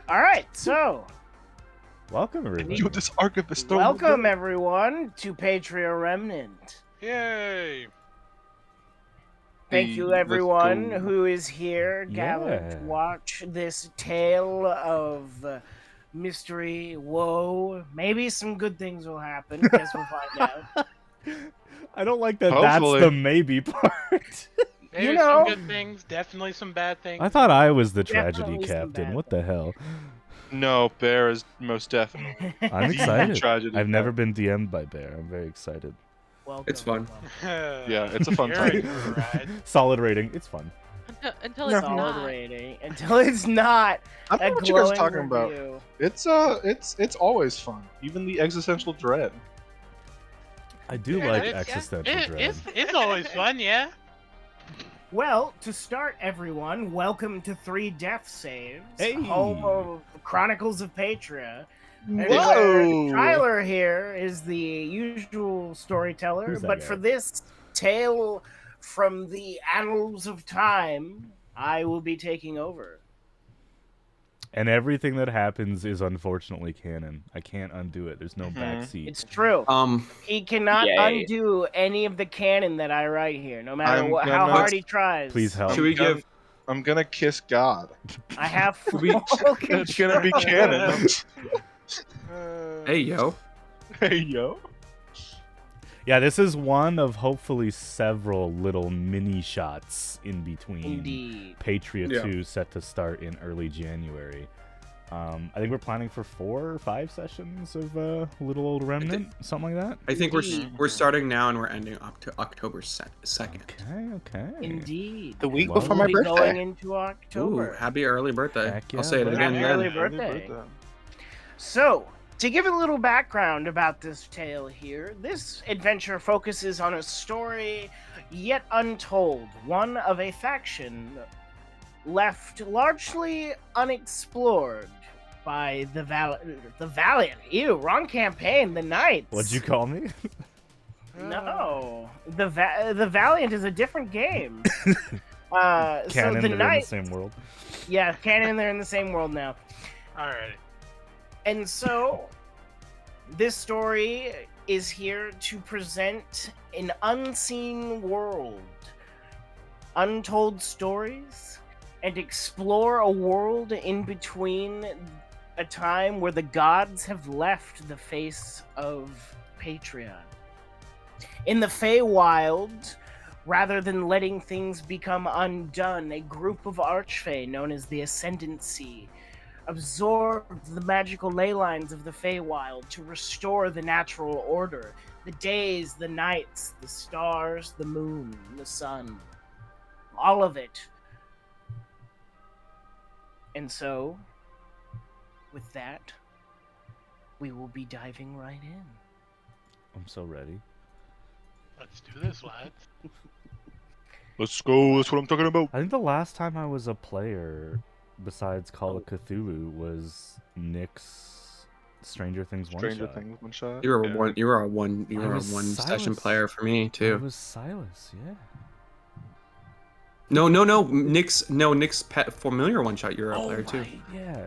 All right, so Welcome, everybody. You this archivist. welcome everyone to Patria Remnant. Yay! Thank you everyone Let's go. who is here gathered to Yeah. watch this tale of mystery, woe. Maybe some good things will happen. Guess we'll find out. I don't like that. Hopefully. That's the maybe part. Maybe You know- some good things, definitely some bad things. I thought I was the tragedy Definitely some captain. bad What the hell? No, Bear is most definitely I'm the excited. tragedy. I've never been DM'd by Bear. I'm very excited. Welcome. It's fun. Yeah, it's a fun You're time. in for a ride. Solid rating. It's fun. Until it's Solid not. rating until it's not. I don't A know what you guys are glowing talking about. review. It's always fun. Even the existential dread. I do Yeah, like it's- existential dread. It's always fun, yeah. Well, to start, everyone, welcome to 3 Death Saves, Hey. home of Chronicles of Patria. Whoa! Tyler here is the usual storyteller, Who's that but guy? for this tale from the annals of time, I will be taking over. And everything that happens is unfortunately canon. I can't undo it. There's no backseat. It's true. He cannot Yay. undo any of the canon that I write here, no matter I'm how gonna- hard he tries. Please help. Should we give? I'm gonna kiss God. I have full we- control. It's gonna be canon. Hey yo. Hey yo. Yeah, this is one of hopefully several little mini shots in between. Indeed. Patria Yeah. 2 set to start in early January. I think we're planning for 4 or 5 sessions of Little Old Remnant, something like that. I think Indeed. we're starting now and we're ending October 2nd. Okay. Indeed. The week Well, before We'll my be going birthday. into Ooh, October. happy early birthday! Heck yeah, I'll say it buddy. again. Happy then. early birthday. So, to give a little background about this tale here, this adventure focuses on a story yet untold, one of a faction left largely unexplored by the Valiant. Ew, wrong campaign. The Knights. What'd you call me? No, the Valiant is a different game. So Canon, the they're in the Knights. same world. Yeah, canon. They're in the same world now. Alrighty. And so, this story is here to present an unseen world, untold stories, and explore a world in between a time where the gods have left the face of Patria. In the Feywild, rather than letting things become undone, a group of Archfey known as the Ascendancy absorbed the magical ley lines of the Feywild to restore the natural order. The days, the nights, the stars, the moon, the sun. All of it. And so, with that, we will be diving right in. I'm so ready. Let's do this, lads. Let's go. That's what I'm talking about. I think the last time I was a player, besides Call of Cthulhu, was Nick's Stranger Things one Stranger shot. Things one shot. You were Yeah. one. You were a one. You I were a was one session Silas. player for me It too. was Silas, yeah. No. Nick's pet familiar one shot. You're a player too. right, yeah.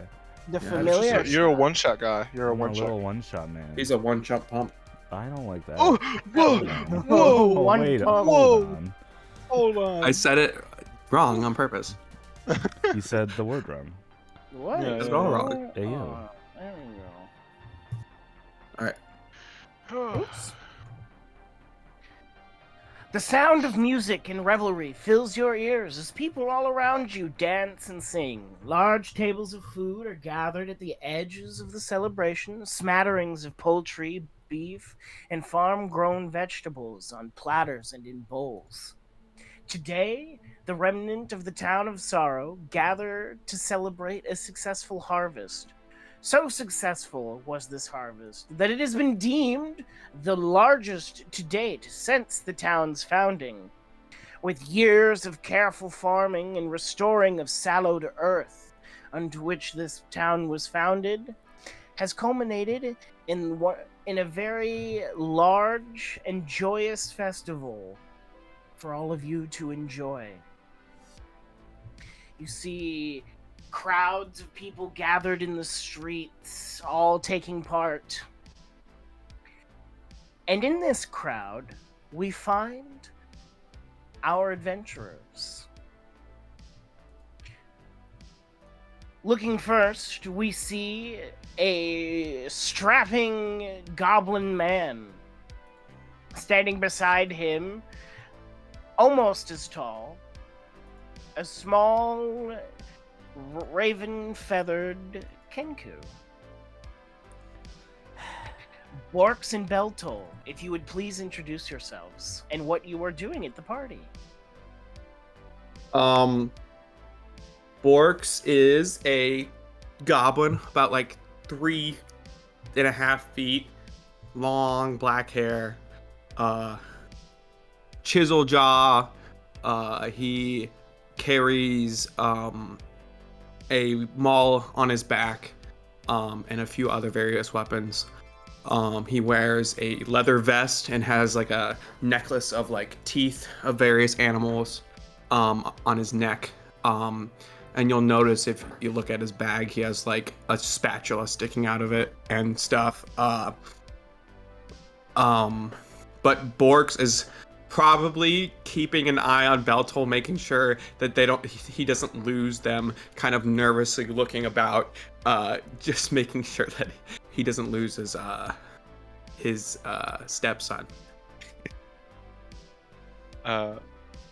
The Yeah, familiar. You're a one shot guy. You're a I'm one a shot. little one-shot man. He's a one shot pump. I don't like that. Oh, whoa, Whoa, Oh, one wait, pump. hold Whoa. on. Hold on. I said it wrong on purpose. You said the word wrong. What? Yeah, It's all wrong. Hey, yo. Oh, there we go. Oops. The sound of music and revelry fills your ears as people all around you dance and sing. Large tables of food are gathered at the edges of the celebration, smatterings of poultry, beef, and farm-grown vegetables on platters and in bowls. Today, the remnant of the town of Sorrow gather to celebrate a successful harvest. So successful was this harvest that it has been deemed the largest to date since the town's founding. With years of careful farming and restoring of sallowed earth unto which this town was founded, has culminated in a very large and joyous festival for all of you to enjoy. You see Crowds of people gathered in the streets, all taking part. And in this crowd, we find our adventurers. Looking first, we see a strapping goblin man. Standing beside him, almost as tall, a small raven-feathered Kenku. Borks and Beltol, if you would please introduce yourselves and what you are doing at the party. Borks is a goblin, about like 3.5 feet, long black hair, chisel jaw. He carries a maul on his back, and a few other various weapons. He wears a leather vest and has like a necklace of like teeth of various animals on his neck. And you'll notice if you look at his bag, he has like a spatula sticking out of it and stuff. But Borks is probably keeping an eye on Beltol, making sure that he doesn't lose them, kind of nervously looking about, just making sure that he doesn't lose his stepson.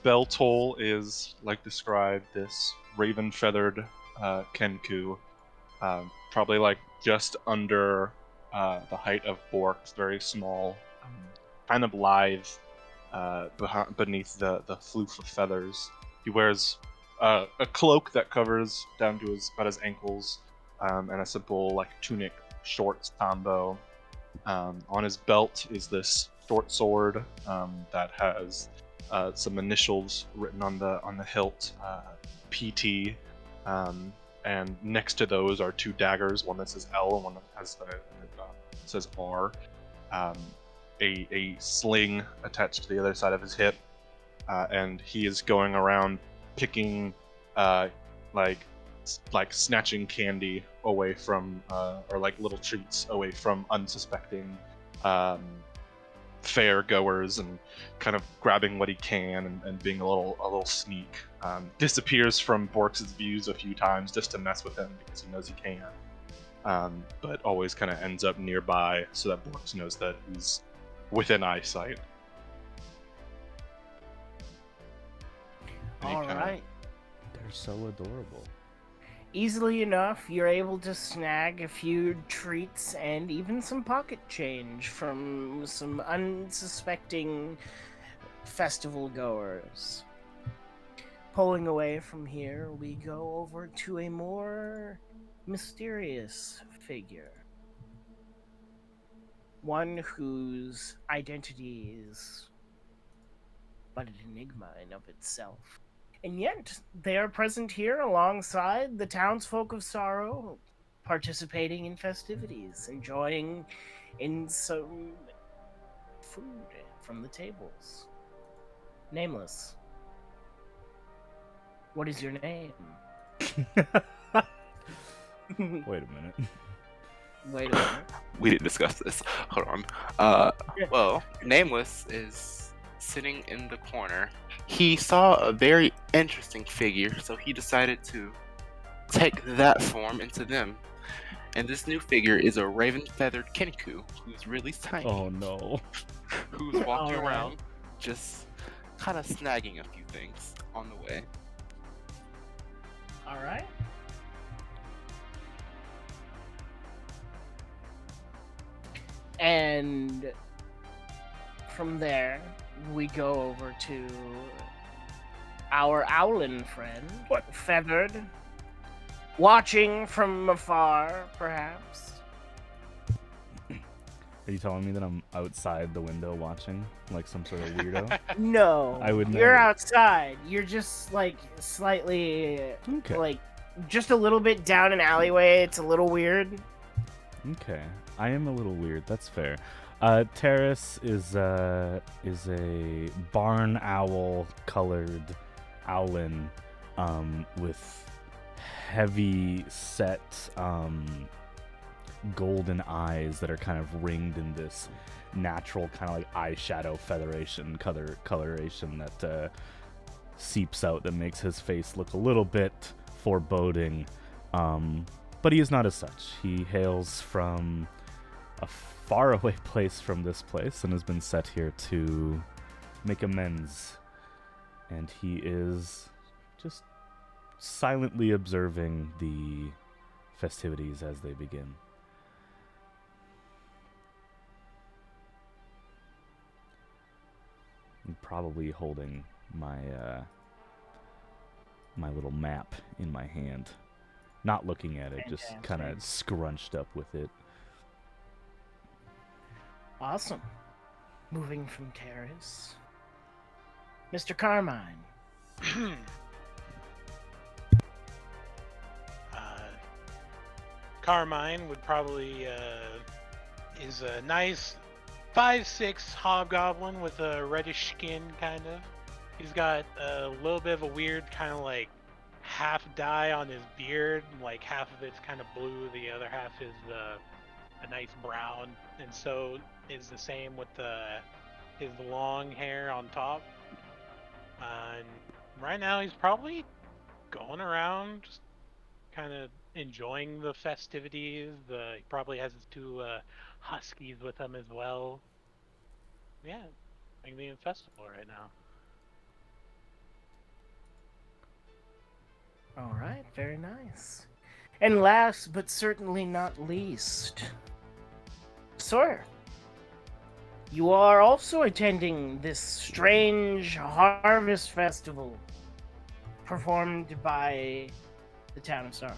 Beltol is, like described, this raven-feathered Kenku, probably like just under the height of Borks, very small, kind of lithe beneath the floof of feathers. He wears a cloak that covers down to about his ankles, and a simple like tunic shorts combo. On his belt is this short sword that has some initials written on the hilt, PT, and next to those are two daggers, one that says L and one that says R. A sling attached to the other side of his hip, and he is going around picking, like snatching candy away from, or like little treats away from unsuspecting fair goers, and kind of grabbing what he can and being a little sneak. Disappears from Borks' views a few times just to mess with him because he knows he can. But always kind of ends up nearby so that Borks knows that he's within eyesight. All right. They're so adorable. Easily enough, you're able to snag a few treats and even some pocket change from some unsuspecting festival goers. Pulling away from here, we go over to a more mysterious figure. One whose identity is but an enigma in of itself. And yet, they are present here alongside the townsfolk of Sorrow, participating in festivities, enjoying in some food from the tables. Nameless. What is your name? Wait a minute. Wait a minute. We didn't discuss this. Hold on. Well, Nameless is sitting in the corner. He saw a very interesting figure, so he decided to take that form into them. And this new figure is a raven-feathered Kenku, who's really tiny. Oh no. Who's walking around, just kind of snagging a few things on the way. All right. And from there, we go over to our Owlin friend, Feathered, watching from afar, perhaps. Are you telling me that I'm outside the window watching, like some sort of weirdo? No, I would you're never. outside. You're just like slightly, Okay. like just a little bit down an alleyway. It's a little weird. Okay, I am a little weird. That's fair. Terrace is a barn owl colored owlin, with heavy set golden eyes that are kind of ringed in this natural kind of like eyeshadow coloration that seeps out, that makes his face look a little bit foreboding. But he is not as such. He hails from a faraway place from this place and has been set here to make amends. And he is just silently observing the festivities as they begin. I'm probably holding my my little map in my hand. Not looking at it, just kind of scrunched up with it. Awesome. Moving from terrace. Mr. Carmine. Carmine would probably is a nice 5'6" hobgoblin with a reddish skin, kind of. He's got a little bit of a weird kind of like half dye on his beard, like half of it's kind of blue, the other half is a nice brown, and so is the same with his long hair on top. And right now he's probably going around, just kind of enjoying the festivities. He probably has his two huskies with him as well. Yeah, being a festival right now. All right, very nice. And last but certainly not least, Sawyer. You are also attending this strange harvest festival performed by the town of Sar.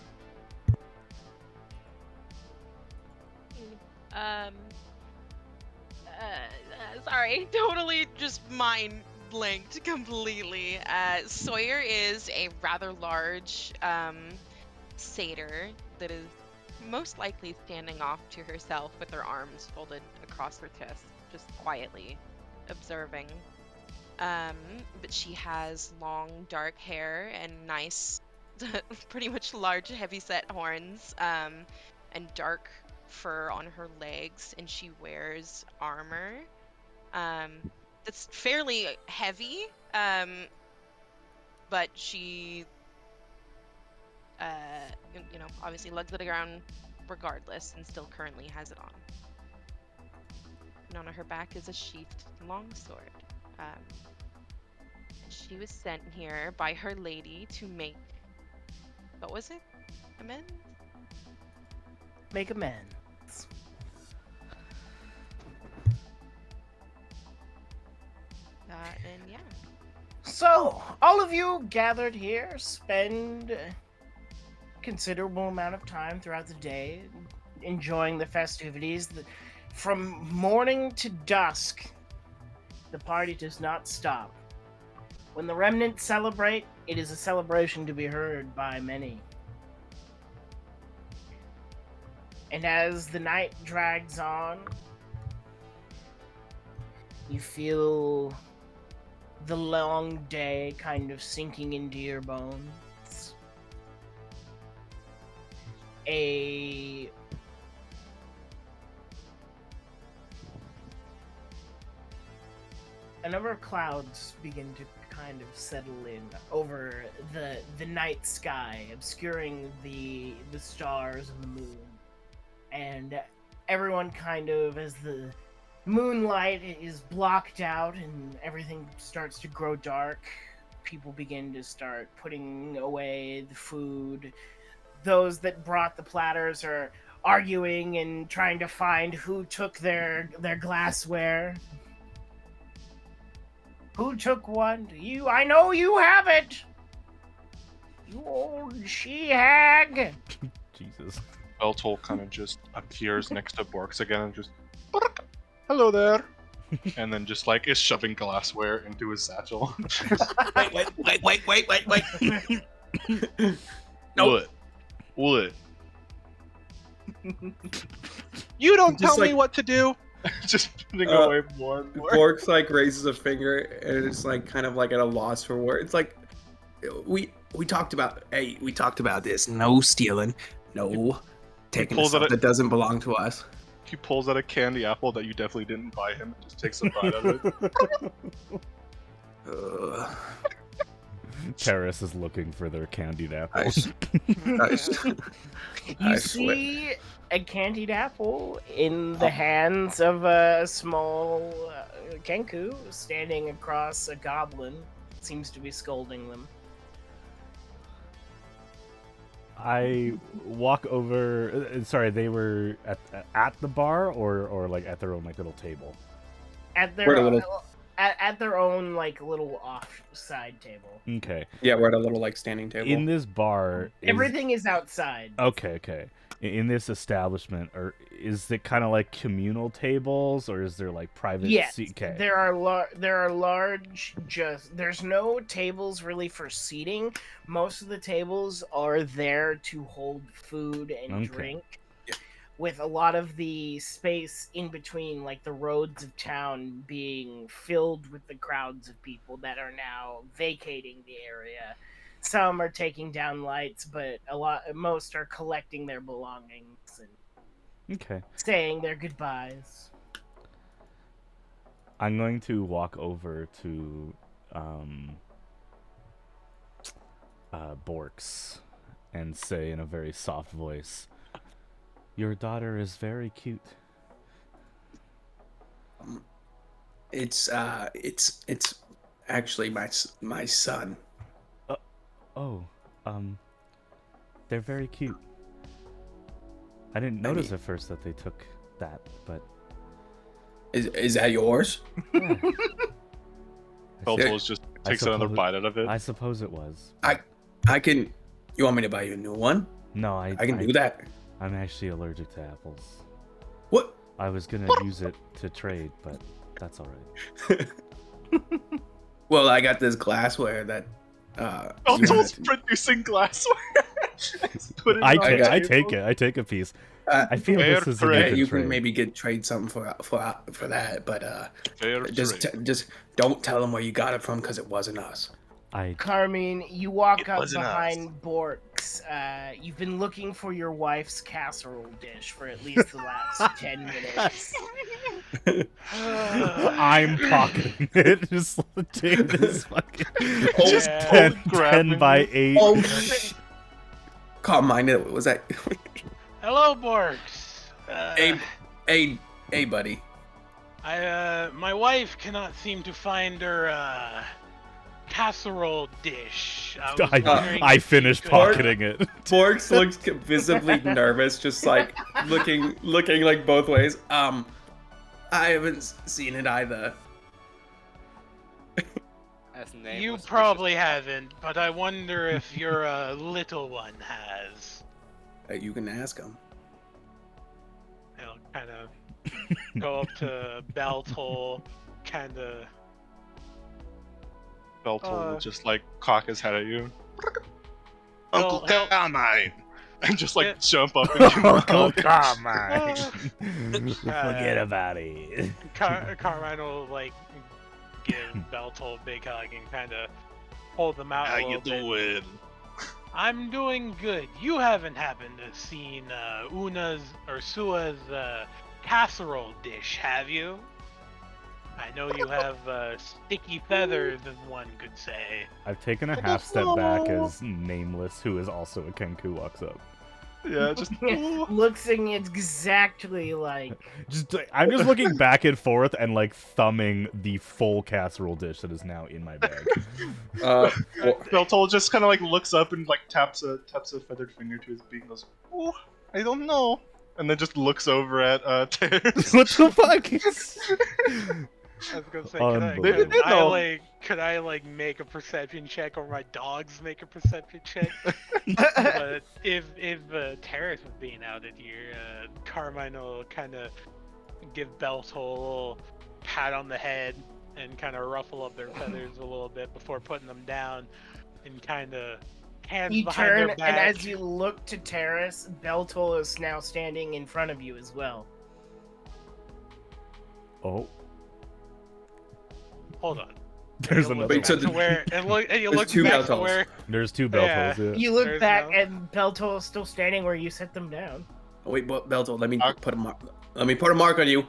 Sorry, totally just mind blanked completely. Sawyer is a rather large satyr that is most likely standing off to herself with her arms folded across her chest, just quietly observing. But she has long dark hair and nice, pretty much large heavy-set horns, and dark fur on her legs, and she wears armor that's fairly heavy, but she obviously lugs it around regardless and still currently has it on. And on her back is a sheathed longsword. She was sent here by her lady to make, what was it? Amends? Make amends. And yeah. So, all of you gathered here spend a considerable amount of time throughout the day enjoying the festivities. From morning to dusk, the party does not stop. When the Remnant celebrate, it is a celebration to be heard by many. And as the night drags on, you feel the long day kind of sinking into your bones. A number of clouds begin to kind of settle in over the night sky, obscuring the stars and the moon. And everyone kind of, as the moonlight is blocked out and everything starts to grow dark, people begin to start putting away the food. Those that brought the platters are arguing and trying to find who took their glassware. Who took one? You, I know you have it! You old she-hag! Jesus. Beltol kind of just appears next to Borks again and just, hello there. And then just like is shoving glassware into his satchel. Wait. Nope. What? You don't Just tell me like- what to do. Just putting away more and more. Borks like raises a finger and it's like kind of like at a loss for words. It's like we talked about this. No stealing. No taking pulls out stuff a- that doesn't belong to us. He pulls out a candy apple that you definitely didn't buy him and just takes a bite of it. Terrace is looking for their candied I, apples. You see a candied apple in the hands of a small Kenku standing across a goblin. Seems to be scolding them. I walk over. Sorry, they were at the bar or like at their own like little table. At their We're at a little- at their own like little offside table. Okay. Yeah, we're at a little like standing table. In this bar, Everything is outside. Okay. In this establishment, or is it kind of like communal tables, or is there like private? Yes, Okay. there are large. There's no tables really for seating. Most of the tables are there to hold food and Okay. drink. With a lot of the space in between, like the roads of town, being filled with the crowds of people that are now vacating the area. Some are taking down lights, but most are collecting their belongings and Okay. saying their goodbyes. I'm going to walk over to Borks and say in a very soft voice, "Your daughter is very cute." It's actually my son. Oh, they're very cute. I didn't notice at first that they took that, but Is that yours? yeah. Beltles just takes another bite out of it. I suppose it was. I can. You want me to buy you a new one? No, I I can do that. I'm actually allergic to apples. What? I was gonna use it to trade, but that's all right. Well, I got this glassware that. Beltles producing glassware. Put it I on the take table. it. I take a piece. Uh, I feel fair this is a trade. good you trade. can maybe trade something for that, but Fair just trade. just don't tell them where you got it from because it wasn't us. Carmine, you walk It up wasn't us. behind Borks. You've been looking for your wife's casserole dish for at least the last 10 minutes. I'm pocketing it. Just take this fucking Just Yeah. 10, grabbing 10 by it. 8. Oh, Carmine, was that? Hello, Borks. Hey, buddy. My wife cannot seem to find her casserole dish. was wondering I if you finished could- pocketing it. Borks looks visibly nervous, just like looking like both ways. I haven't seen it either. That's nameless, You vicious probably dog. haven't, but I wonder if your little one has. You can ask him. I'll kind of go up to Beltol, kind of. Beltol will just like cock his head at you. Well, Uncle hell- Carmine! And just like Yeah. jump up and give him a Oh, hug. come on. Forget about it. Carmine will like give Beltol a big hug and kind of hold them out How a you little bit. doing? I'm doing good. You haven't happened to seen Una's or Sua's casserole dish, have you? I know you have sticky feathers, as one could say. I've taken a half step back as Nameless, who is also a Kenku, walks up. Yeah, just Looking exactly like. I'm just looking back and forth and like thumbing the full casserole dish that is now in my bag. Beltol just kind of like looks up and like taps a feathered finger to his beak and goes, "Oh, I don't know," and then just looks over at Terrace. What the fuck? I was gonna say, Unbelievable. could I like make a perception check, or my dogs make a perception check? But if Terrace was being outed here, Carmine will kind of give Beltol a little pat on the head and kind of ruffle up their feathers a little bit before putting them down, and kind of hands You behind turn, their back. and as you look to Terrace, Beltol is now standing in front of you as well. Oh, Hold on. There's You look another Wait, so back to the- where and you There's look two back to Beltals. where There's two Yeah. Beltals. Yeah. You look There's back no- and Beltol is still standing where you set them down. Oh, wait, Belto, let me Uh, put a mark. Let me put a mark on you.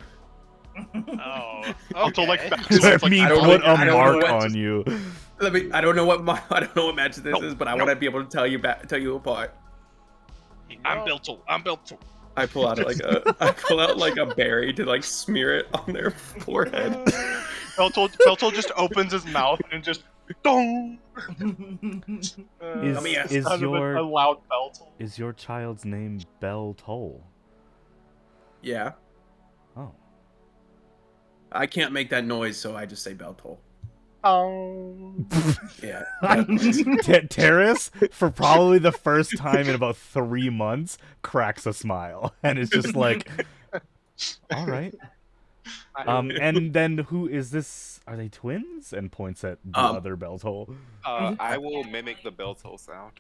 Oh, Also, like, okay. back Let to, like, me I don't put know- a I don't know mark what- on you. Let me. I don't know what I don't know what match this is, but I no. want to be able to tell you apart. I'm Belto. I'm Belto. I pull out like a berry to like smear it on their forehead. Belto just opens his mouth and just dong. Is, Let me ask- is Kind of your a loud Belto. is your child's name Bell Toll? Yeah, Oh. I can't make that noise, so I just say Beltol. Oh. Yeah. Terrace, for probably the first time in about 3 months, cracks a smile and is just like, "All right." And then who is this? Are they twins? And points at the other belt hole. I will mimic the bell toll sound.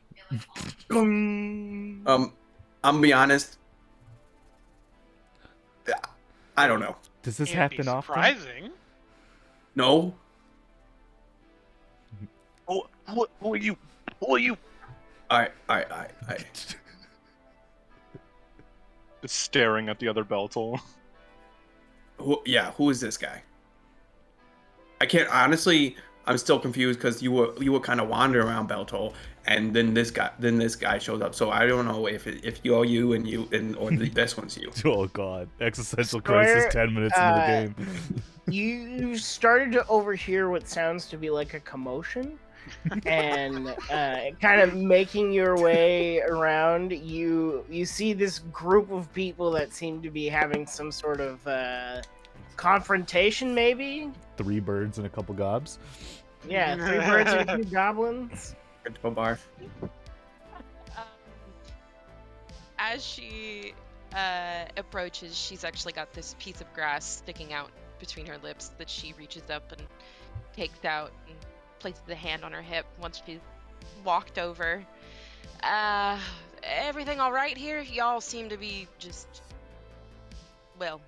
I'm gonna be honest. I don't know. Does this Can't be happen often? surprising. No. Who are you? Who are you? I. Just staring at the other Belto. Who is this guy? I can't honestly. I'm still confused because you were kind of wandering around Beltol, and then this guy shows up. So I don't know if you're you or this one's you. Oh god, existential Square, crisis 10 minutes into the game. You started to overhear what sounds to be like a commotion, and kind of making your way around. You see this group of people that seem to be having some sort of confrontation, maybe. 3 birds and a couple gobs. Yeah, 3 birds and 2 goblins. Principal bar. As she approaches, she's actually got this piece of grass sticking out between her lips that she reaches up and takes out and places a hand on her hip once she's walked over. Everything all right here? Y'all seem to be just, well,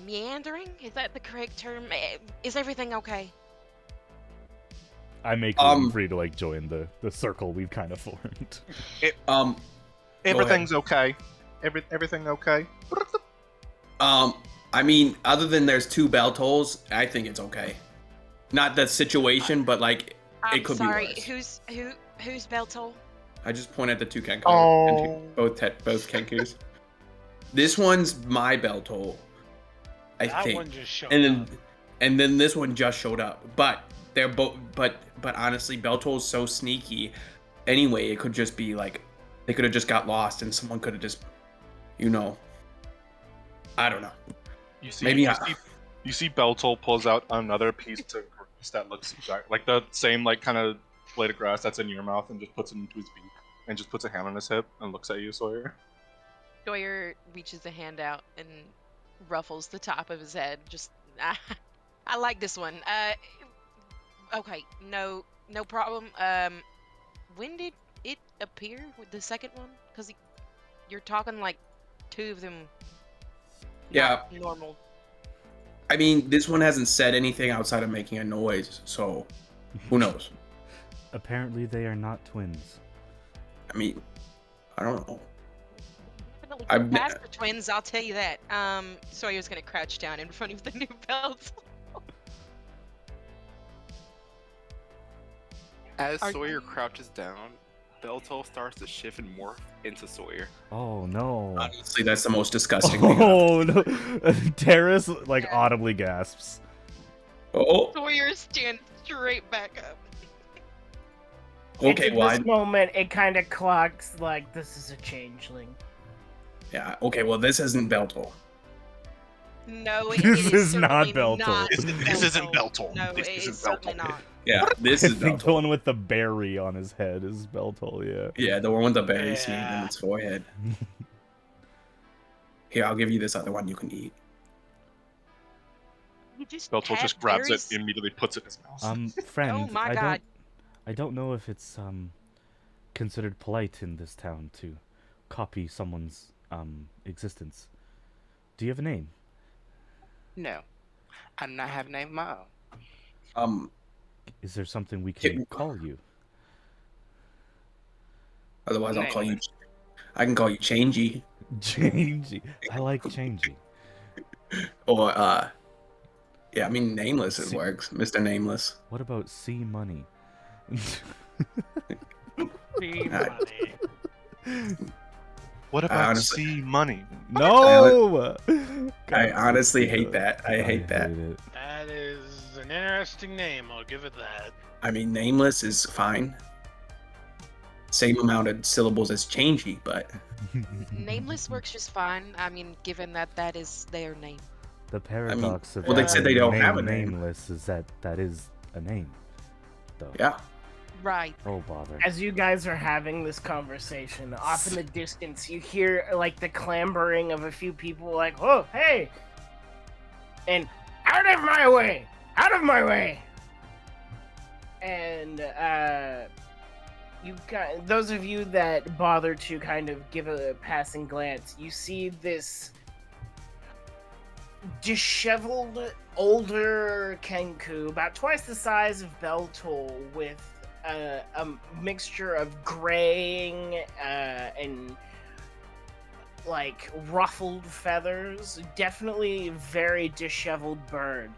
meandering? Is that the correct term? Is everything okay? I make room for you to like join the circle we've kind of formed. Everything's okay. Everything okay? I mean, other than there's 2 bell tolls, I think it's okay. Not the situation, but like I'm it could sorry, be worse. who's Beltol? I just point at the 2 Kenku. Oh. Both Kenkus. This one's my bell toll. I That think. one just showed and up. then this one just showed up. But they're both but honestly, Beltol's so sneaky. Anyway, it could just be like they could have just got lost and someone could have just I don't know. You see, Maybe you see Beltol pulls out another piece of grass that looks like the same like kind of blade of grass that's in your mouth and just puts it into his beak and just puts a hand on his hip and looks at you, Sawyer. Sawyer reaches a hand out and ruffles the top of his head. Just, I like this one. Okay, no problem. When did it appear with the second one? Because you're talking like 2 of them. Yeah. Not normal. I mean, this one hasn't said anything outside of making a noise, so who knows? Apparently they are not twins. I mean, I don't know. Definitely past the twins, I'll tell you that. Sawyer's gonna crouch down in front of the new belt. As Sawyer crouches down, Beltol starts to shift and morph into Sawyer. Oh no. Honestly, that's the most disgusting thing. Oh no. Terrace like audibly gasps. Oh, Sawyer stands straight back up. okay, At well, this moment, it kind of clocks like this is a changeling. yeah, okay, well, this isn't Beltol. No, This it is not certainly Beltol. not This isn't Beltol. No, This it isn't is certainly Beltol. not. Yeah, this I is think the Beltol. one with the berry on his head is Beltol, yeah. Yeah, the one with the berry seed Yeah. in its forehead. Here, I'll give you this other one you can eat. You just Beltol had just grabs berries? it and immediately puts it in his mouth. Friend, Oh my God. I don't know if it's considered polite in this town to copy someone's existence. Do you have a name? No. I do not have a name of my own. Is there something we can Yeah. call you? Otherwise, I'll call you. Nameless. I can call you Changey, Changey. I like Changey. or yeah, I mean Nameless. It See- works, Mr. Nameless. What about C Money? Free Uh, money. What I about honestly- C money? No! I honestly hate that. I hate that. it. That is an interesting name. I'll give it that. I mean, Nameless is fine. Same amount of syllables as Changey, but Nameless works just fine. I mean, given that that is their name. The paradox of well, they said they don't have a name. nameless is that is a name, though. yeah. Right. Oh bother. As you guys are having this conversation, off in the distance, you hear like the clambering of a few people, like, "Oh, hey!" and "Out of my way! Out of my way!" And you got those of you that bother to kind of give a passing glance, you see this disheveled, older Kenku, about twice the size of Beltol, with a mixture of graying and like ruffled feathers. Definitely very disheveled bird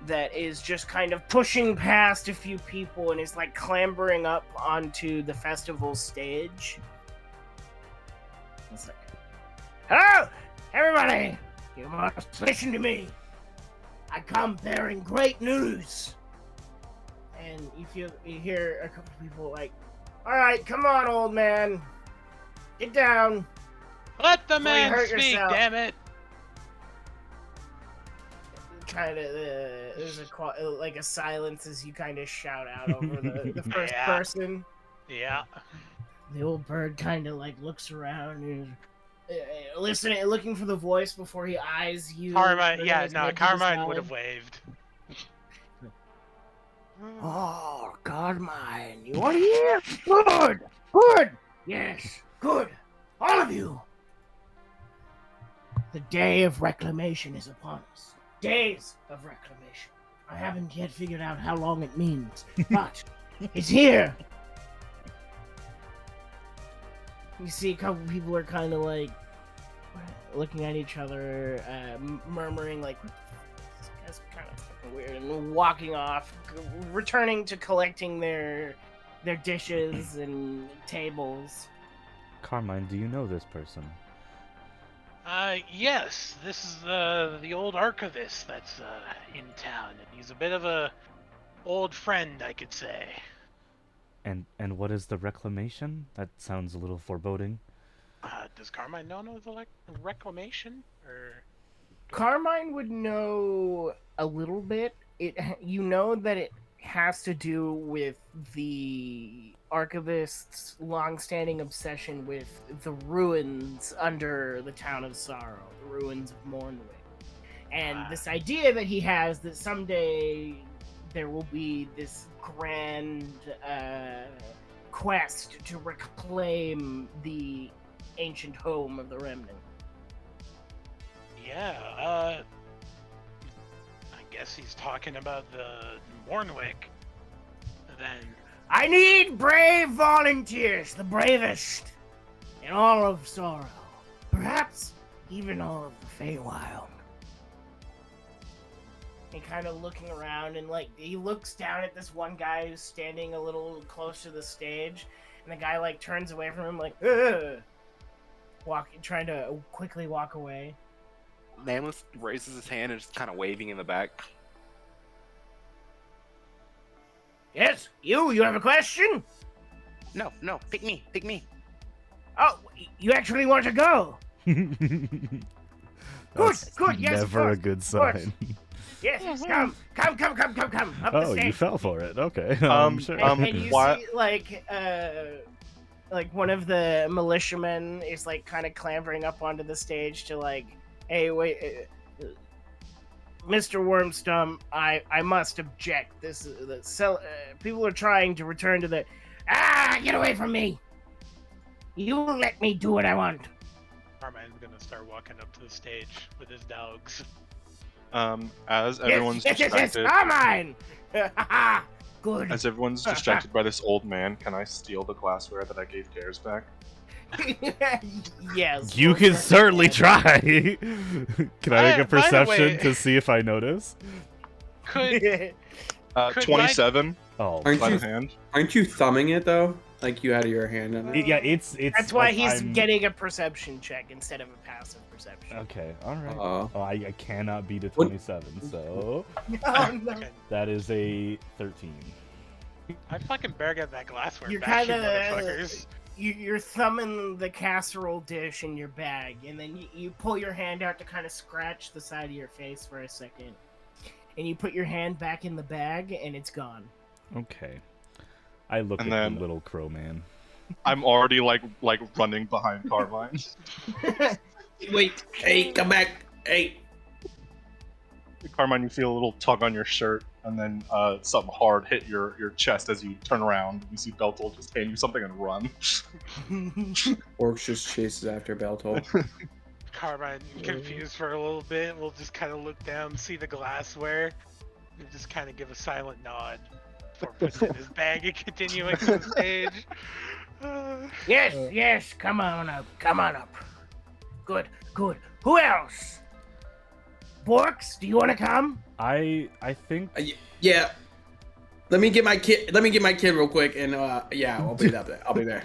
that is just kind of pushing past a few people and is like clambering up onto the festival stage. It's like, "Hello, everybody! You must listen to me. I come bearing great news." And you hear a couple people like, "All right, come on, old man, get down." Let the Before you man hurt speak, yourself. damn it! Kind of, there's like a silence as you kind of shout out over the first Yeah. person. Yeah. The old bird kind of like looks around and listening, looking for the voice before he eyes you. Carmine, turning yeah, his no, head to the Carmine would side. have waved. Oh, Carmine, you are here? Good! Good! Yes, good! All of you! The day of reclamation is upon us. Days of reclamation. I haven't yet figured out how long it means, but it's here! You see a couple people are kind of like looking at each other, murmuring like, "This guy's kind of fucking weird," and walking off, returning to collecting their dishes and tables. Carmine, do you know this person? Yes, this is the old archivist that's in town, and he's a bit of a old friend, I could say. And what is the reclamation? That sounds a little foreboding. Does Carmine know the reclamation, or? Carmine would know a little bit. You know that it has to do with the archivist's long-standing obsession with the ruins under the town of Sorrow, the ruins of Mournwick, and this idea that he has that someday there will be this grand quest to reclaim the ancient home of the Remnant. Yeah, I guess he's talking about the Mournwick, then. I need brave volunteers, the bravest in all of Sorrow. Perhaps even all of the Feywild. And kind of looking around, and like he looks down at this one guy who's standing a little close to the stage, and the guy like turns away from him like, "Ugh!" Trying to quickly walk away. Nameless raises his hand and is kind of waving in the back. Yes, you have a question? No, pick me. Oh, you actually want to go? That's good, yes, of never a course, good of course. sign. Yes, come up the Oh, stage. you fell for it. Okay. Sure. And you Why- see, like one of the militiamen is like kind of clambering up onto the stage to like, "Hey, wait, Mr. Wormstump, I must object. This is people are trying to return to the. Get away from me! You let me do what I want." Carmine's gonna start walking up to the stage with his dogs. As everyone's Yes, distracted, Carmine! Good. as everyone's distracted by this old man, can I steal the glassware that I gave Tears back? Yes. You most can certainly certainly. try. Can I make a By the perception way- to see if I notice? Could 27 Oh, Aren't by you the hand. aren't you thumbing it though? Like you had your hand on it. yeah, it's. That's why like, he's I'm- getting a perception check instead of a passive perception. Okay, all right. Oh. Oh, I cannot beat a What- 27, so Oh, no. that is a 13. I fucking better get that glassware You're back, you kinda- motherfuckers. You're thumbing the casserole dish in your bag, and then you pull your hand out to kind of scratch the side of your face for a second. And you put your hand back in the bag, and it's gone. Okay. I look And at then- the little crow man. I'm already like running behind Carmine. Wait, hey, come back. Hey. Carmine, you feel a little tug on your shirt, and then something hard hit your chest as you turn around. You see Beltol just hand you something and run. Orcs just chases after Beltol. Carmine, confused for a little bit, we'll just kind of look down, see the glassware, and just kind of give a silent nod before putting it in his bag and continuing to the stage. Yes, come on up. Good. Who else? Borks, do you want to come? I think Yeah. Let me get my kid. Let me get my kid real quick, and yeah, I'll be up there. I'll be there.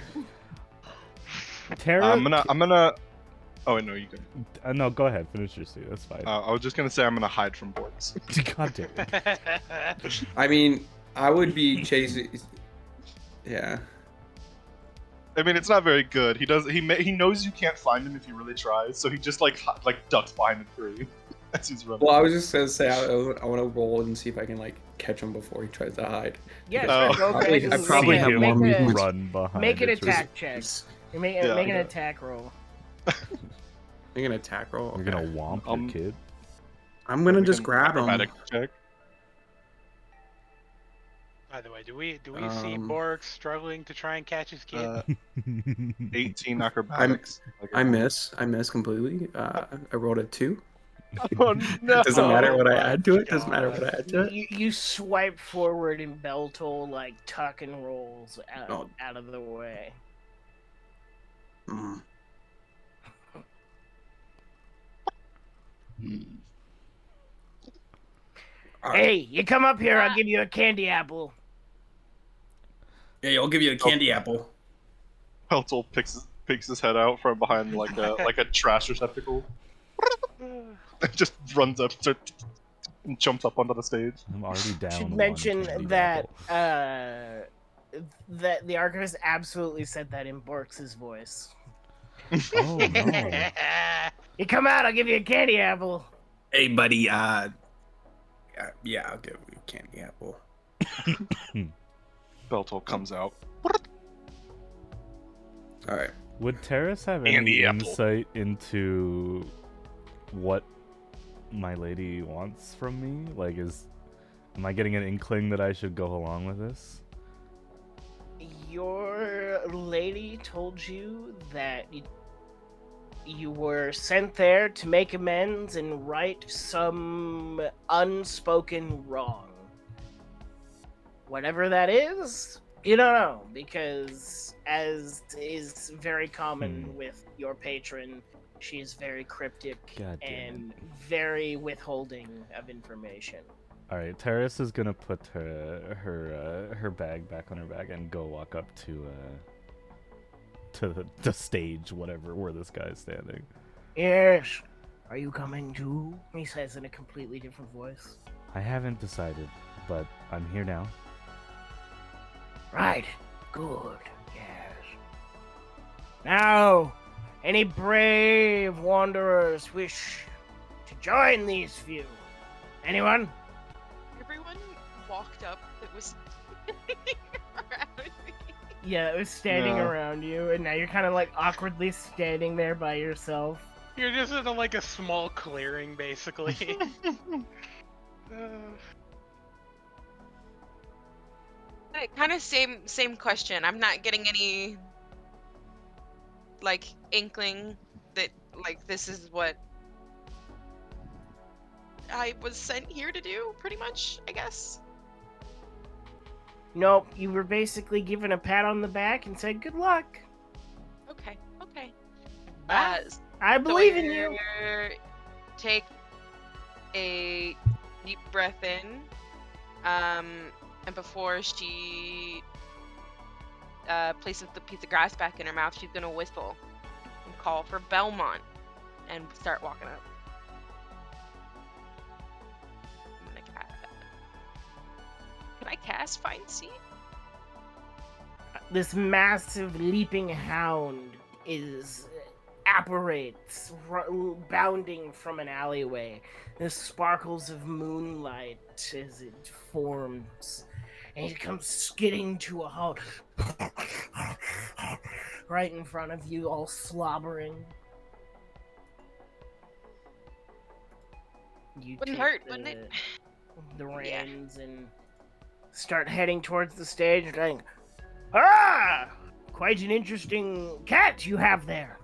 Tara. I'm gonna. Oh wait, no, you can. No, go ahead. Finish your suit. That's fine. I was just gonna say I'm gonna hide from Borks. God damn it. I mean, I would be chasing. Yeah. I mean, it's not very good. He does. He knows you can't find him if he really tries, so he just like ducks behind a tree as he's running. Well, I was just gonna say I want to roll and see if I can like catch him before he tries to hide. Yeah, Oh. sure, go Probably- ahead. I probably have more make movement. Run behind. Make an a tree. attack check. Make Yeah. an attack roll. Make an attack roll. You're gonna womp your Um, kid. I'm gonna Make just an grab him. acrobatic check. By the way, do we see Bork struggling to try and catch his kid? 18 acrobatics. I miss completely. I rolled a 2. Oh no! Doesn't matter what I my add to it. Doesn't matter God. what I add to it. You swipe forward and Beltol like tuck and rolls Oh. out of the way. Mm. Hey, you come up here, I'll give you a candy apple. Yeah, I'll give you a candy apple. Peltol picks his head out from behind like a trash receptacle. Just runs up and jumps up onto the stage. I'm already down. Should one mention candy that apple. that the archivist absolutely said that in Borks' voice. Oh no. You come out, I'll give you a candy apple. Hey, buddy. Yeah, I'll give you a candy apple. Beltol comes out. All right. Would Terrace have Candy any apple. insight into what my lady wants from me? Like, am I getting an inkling that I should go along with this? Your lady told you that you were sent there to make amends and right some unspoken wrong. Whatever that is, you don't know, because as is very common with your patron, she is very cryptic God damn and very withholding of information. All right, Terrace is gonna put her bag back on her back and go walk up to the stage, whatever, where this guy's standing. Yes, are you coming too? He says in a completely different voice. I haven't decided, but I'm here now. Right. Good. Yes. Now, any brave wanderers wish to join these few? Anyone? Everyone walked up that was around me. Yeah, it was standing No. around you, and now you're kind of like awkwardly standing there by yourself. You're just in like a small clearing, basically. Kind of same question. I'm not getting any like inkling that like this is what I was sent here to do, pretty much, I guess. Nope, you were basically given a pat on the back and said good luck. Okay, okay. Bye. I believe in you. Sawyer, take a deep breath in, and before she places the piece of grass back in her mouth, she's gonna whistle and call for Belmont and start walking up. Can I cast Find Seed? This massive leaping hound apparates, bounding from an alleyway. The sparkles of moonlight as it forms, and it comes skidding to a halt, right in front of you, all slobbering. You Wouldn't take hurt, wouldn't it? The Yeah. reins and start heading towards the stage, going, "Ah! Quite an interesting cat you have there."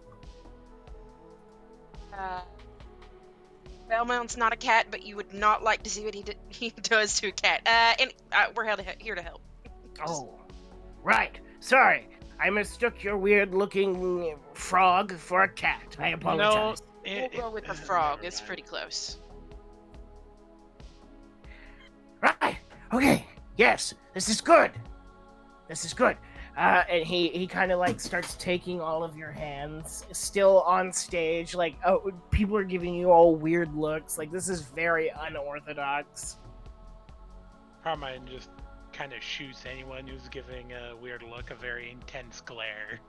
Belmont's not a cat, but you would not like to see what he does to a cat. And we're here to help. Oh, right. Sorry. I mistook your weird-looking frog for a cat. I apologize. We'll go with the frog. It's pretty close. Right. Okay. Yes. This is good. This is good. And he kind of like starts taking all of your hands, still on stage. Like, oh, people are giving you all weird looks. Like, this is very unorthodox. Carmine just kind of shoots anyone who's giving a weird look a very intense glare.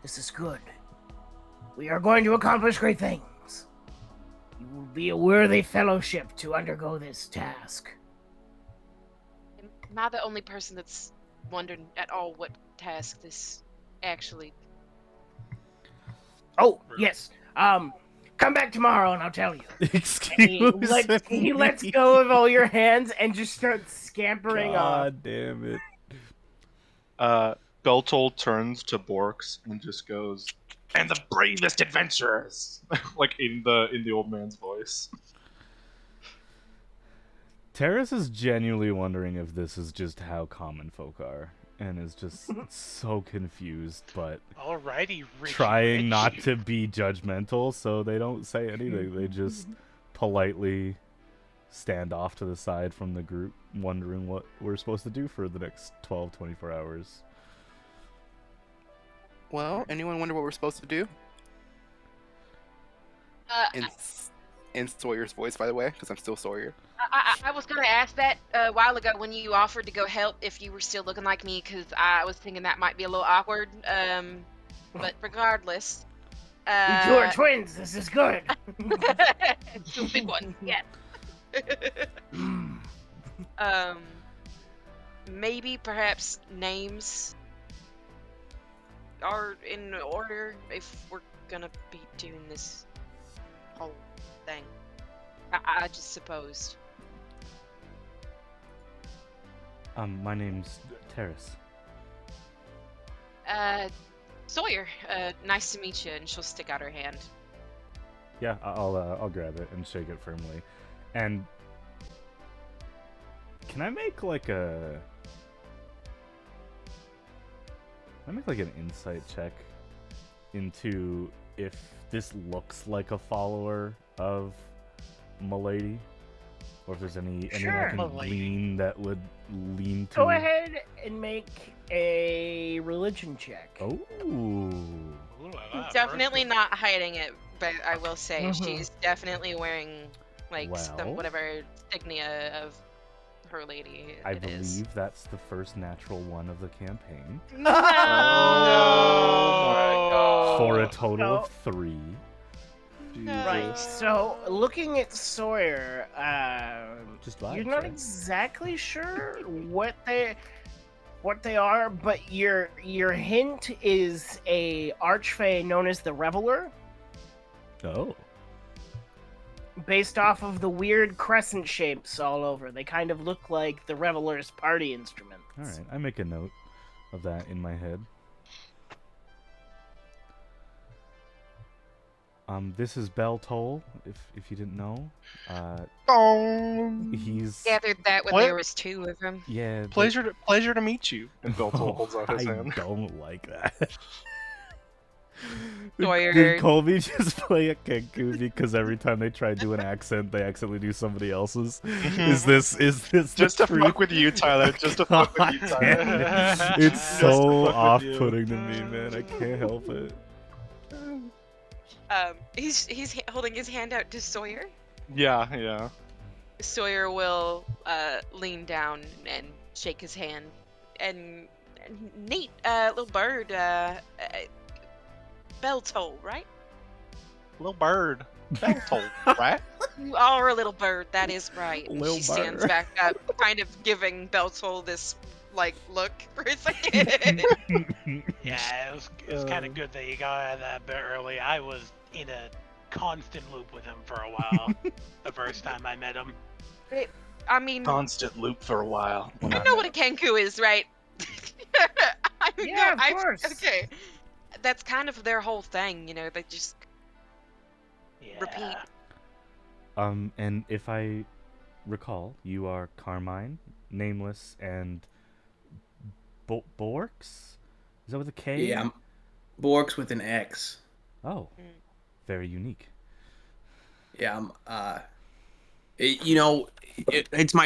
This is good. We are going to accomplish great things. You will be a worthy fellowship to undergo this task. Am I the only person that's wondering at all what task this actually? Oh, yes. Come back tomorrow and I'll tell you. Excuse He me. lets go of all your hands and just starts scampering off. God damn it. Beltol turns to Borks and just goes, "And the bravest adventurers," like in the old man's voice. Terrace is genuinely wondering if this is just how common folk are, and is just so confused, but Alrighty, Richie trying Rich. not to be judgmental, so they don't say anything. They just politely stand off to the side from the group, wondering what we're supposed to do for the next 12, 24 hours. Well, anyone wonder what we're supposed to do? In Sawyer's voice, by the way, because I'm still Sawyer. I was gonna ask that a while ago when you offered to go help if you were still looking like me, because I was thinking that might be a little awkward. But regardless, You two are twins. This is good. two big ones, yeah. Maybe perhaps names are in order if we're gonna be doing this whole thing. I just supposed. My name's Terrace. Sawyer, nice to meet you, and she'll stick out her hand. Yeah, I'll grab it and shake it firmly. And can I make like an insight check into if this looks like a follower of Milady, or if there's any Sure. I can Milady. lean that would lean to? Go ahead and make a religion check. Oh. Ooh la la, She's definitely first not hiding it, but I will say Mhm. she's definitely wearing like Well. some whatever insignia of her lady I it is. believe that's the first natural one of the campaign. No! For a total No. of 3. Right. So, looking at Sawyer, Just vibes, you're not right? exactly sure what they are, but your hint is a archfey known as the Reveler, Oh. based off of the weird crescent shapes all over. They kind of look like the Reveler's party instruments. Alright, I make a note of that in my head. This is Bell Toll, if you didn't know. He's Gathered that when What? there was two of them. yeah. Pleasure to meet you. And Beltor holds out his I hand. don't like that. Sawyer. Did Colby just play a Kenku because every time they try to do an accent, they accidentally do somebody else's? Is this Just the to fuck with you, Tyler. Just to fuck with you, God damn Tyler. it. It's Just so to fuck with you. off-putting to me, man. I can't help it. He's holding his hand out to Sawyer. Yeah. Sawyer will lean down and shake his hand. And Nate, little bird, bell toll, right? Little bird. Beltor, right? You are a little bird, that is right. And Lil she stands bird. back up, kind of giving Beltoll this, like, look for a second. Yeah, it was kind of good that you got out of that a bit early. I was in a constant loop with him for a while the first time I met him. I mean, Constant loop for a while. you know what a Kenku is, right? I mean, Yeah, of no, course. Okay. That's kind of their whole thing, you know, they just Yeah. repeat. And if I recall, you are Carmine, Nameless, and Borks? Is that with a K? Yeah, I'm Borks with an X. Oh, very unique. Yeah, I'm it's never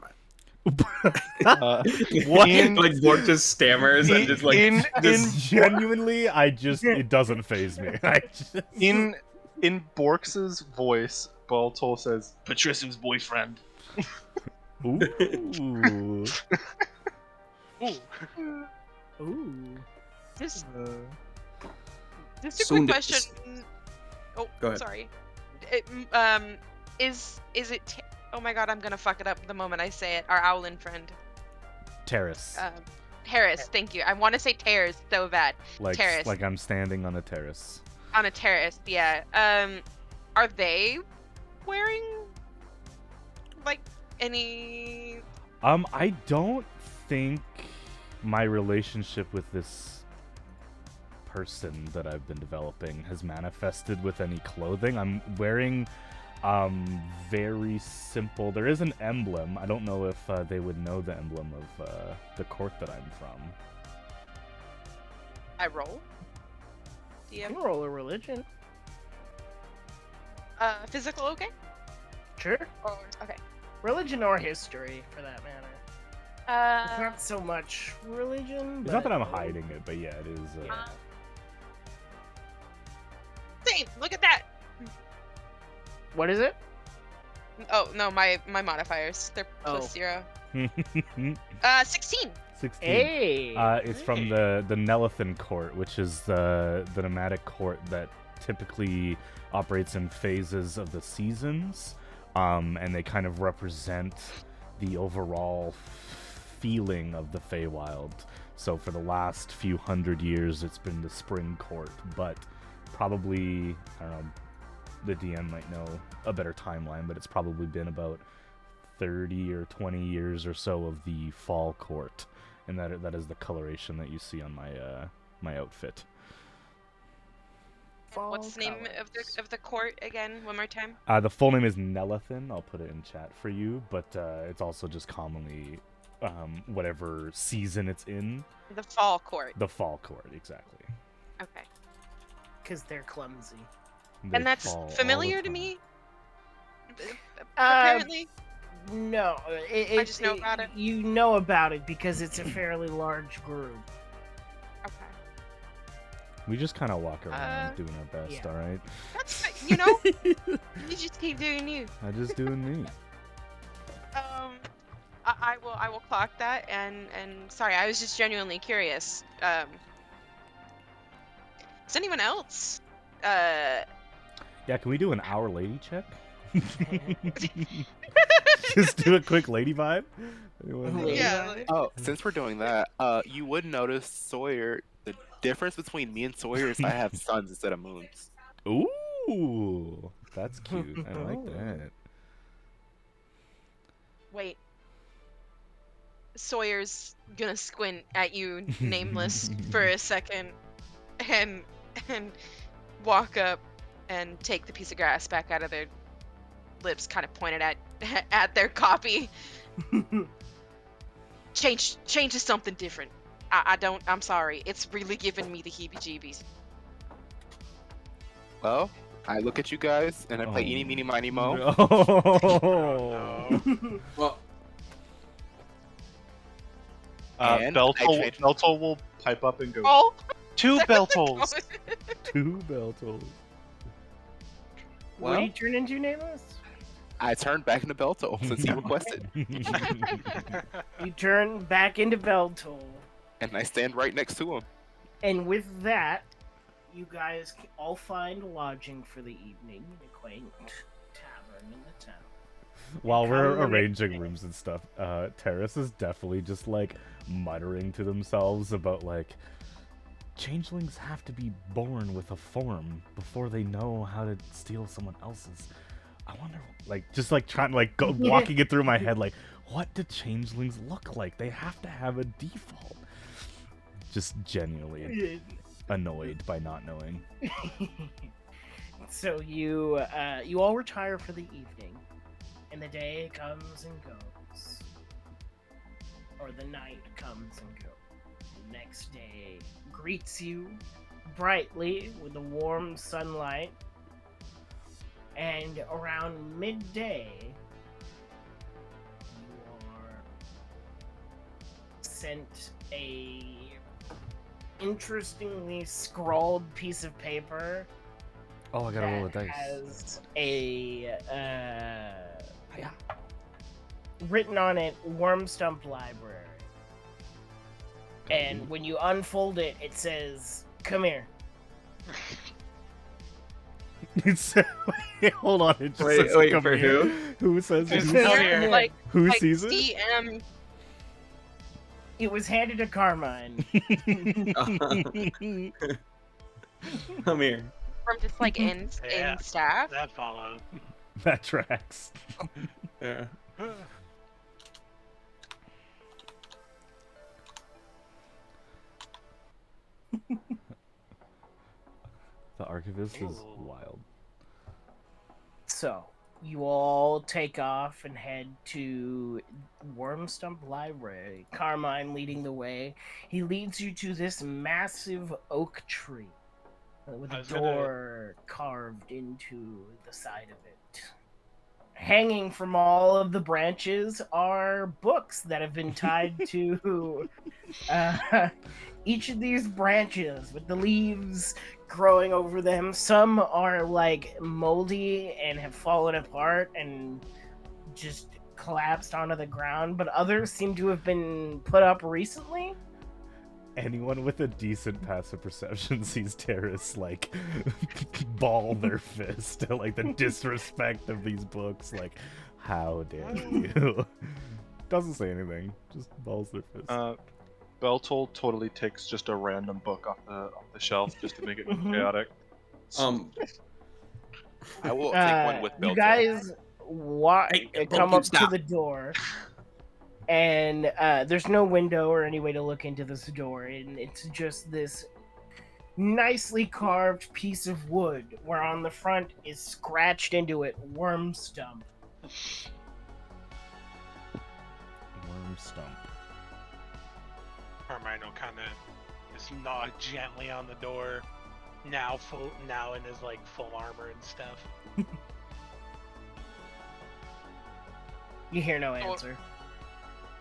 mind. What? Like Bork just stammers and just like Genuinely, it doesn't phase me. In Borks's voice, Beltor says, Patricia's boyfriend. Ooh. Ooh. Just Uh, a Soon quick to- question. Oh, Go ahead. sorry. Is it? Oh my God, I'm gonna fuck it up the moment I say it. Our owlin friend, Terrace. Terrace. Thank you. I want to say terrace so bad. terrace. Like I'm standing on a terrace. On a terrace, yeah. Are they wearing like any? I don't think my relationship with this person that I've been developing has manifested with any clothing. I'm wearing very simple. There is an emblem. I don't know if they would know the emblem of the court that I'm from. I roll. You can DM. roll a religion. Physical, okay? Sure. Or okay. Religion or history, for that matter. It's not so much religion. It's but not that I'm hiding it, but yeah, it is. Yeah. Same. Look at that. What is it? Oh no, my modifiers. They're Oh. +0. 16. 16. Hey. It's from the Nelithan court, which is the nomadic court that typically operates in phases of the seasons, and they kind of represent the overall feeling of the Feywild. So for the last few hundred years, it's been the spring court, but probably, I don't know, the DM might know a better timeline, but it's probably been about 30 or 20 years or so of the fall court, and that is the coloration that you see on my outfit. What's the name colors. of the court again? One more time. The full name is Nelithan. I'll put it in chat for you, but it's also just commonly whatever season it's in. The fall court. The fall court, exactly. Okay. Because they're clumsy. They And that's fall all the familiar to time. me. Apparently. No, I just know about it. You know about it because it's a fairly large group. Okay. We just kind of walk around doing our best, yeah. all right? That's you know. You just keep doing you. I'm just doing me. I will clock that and sorry, I was just genuinely curious. Is anyone else? Yeah, can we do an Our Lady check? Just do a quick lady vibe. Anyone? Yeah. Oh, since we're doing that, you would notice Sawyer. The difference between me and Sawyer is I have suns instead of moons. Ooh, that's cute. I like that. Wait. Sawyer's gonna squint at you, Nameless, for a second, and walk up and take the piece of grass back out of their lips, kind of pointed at their copy. Change to something different. I'm sorry. It's really giving me the heebie-jeebies. Well, I look at you guys and I play eeny, meeny, miny, mo. No. Well, And I trade- Beltol will pipe up and go. Oh, 2 Beltols. 2 bell tolls. What do Well, you turn into, Nameless? I turned back into Belto since he requested. You turn back into Beltol. And I stand right next to him. And with that, you guys all find lodging for the evening in a quaint tavern in the town. While we're Come the next arranging day. rooms and stuff, Terrace is definitely just like muttering to themselves about like changelings have to be born with a form before they know how to steal someone else's. I wonder, like, just like trying to like go walking it through my head, like, what do changelings look like? They have to have a default. Just genuinely annoyed by not knowing. So you all retire for the evening, and the day comes and goes, or the night comes and goes. The next day greets you brightly with the warm sunlight, and around midday you are sent a interestingly scrawled piece of paper Oh, I gotta roll a that dice. has a written on it Worm Stump Library. And when you unfold it, it says, "Come here." It's, wait, hold on. It just Wait, says, wait, "Come for here." who? Who says it? Just Who, come here. Like, who like sees it? DM It was handed to Carmine. Come here. from just like in Yeah. staff. That followed. That tracks. Yeah. The archivist is Ooh. wild. So, you all take off and head to Wormstump Library, Carmine leading the way. He leads you to this massive oak tree with I a was gonna- door carved into the side of it. Hanging from all of the branches are books that have been tied to each of these branches with the leaves growing over them. Some are like moldy and have fallen apart and just collapsed onto the ground, but others seem to have been put up recently. Anyone with a decent passive perception sees Terrace like ball their fist at like the disrespect of these books. Like, how dare you? Doesn't say anything, just balls their fist. Beltol totally takes just a random book off the shelf just to make it Mhm. chaotic. I will take one with Belto. You guys Hey, come Boku, up stop. to the door, and there's no window or any way to look into this door, and it's just this nicely carved piece of wood where on the front is scratched into it Worm Stump. Worm stump. Carmine will kind of just knock gently on the door. Now in his like full armor and stuff. You hear no answer.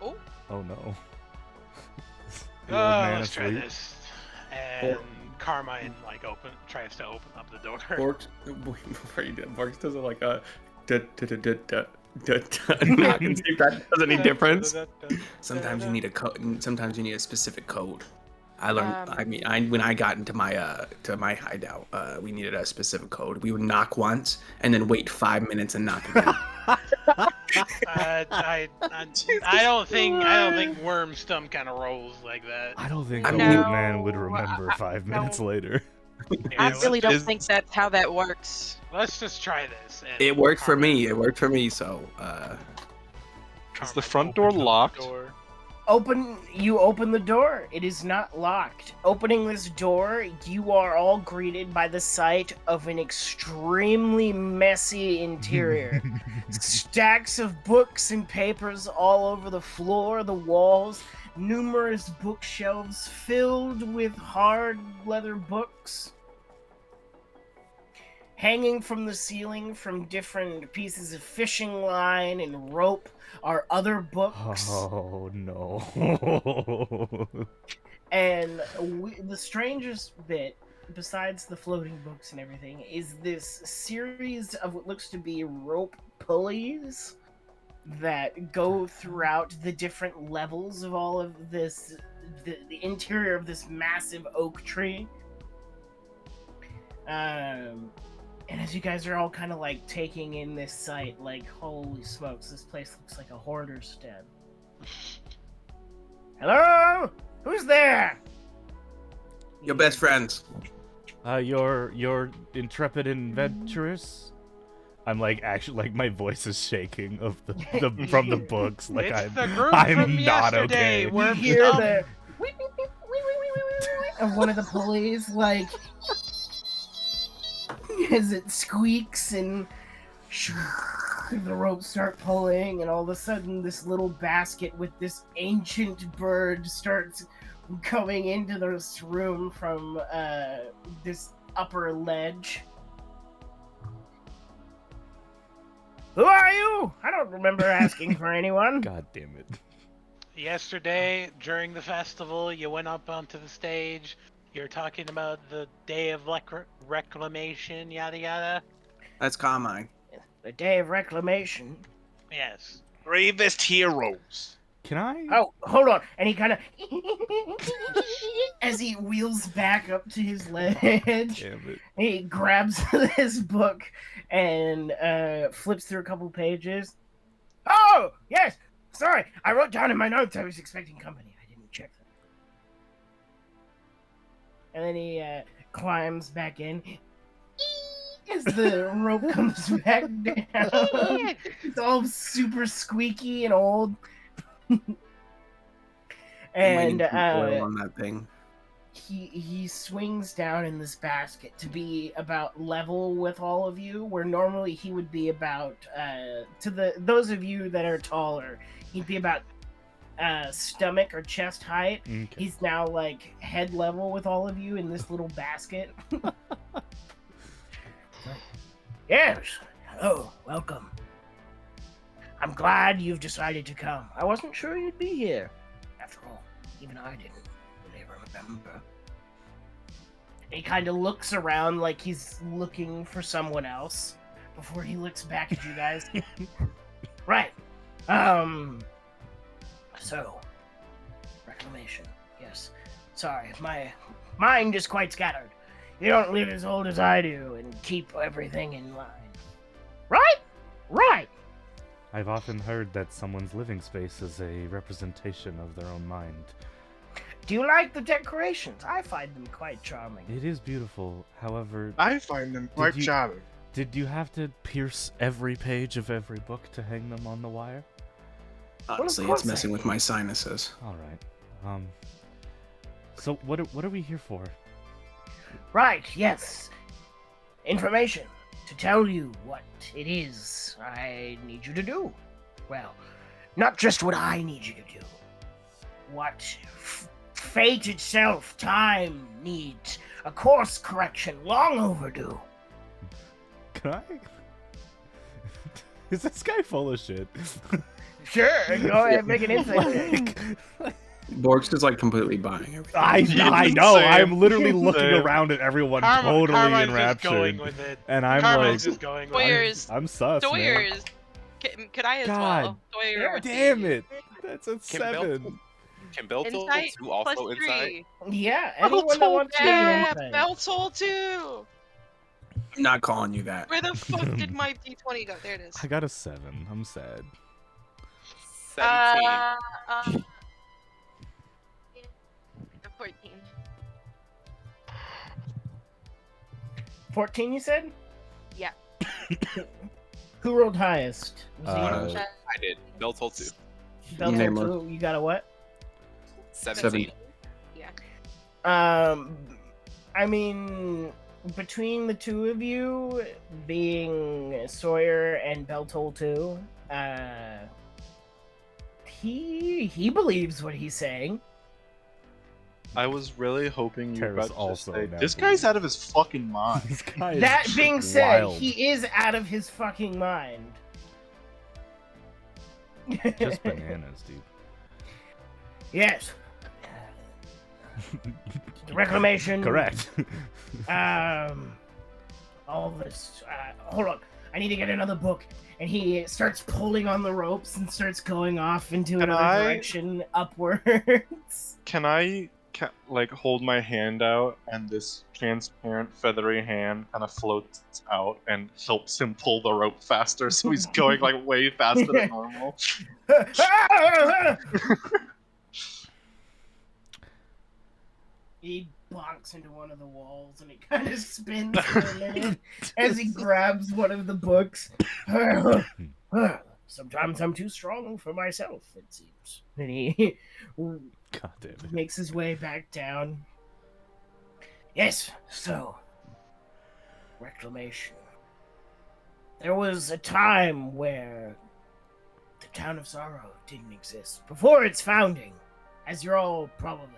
Oh no. The Oh, old man let's try asleep? this. And Carmine like tries to open up the door. Borks, before you do, Borks does it like a knock and see if that does any difference. Sometimes you need a code. Sometimes you need a specific code. I learned. When I got into my hideout, we needed a specific code. We would knock once and then wait 5 minutes and knock again. I don't think Worm Stump kind of rolls like that. I don't think I the mean- old man would remember 5 minutes later. I Yeah, really don't is- think that's how that works. Let's just try this. And It worked for me. Carmine- It worked for me. So Is the Carmine front door opens up the locked? door. You open the door. It is not locked. Opening this door, you are all greeted by the sight of an extremely messy interior. Stacks of books and papers all over the floor, the walls, numerous bookshelves filled with hard leather books. Hanging from the ceiling from different pieces of fishing line and rope are other books. Oh no. And the strangest bit, besides the floating books and everything, is this series of what looks to be rope pulleys that go throughout the different levels of all of this, the interior of this massive oak tree. And as you guys are all kind of like taking in this sight, like, holy smokes, this place looks like a hoarder's den. Hello? Who's there? Your best friends. Your intrepid adventurers. I'm like actually like my voice is shaking of the from the books. Like It's the group I'm from not yesterday. okay. We're You hear the of one of the pulleys, like, as it squeaks and the ropes start pulling, and all of a sudden this little basket with this ancient bird starts coming into this room from this upper ledge. Who are you? I don't remember asking for anyone. God damn it. Yesterday, during the festival, you went up onto the stage. You're talking about the day of reclamation, yada yada. That's Carmine. The day of reclamation. Yes. Bravest heroes. Can I? Oh, hold on. And he kind of, as he wheels back up to his ledge, Damn it. he grabs this book and flips through a couple pages. Oh, yes. Sorry, I wrote down in my notes I was expecting company. I didn't check them. And then he climbs back in. As the rope comes back down. It's all super squeaky and old. And Oil on that thing. he swings down in this basket to be about level with all of you, where normally he would be about those of you that are taller, he'd be about stomach or chest height. Okay. He's now like head level with all of you in this little basket. Yes. Hello. Welcome. I'm glad you've decided to come. I wasn't sure you'd be here. After all, even I didn't really remember. He kind of looks around like he's looking for someone else before he looks back at you guys. Right. So, reclamation. Yes. Sorry, my mind is quite scattered. You don't live as old as I do and keep everything in line. Right? Right. I've often heard that someone's living space is a representation of their own mind. Do you like the decorations? I find them quite charming. It is beautiful, however, I find them quite you- charming. did you have to pierce every page of every book to hang them on the wire? Honestly, course it's messing with my sinuses. All right. So what are we here for? Right, yes. Information to tell you what it is I need you to do. Well, not just what I need you to do. What fate itself, time, needs a course correction long overdue. Can I? Is this guy full of shit? Sure, go ahead, make an insight check. Bork's is like completely buying everything. I know. Same. I'm literally looking Same. around at everyone, Carmine's totally just going enraptured, with it. and I'm Carmine's like, just going with it. Doyers. I'm sus, man. Doyers. Could I as God well? Doyer. Damn it! That's a Can 7. Can Belto Insight do also plus insight? 3. Yeah, anyone that wants to make an Yeah, insight. Beltol too. I'm not calling you that. Where the fuck did my D20 go? There it is. I got a 7. I'm sad. 17. 14. 14, you said? Yeah. Who rolled highest? Was Uh, it I did. Belto too. Belto Nameless. too? You got a what? 17. Yeah. I mean, between the two of you, being Sawyer and Beltol too, he believes what he's saying. I was really hoping you were Terrace about to just also say, now this guy's believes. out of his fucking mind. This guy That is being said, wild. he is out of his fucking mind. Just bananas, dude. Yes. The reclamation. Correct. All this. Hold on. I need to get another book. And he starts pulling on the ropes and starts going off into Can another I- direction upwards. Can I like hold my hand out and this transparent feathery hand kind of floats out and helps him pull the rope faster, so he's going like way faster than normal. He bonks into one of the walls and it kind of spins for a minute as he grabs one of the books. Sometimes I'm too strong for myself, it seems. And he God damn it. makes his way back down. Yes, so. Reclamation. There was a time where the town of Sorrow didn't exist. Before its founding, as you're all probably.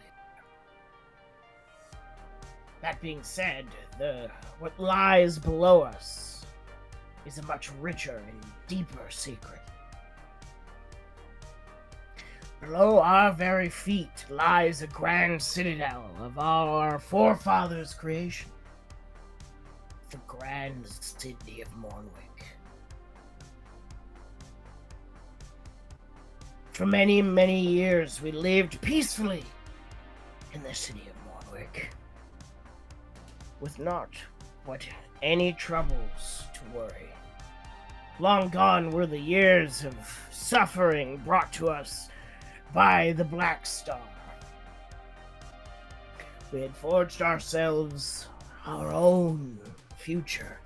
That being said, what lies below us is a much richer and deeper secret. Below our very feet lies a grand citadel of our forefathers' creation. The grand city of Mournwick. For many, many years we lived peacefully in the city of Mournwick. With not any troubles to worry. Long gone were the years of suffering brought to us by the Black Star. We had forged ourselves our own future.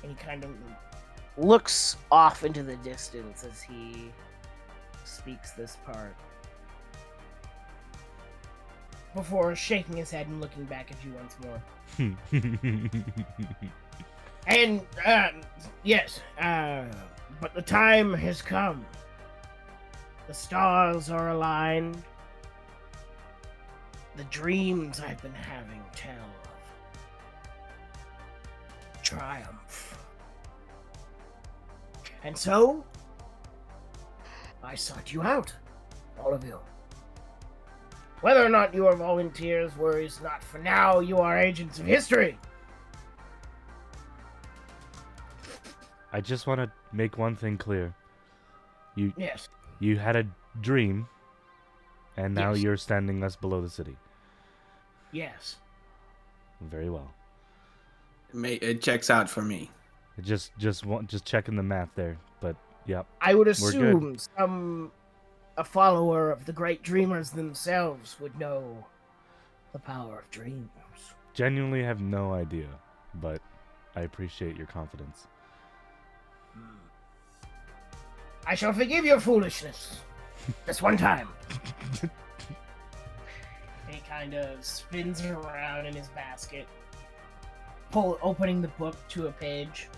And he kind of looks off into the distance as he speaks this part. Before shaking his head and looking back at you once more. And, yes, but the time has come. The stars are aligned. The dreams I've been having tell of triumph. And so, I sought you out, all of you. Whether or not you are volunteers worries not, for now you are agents of history. I just want to make one thing clear. Yes. You had a dream, and now Yes. you're standing us below the city. Yes. Very well. It checks out for me. Just checking the math there, but yep. I would good. assume a follower of the great dreamers themselves would know the power of dreams. Genuinely have no idea, but I appreciate your confidence. I shall forgive your foolishness. This one time. He kind of spins around in his basket, opening the book to a page.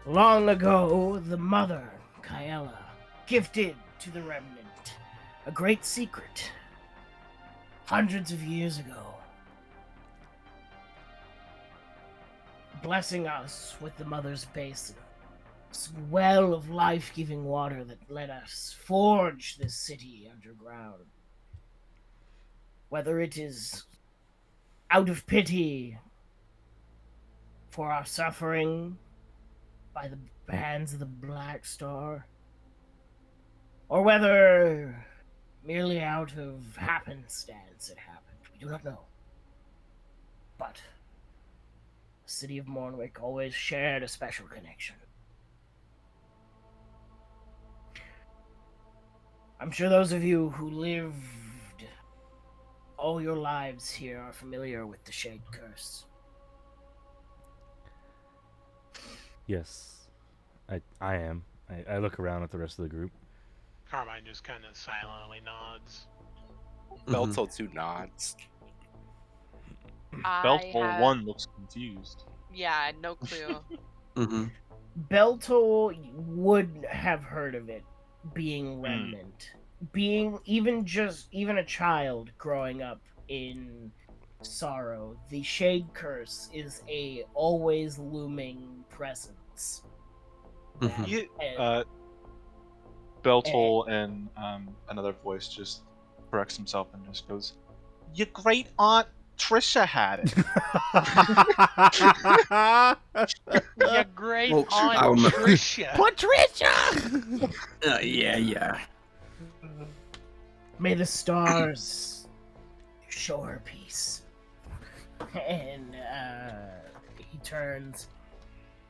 Long ago, the mother, Kaela, gifted to the Remnant a great secret. Hundreds of years ago. Blessing us with the Mother's Basin. This well of life-giving water that let us forge this city underground. Whether it is out of pity for our suffering by the hands of the Black Star, or whether merely out of happenstance it happened, we do not know. But the city of Mournwick always shared a special connection. I'm sure those of you who lived all your lives here are familiar with the Shadecurse. Yes, I am. I look around at the rest of the group. Carmine just kind of silently nods. Belto 2 nods. I Beltwall have, 1 looks confused. yeah, no clue. Mm-hmm. Belto would have heard of it, being Remnant, being even a child growing up in sorrow. The Shadecurse is a always looming presence. Mhm. Yeah, And- Beltol and another voice just corrects himself and just goes, "Your great aunt Trisha had it." Your great Well, aunt I remember. Patricia. Patricia! Yeah. May the stars show her peace. And he turns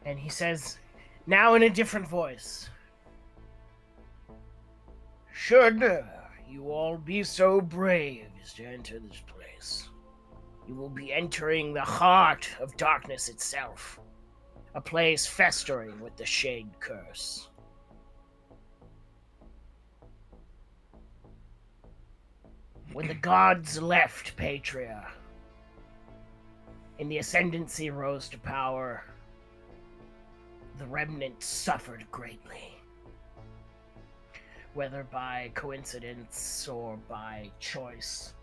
and he says, now in a different voice, should you all be so brave as to enter this place, you will be entering the heart of darkness itself, a place festering with the Shadecurse. When the gods left Patria and the Ascendancy rose to power, the Remnant suffered greatly. Whether by coincidence or by choice.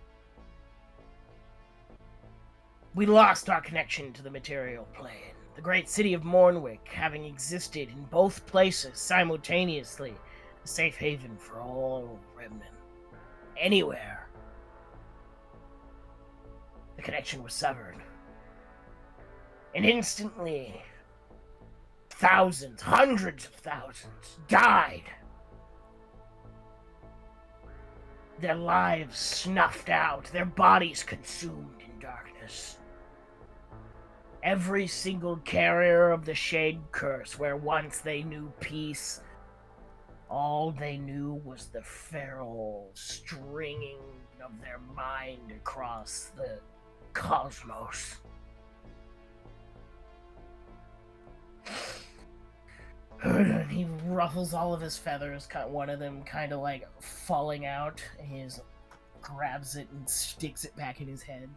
We lost our connection to the material plane. The great city of Mournwick, having existed in both places simultaneously, a safe haven for all Remnant. Anywhere. The connection was severed. And instantly, thousands, hundreds of thousands died. Their lives snuffed out, their bodies consumed in darkness. Every single carrier of the Shadecurse, where once they knew peace, all they knew was the feral stringing of their mind across the cosmos. He ruffles all of his feathers, one of them kind of like falling out, and he just grabs it and sticks it back in his head.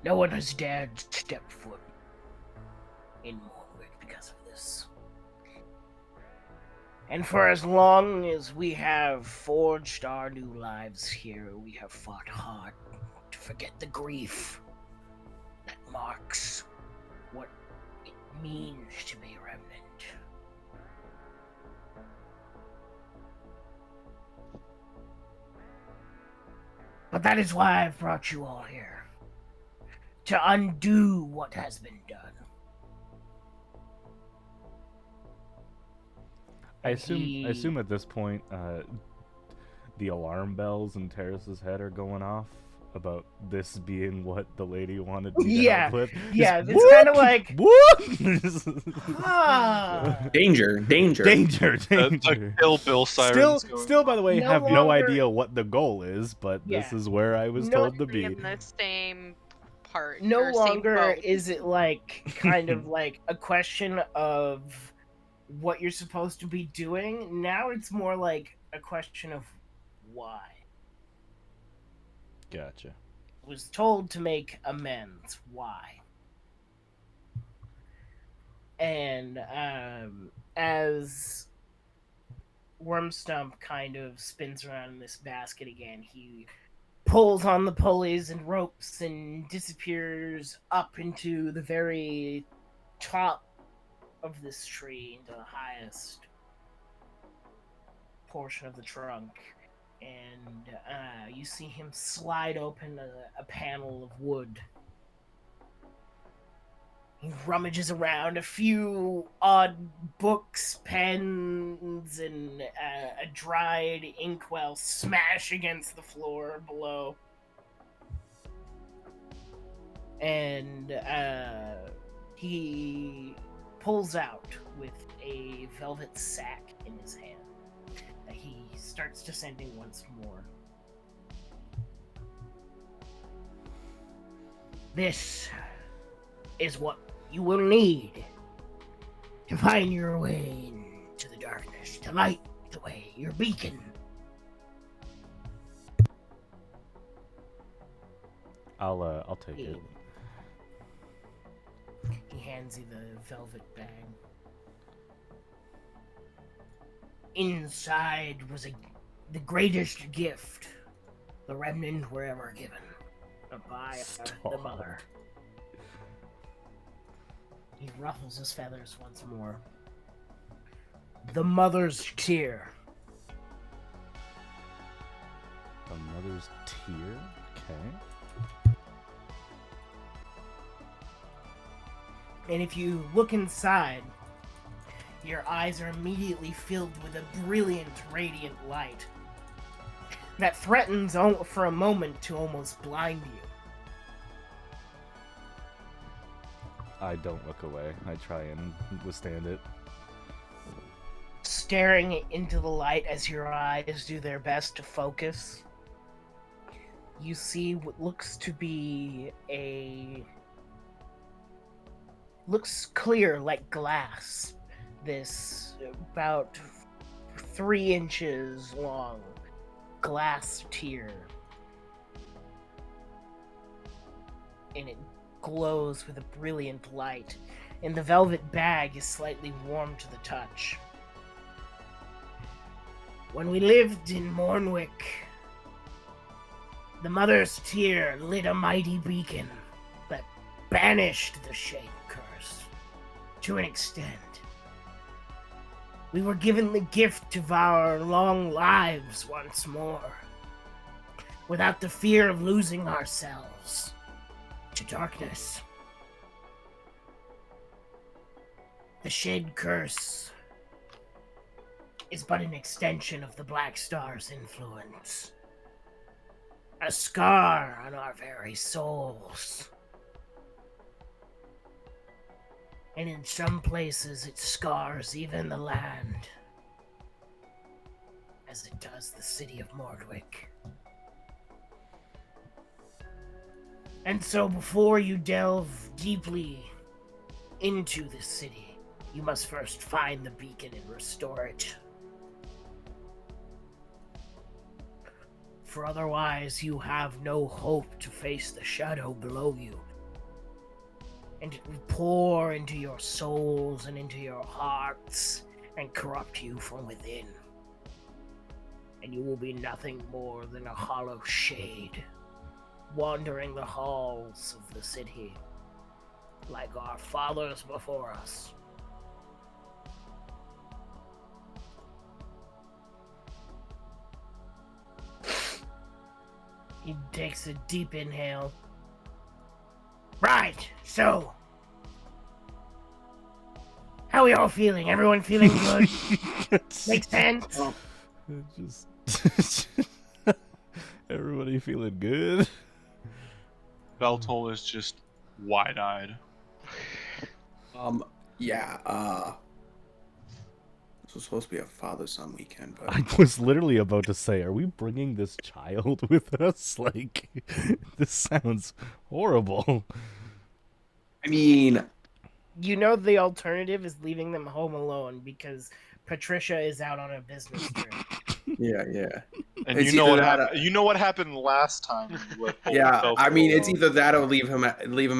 No one has dared step foot in Mournwick because of this. And for as long as we have forged our new lives here, we have fought hard to forget the grief that marks what it means to be a remnant. But that is why I've brought you all here. To undo what has been done. I assume at this point, the alarm bells in Terrace's head are going off about this being what the lady wanted me to help with. Yeah, Just it's kind of like... Danger. Danger. The Kill Bill sirens Still, by the way, No have no longer- idea what the goal is, but this Yeah. is where I was No- told to Be be. in the same part. No or same longer boat. is it like kind of like a question of what you're supposed to be doing. Now it's more like a question of why. Gotcha. Was told to make amends. Why? And as Wormstump kind of spins around in this basket again, he pulls on the pulleys and ropes and disappears up into the very top of this tree, into the highest portion of the trunk. And you see him slide open a panel of wood. He rummages around a few odd books, pens, and a dried inkwell smash against the floor below. And he pulls out with a velvet sack in his hand. He starts descending once more. This is what you will need to find your way into the darkness, to light the way, your beacon. I'll take it. He hands you the velvet bag. Inside was the greatest gift the Remnant were ever given by the mother. He ruffles his feathers once more. The mother's tear. The mother's tear? Okay. And if you look inside, your eyes are immediately filled with a brilliant, radiant light that threatens for a moment to almost blind you. I don't look away. I try and withstand it. Staring into the light as your eyes do their best to focus, you see what looks to be looks clear like glass. This about 3 inches long glass tier. And it glows with a brilliant light, and the velvet bag is slightly warm to the touch. When we lived in Mournwick, the mother's tear lit a mighty beacon that banished the Shadecurse to an extent. We were given the gift of our long lives once more, without the fear of losing ourselves to darkness. The Shadecurse is but an extension of the Black Star's influence. A scar on our very souls. And in some places it scars even the land, as it does the city of Mournwick. And so before you delve deeply into this city, you must first find the beacon and restore it. For otherwise you have no hope to face the shadow below you. And it will pour into your souls and into your hearts and corrupt you from within. And you will be nothing more than a hollow shade, wandering the halls of the city, like our fathers before us. He takes a deep inhale. Right, so how are we all feeling? Everyone feeling good? Makes sense? Just everybody feeling good? Beltol is just wide-eyed. This was supposed to be a father-son weekend, but I was literally about to say, are we bringing this child with us? Like, this sounds horrible. I mean, You know the alternative is leaving them home alone because Patricia is out on a business trip. yeah. And It's you know either what that happened. You know what happened last time. You left Yeah, Beltol I mean, it's alone. either that or leave him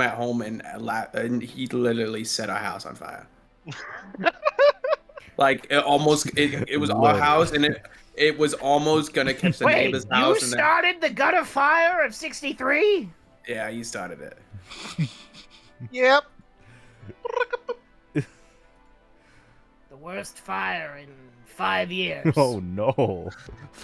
at home and he literally set our house on fire. Like it was our house and it was almost gonna catch the Wait, neighbor's you house. And then, started the gutter fire of 63? yeah, you started it. Yep. The worst fire in 5 years. Oh no.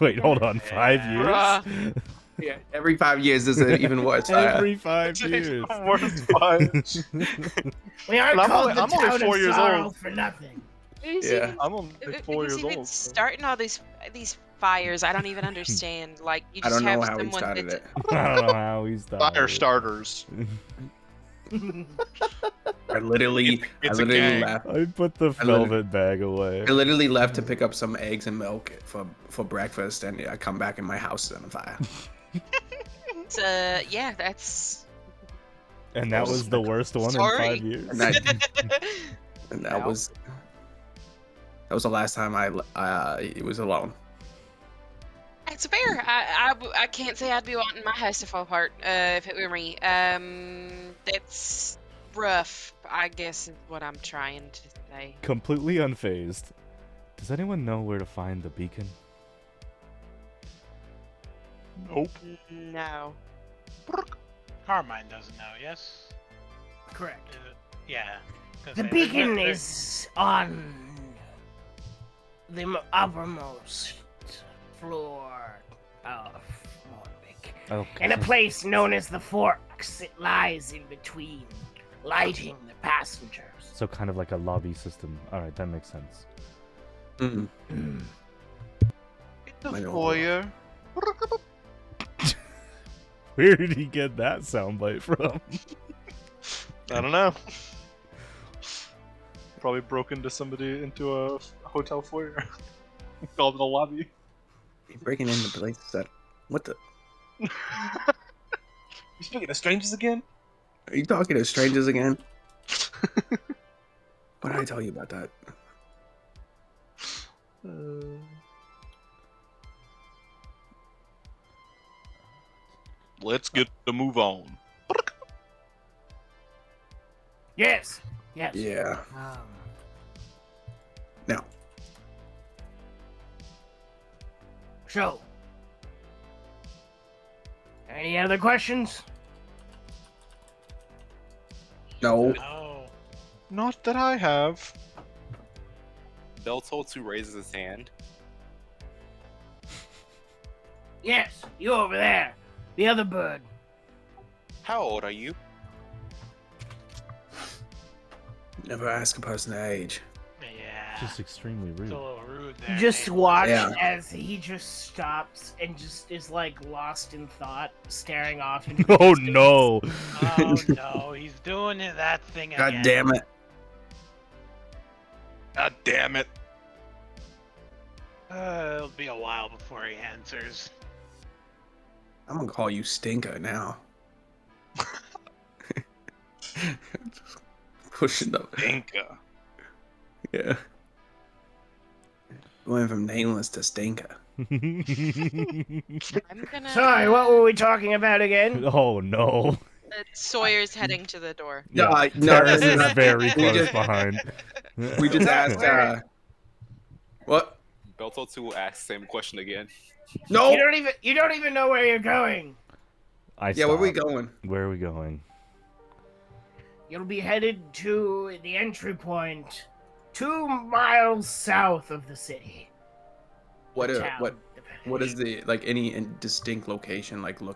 Wait, hold on. 5 years? Bruh. Yeah, every 5 years there's an even worse fire. Every 5 years. Worst fires. We aren't And I'm called only- the I'm only town 4 of years sorrow old. for nothing. Who's Yeah. even, I'm only 4 who's years even old. so- starting all these fires? I don't even understand. Like, you I just don't know have how he someone started that it. I don't know how he's done Fire it. starters. I literally It's a gang. left. I put the I literally- velvet bag away. I literally left to pick up some eggs and milk for breakfast, and I come back and my house is on fire. yeah, that's And that was the worst one Sorry. in 5 years. And that, and that Wow. was the last time it was alone. It's fair. I can't say I'd be wanting my house to fall apart if it were me. That's rough, I guess is what I'm trying to say. Completely unfazed. Does anyone know where to find the beacon? Nope. No. Carmine doesn't know, yes? Correct. Yeah. The beacon is on the uppermost floor of Mournwick. Okay. In a place known as the Forks, it lies in between, lighting the passengers. So kind of like a lobby system. Alright, that makes sense. Mm. The I know. foyer. Where did he get that soundbite from? I don't know. Probably broke into into a hotel foyer. Called it a lobby. You're breaking into places that. What the? You speaking to strangers again? Are you talking to strangers again? What did I tell you about that? Let's get the move on. Yes, yes. Yeah. Um, No. so, any other questions? No. No. Not that I have. Beltoltu raises his hand. Yes, you over there. The other bird. How old are you? Never ask a person their age. Yeah. Just extremely It's rude. a little rude there. Just Nate. watch Yeah. as he just stops and just is like lost in thought, staring off into Oh distance. no! Oh no, he's doing that thing again. God damn it. God damn it. It'll be a while before he answers. I'm gonna call you Stinker now. Pushing the. Inca. Yeah. Went from nameless to Stinker. I'm gonna. Sorry, what were we talking about again? Oh no! Sawyer's heading to the door. No, no, Terrace no, is no. very We close just- behind. We just asked. What? Beltoltu will ask the same question again. No. You don't even know where you're going. Yeah, where we stopped. going? Where are we going? You'll be headed to the entry point 2 miles south of the city. What? The town, What is the any distinct location? Like You'll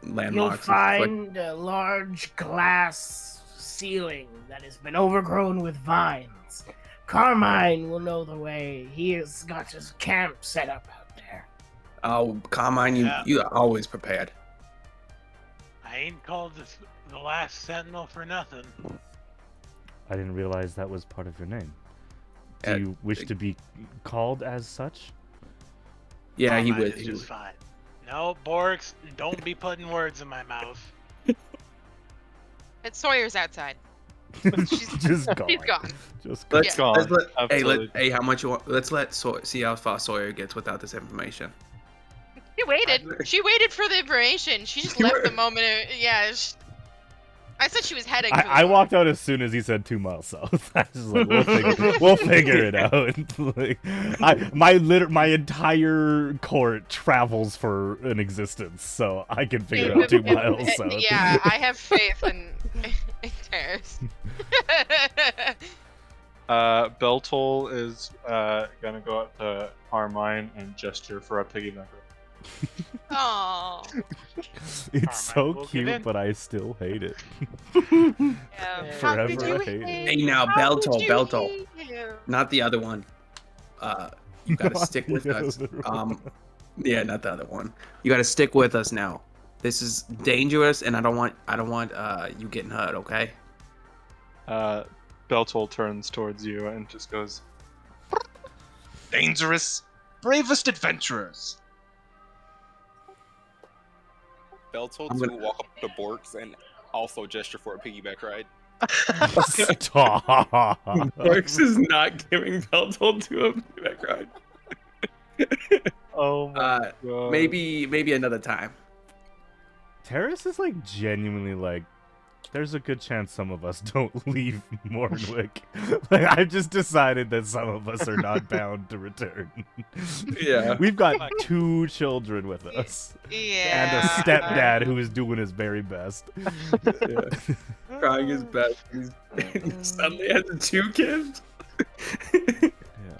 landmarks. and stuff, like- find a large glass ceiling that has been overgrown with vines. Carmine will know the way. He has got his camp set up out there. Oh, Carmine, Yeah. you are always prepared. I ain't called this the last sentinel for nothing. I didn't realize that was part of your name. Do Yeah, you wish to be called as such? Yeah, he Carmine would. is just fine. No, Borks, don't be putting words in my mouth. It's Sawyer's outside. She's, Just gone. she's gone. Just Let's, Yeah. let's let, Absolutely. hey, how much you want? Let's see how far Sawyer gets without this information. She waited. She waited for the information. She just left the moment. I said she was heading. for the I door. walked out as soon as he said 2 miles south. I was like, we'll figure it out. Like, my entire court travels for an existence, so I can figure out 2 miles south. Yeah, I have faith in Terrace. Beltol is gonna go up to Carmine and gesture for a piggybacker. Oh, It's so Carmine will give cute, in. but I still hate it. yeah. Forever How could you I hate it. hate? Hey, now, How could Belto, you Belto. hate him? Not the other one. You gotta Not stick the with us. other one. Yeah, not the other one. You gotta stick with us now. This is dangerous, and I don't want you getting hurt. Okay? Beltol turns towards you and just goes, "Dangerous, bravest adventurers." Beltoltu I'm will gonna- walk up to Borks and also gesture for a piggyback ride. Stop. Marks is not giving Beltol to a piggyback ride. Oh my god. Maybe another time. Terrace is like genuinely like, there's a good chance some of us don't leave Mournwick. Like, I've just decided that some of us are not bound to return. Yeah. We've got 2 children with us. Yeah. And a stepdad who is doing his very best. Trying his best. He suddenly has 2 kids. Yeah.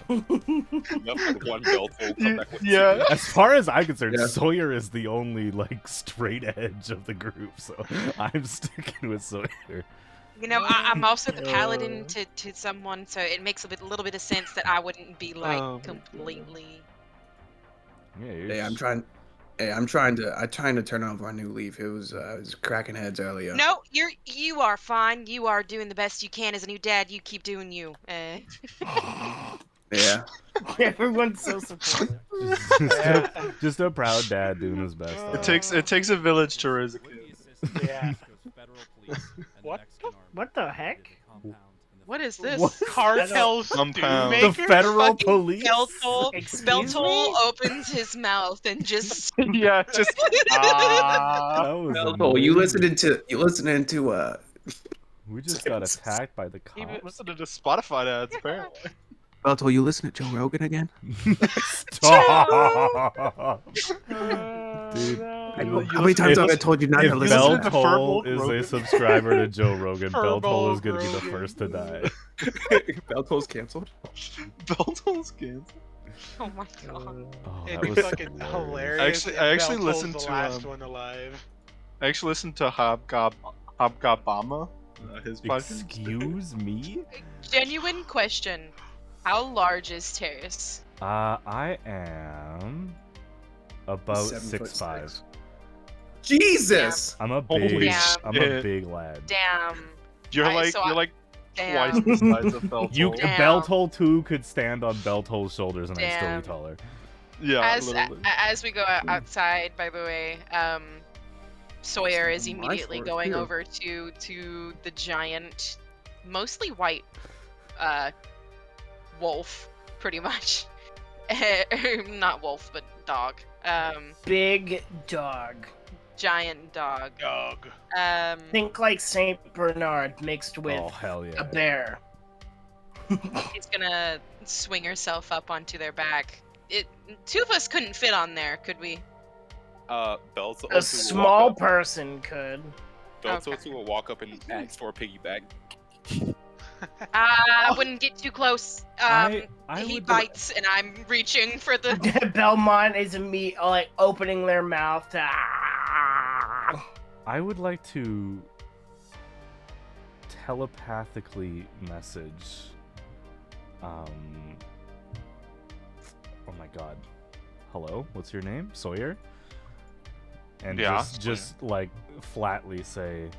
Enough with one belt will come back with Yeah. As far as I'm concerned, Yeah. Sawyer is the only like straight edge of the group, so I'm sticking with Sawyer. You know, I'm also the paladin to someone, so it makes a little bit of sense that I wouldn't be like Oh my completely. Yeah, Hey, I'm trying to turn over a new leaf. It was cracking heads earlier. No, you are fine. You are doing the best you can as a new dad. You keep doing you. Yeah. Everyone's so supportive. just a proud dad doing his best. It takes a village to raise a kid. Yeah. What? What the heck? What is this? What? Cartel stew Compound. The maker? federal Fucking police. Excuse Beltol me? opens his mouth and just. Yeah, just That was Beltol, you amazing. listening to We just got attacked by the even cops. listening to Spotify ads, apparently. Beltol, you listen to Joe Rogan again? Stop. Dude. How many times have I told you not If to listen to that? Beltol Furball is Rogan. a subscriber to Joe Rogan, Beltol Furball is going to be the Rogan. first to die. Beltol's canceled? Beltol's canceled. Oh my god. Oh, It'd that be was fucking hilarious. Actually- if I actually Beltol's listened the to, last um, one alive. I actually listened to Hobgobama, his podcast. Excuse me? Genuine question. How large is Terrace? I am about 7'6". 6'5". Jesus! I'm a Holy big, shit. I'm a big lad. Damn. You're Alright, like so twice Damn. the size of Beltol. You Damn. Beltol 2 could stand on Beltol's shoulders and I'd still Damn. be taller. Yeah, literally. As we go outside, by the way, Sawyer is My immediately sword, going too. over to the giant, mostly white, wolf, pretty much. Not wolf, but dog. Big dog. Giant dog. Dog. Think like Saint Bernard mixed with Oh, hell yeah. a bear. He's gonna swing herself up onto their back. Two of us couldn't fit on there, could we? Beltol A small person could. Beltol Okay. will walk up and ask for a piggyback. I wouldn't get too close. I He would- bites, and I'm reaching for the. Belmont is like opening their mouth to. I would like to telepathically message. Oh my god. Hello? What's your name? Sawyer? And Yeah, just like flatly say,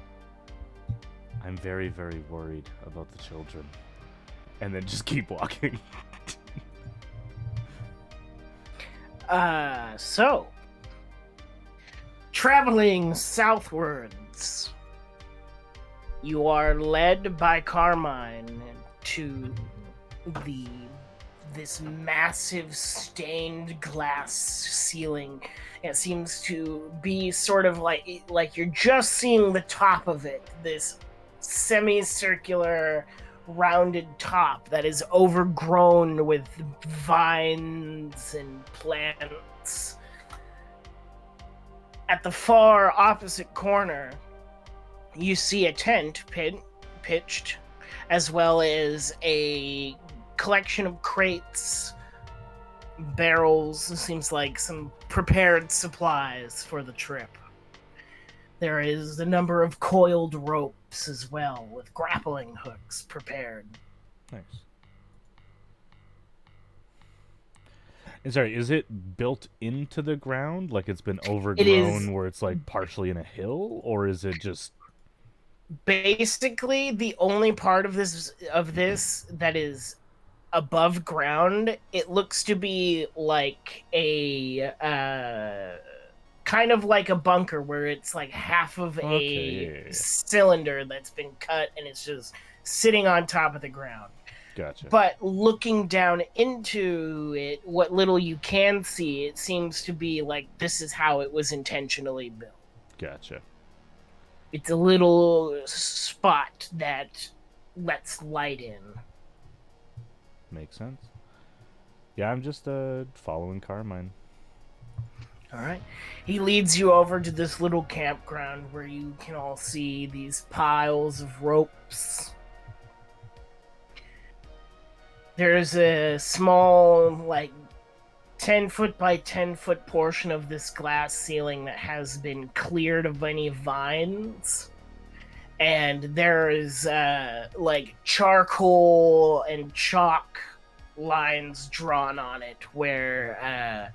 I'm very, very worried about the children. And then just keep walking. So, traveling southwards, you are led by Carmine to this massive stained glass ceiling. It seems to be sort of like you're just seeing the top of it. This semicircular rounded top that is overgrown with vines and plants. At the far opposite corner, you see a tent pitched, as well as a collection of crates, barrels. Seems like some prepared supplies for the trip. There is a number of coiled ropes as well, with grappling hooks prepared. Nice. And sorry, is it built into the ground? Like it's been overgrown where it's like partially in a hill? Or is it just... Basically, the only part of this that is above ground, it looks to be like a kind of like a bunker where it's like half of Okay, a cylinder that's been cut and it's just sitting on top of the ground. Gotcha. But looking down into it, what little you can see, it seems to be like this is how it was intentionally built. Gotcha. It's a little spot that lets light in. Makes sense. Yeah, I'm just following Carmine. All right. He leads you over to this little campground where you can all see these piles of ropes. There's a small, like, 10-foot by 10-foot portion of this glass ceiling that has been cleared of any vines. And there is, like, charcoal and chalk lines drawn on it where,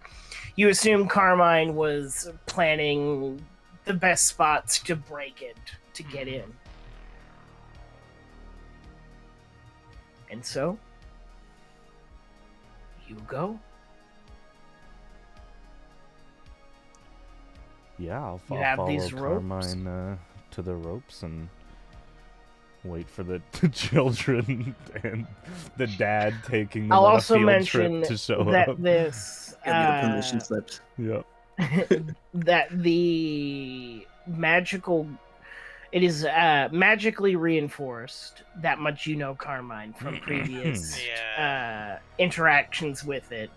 you assume Carmine was planning the best spots to break it, to get in. And so, you go. Yeah, I'll You have follow these ropes? Carmine to the ropes and wait for the the children and the dad taking them I'll on a also field mention trip to show that up. this Give me the permission slips. Yep. that the magical it is magically reinforced. That much you know, Carmine, from previous Yeah. interactions with it,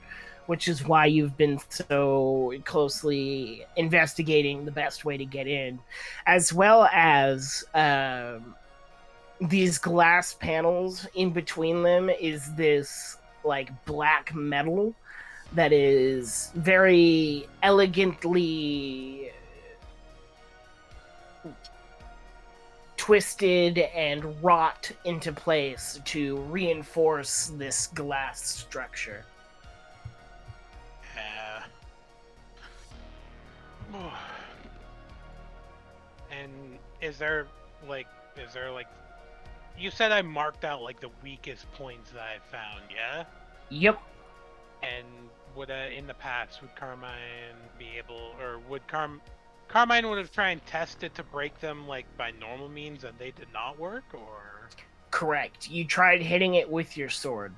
which is why you've been so closely investigating the best way to get in, as well as these glass panels. In between them is this like black metal that is very elegantly twisted and wrought into place to reinforce this glass structure. And is there like you said I marked out like the weakest points that I found, yeah? Yep. And would in the past would Carmine be able, or would Carmine would have tried and tested to break them like by normal means and they did not work, or? Correct. You tried hitting it with your sword.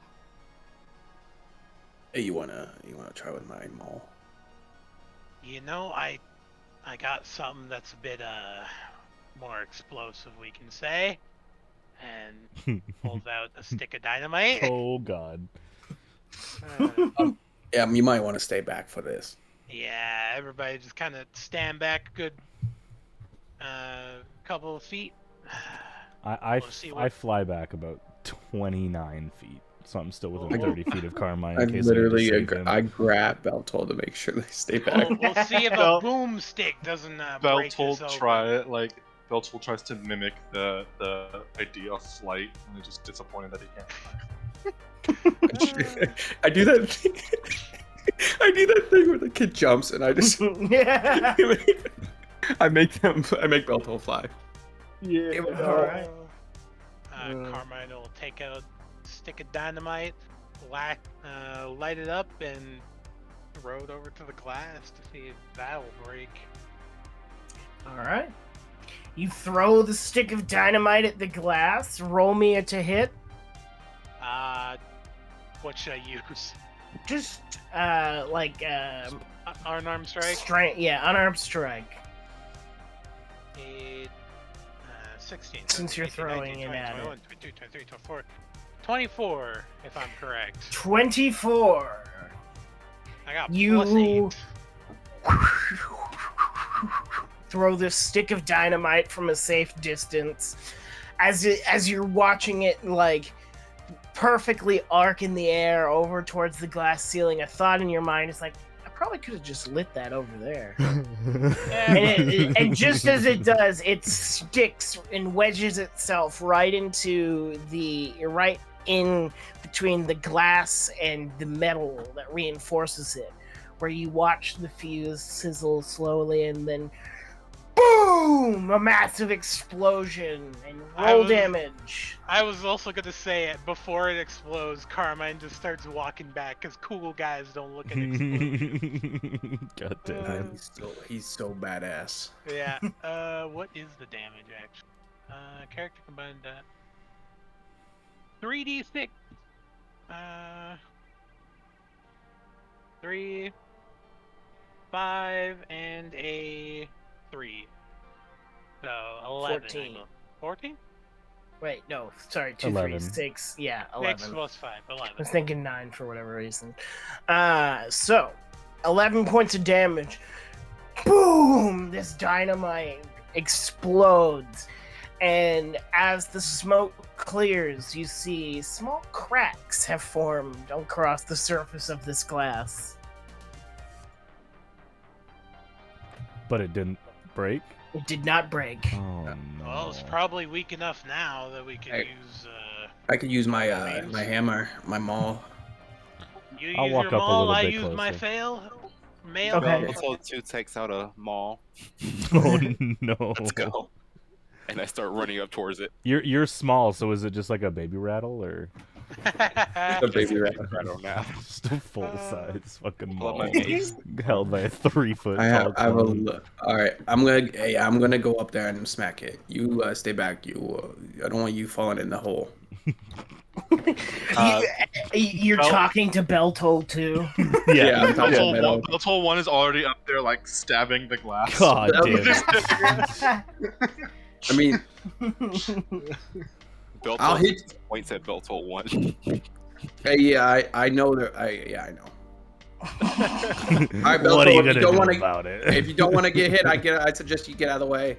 Hey, you wanna try with mine, Maul? You know, I got something that's a bit more explosive, we can say. And pulls out a stick of dynamite. Oh God. Yeah, you might want to stay back for this. Yeah, everybody just kind of stand back a good couple of feet. I We'll see what- fly back about 29 feet, so I'm still within 30 feet of Carmine. I In case I need to literally save him. I grab Beltol to make sure they stay back. We'll see if a Bel- boomstick doesn't break this open. Beltold tries to mimic the idea of flight, and he's just disappointed that he can't fly. I do that thing. I do that thing where the kid jumps and I just I make Beltol fly. Yeah. Alright. Carmine will take out a stick of dynamite, light it up, and throw it over to the glass to see if that'll break. Alright. You throw the stick of dynamite at the glass. Roll me a to hit. What should I use? Just, Unarmed strike? strength. Yeah, unarmed strike. 16. Since you're 18, throwing 19, it 20, at 21, 22, 23, 24. 24, if I'm correct. 24. I got You- +8. Throw this stick of dynamite from a safe distance. As you're watching it, like, perfectly arc in the air over towards the glass ceiling, a thought in your mind is like, I probably could have just lit that over there. And just as it does, it sticks and wedges itself right in between the glass and the metal that reinforces it, where you watch the fuse sizzle slowly and then boom! boom! A massive explosion and roll damage. I was also gonna say it before it explodes. Carmine just starts walking back because cool guys don't look at explosions. God damn. He's so badass. Yeah. What is the damage actually? Character combined that. 3d6. 3, 5, and a 3. So 11. 14. 14? Wait, no, sorry, 2, 3, 11. 6. Yeah, 6 11. plus 5. I 11. was thinking 9 for whatever reason. So 11 points of damage. Boom! This dynamite explodes. And as the smoke clears, you see small cracks have formed across the surface of this glass. But it didn't break? It did not break. Oh, no. Well, it's probably weak enough now that we can Hey. use. I could use my my hammer, my maul. You I'll use walk your up a maul, little I bit use my closer. mail. Okay. Belto 2 takes out a maul, Oh, no. let's go. And I start running up towards it. You're small, so is it just like a baby rattle, or The baby rat. I don't know. just a full-size fucking Pull maul out my mace. held by a 3-foot I have tall a clone? all right. I'm gonna go up there and smack it. You stay back. I don't want you falling in the hole. You're Bel- talking to Beltol too. Yeah, I'm talking Beltol about one, Beltol 1 is already up there, like, stabbing the glass. God damn. I mean, Belto I'll hit. points at Belto 1. Yeah, I know that. I know. All right, What are Belto, you if gonna you don't do want to, about it? if you don't want to get hit, I suggest you get out of the way.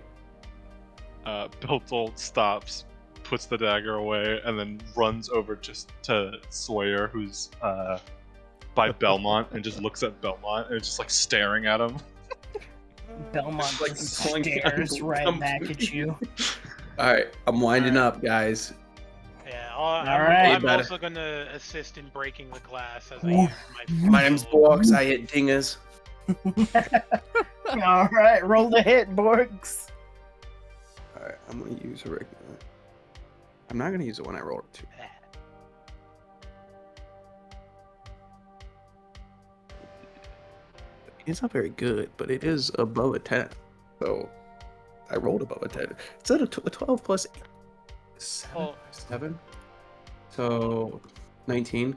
Beltol stops, puts the dagger away, and then runs over just to Sawyer, who's by Belmont, and just looks at Belmont and is just like staring at him. Belmont Like just clinking stares right on- back at you. All right, I'm winding up, guys. Yeah, Alright. I'm also gonna assist in breaking the glass as I use my. My name's Borks. I hit dingers. All right, roll the hit, Borks. All right, I'm gonna use a regular. I'm not gonna use the one I rolled to. It's not very good, but it is above a 10. So I rolled above a 10. It's at a 12 plus 8. 7. So 19.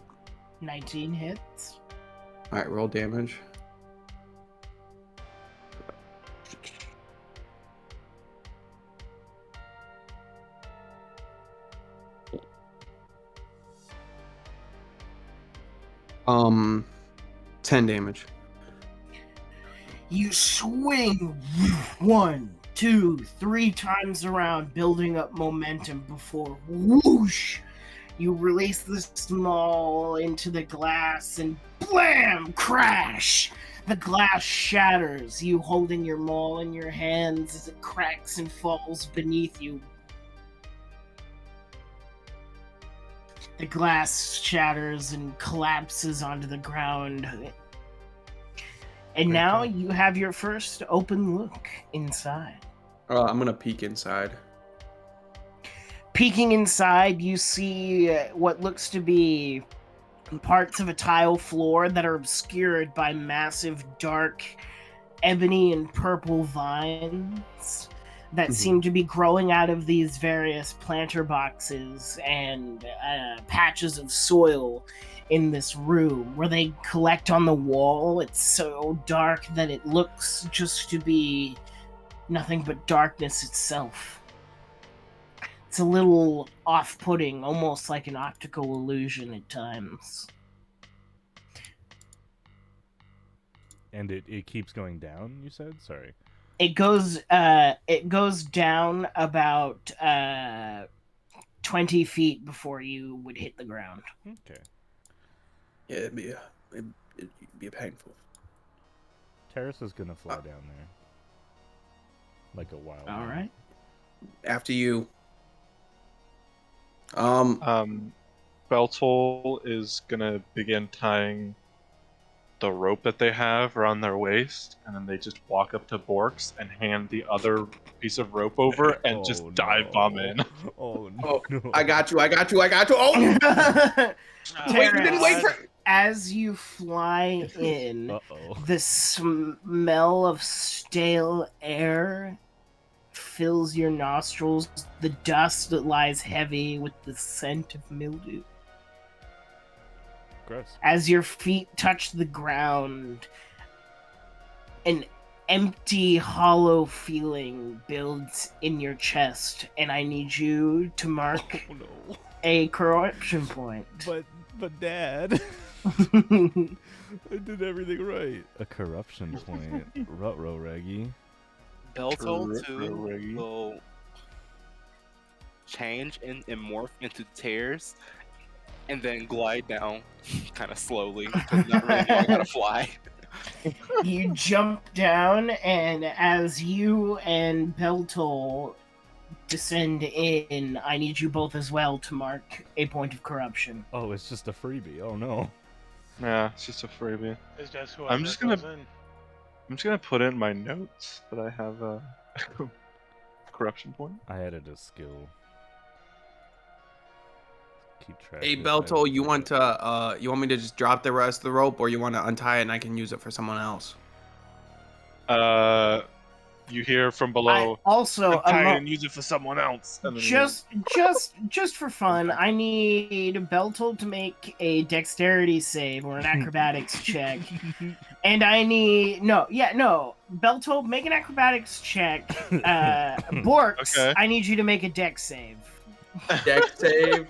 19 hits. All right, roll damage. Um, 10 damage. You swing 1, 2, 3 times around, building up momentum before whoosh, you release the small into the glass and blam, crash. The glass shatters, you holding your maul in your hands as it cracks and falls beneath you. The glass shatters and collapses onto the ground. And now you have your first open look inside. I'm gonna peek inside. Peeking inside, you see what looks to be parts of a tile floor that are obscured by massive dark ebony and purple vines that seem to be growing out of these various planter boxes and patches of soil in this room where they collect on the wall. It's so dark that it looks just to be nothing but darkness itself. It's a little off-putting, almost like an optical illusion at times. And it keeps going down, you said? Sorry. It goes down about 20 feet before you would hit the ground. Okay. Yeah, it'd be painful. Terrace is gonna fly down there. Like a wild. All right. After you. Beltol is gonna begin tying the rope that they have around their waist, and then they just walk up to Borks and hand the other piece of rope over and just dive bomb in. Oh Oh, no! I got you. Oh, wait, you didn't wait for. As you fly in, Uh-oh. the smell of stale air fills your nostrils. The dust that lies heavy with the scent of mildew. Gross. As your feet touch the ground, an empty, hollow feeling builds in your chest, and I need you to mark Oh no! a corruption point. But Dad, I did everything right. A corruption point. Rutro Reggie. Belto Reggie. will change and morph into tears, and then glide down, kind of slowly, because not really knowing how to fly. You jump down, and as you and Beltol descend in, I need you both as well to mark a point of corruption. Oh, it's just a freebie. Oh no. Yeah, it's just a freebie. It's just I'm whoever just gonna- goes in. I'm just gonna put in my notes that I have a corruption point. I added a skill. Keep track. Hey, of it. Belto, you want me to just drop the rest of the rope, or you want to untie it and I can use it for someone else? You hear from below. Also, Untie it and use it for someone else. And then just for fun, I need Beltol to make a dexterity save or an acrobatics check, and I need Beltol, make an acrobatics check. Borks, Okay. I need you to make a dex save. Dex save.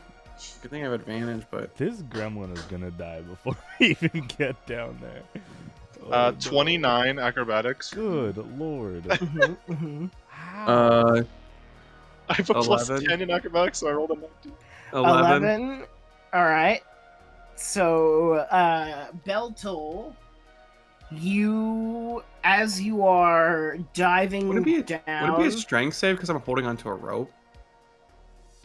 Good thing I have advantage, but This gremlin is gonna die before we even get down there. Oh, no. 29 acrobatics. Good lord. Mhm, mhm. How? I have a plus 11. 10 in acrobatics, so I rolled a 19. 11. All right. So, Beltol, as you are diving Would it be down. a strength save because I'm holding onto a rope?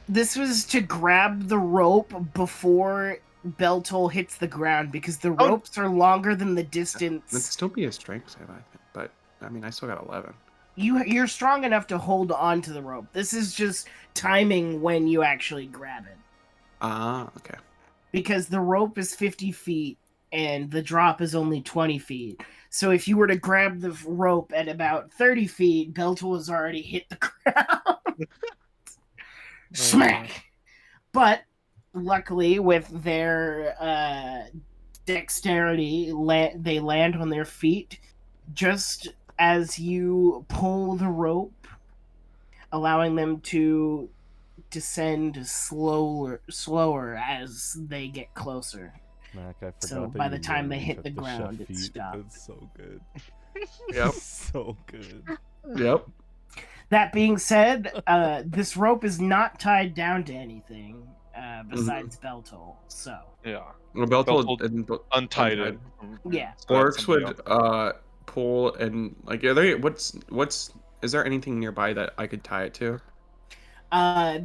This was to grab the rope before Beltol hits the ground because the Oh. ropes are longer than the That'd distance. still be a strength save, I think. But I mean, I still got 11. You're strong enough to hold on to the rope. This is just timing when you actually grab it. Ah, okay. Because the rope is 50 feet and the drop is only 20 feet. So if you were to grab the rope at about 30 feet, Beltol has already hit the ground. Smack! But luckily, with their dexterity, they land on their feet just as you pull the rope, allowing them to descend slower as they get closer. Mac, I forgot So that by you the time they literally hit took the ground, chef it feat. stopped. It's so good. Yep. So good. Yep. That being said, this rope is not tied down to anything besides Beltol. So Yeah. Well, Beltol untied it. Yeah. So that's Orcs somebody would else. pull and like are they is there anything nearby that I could tie it to?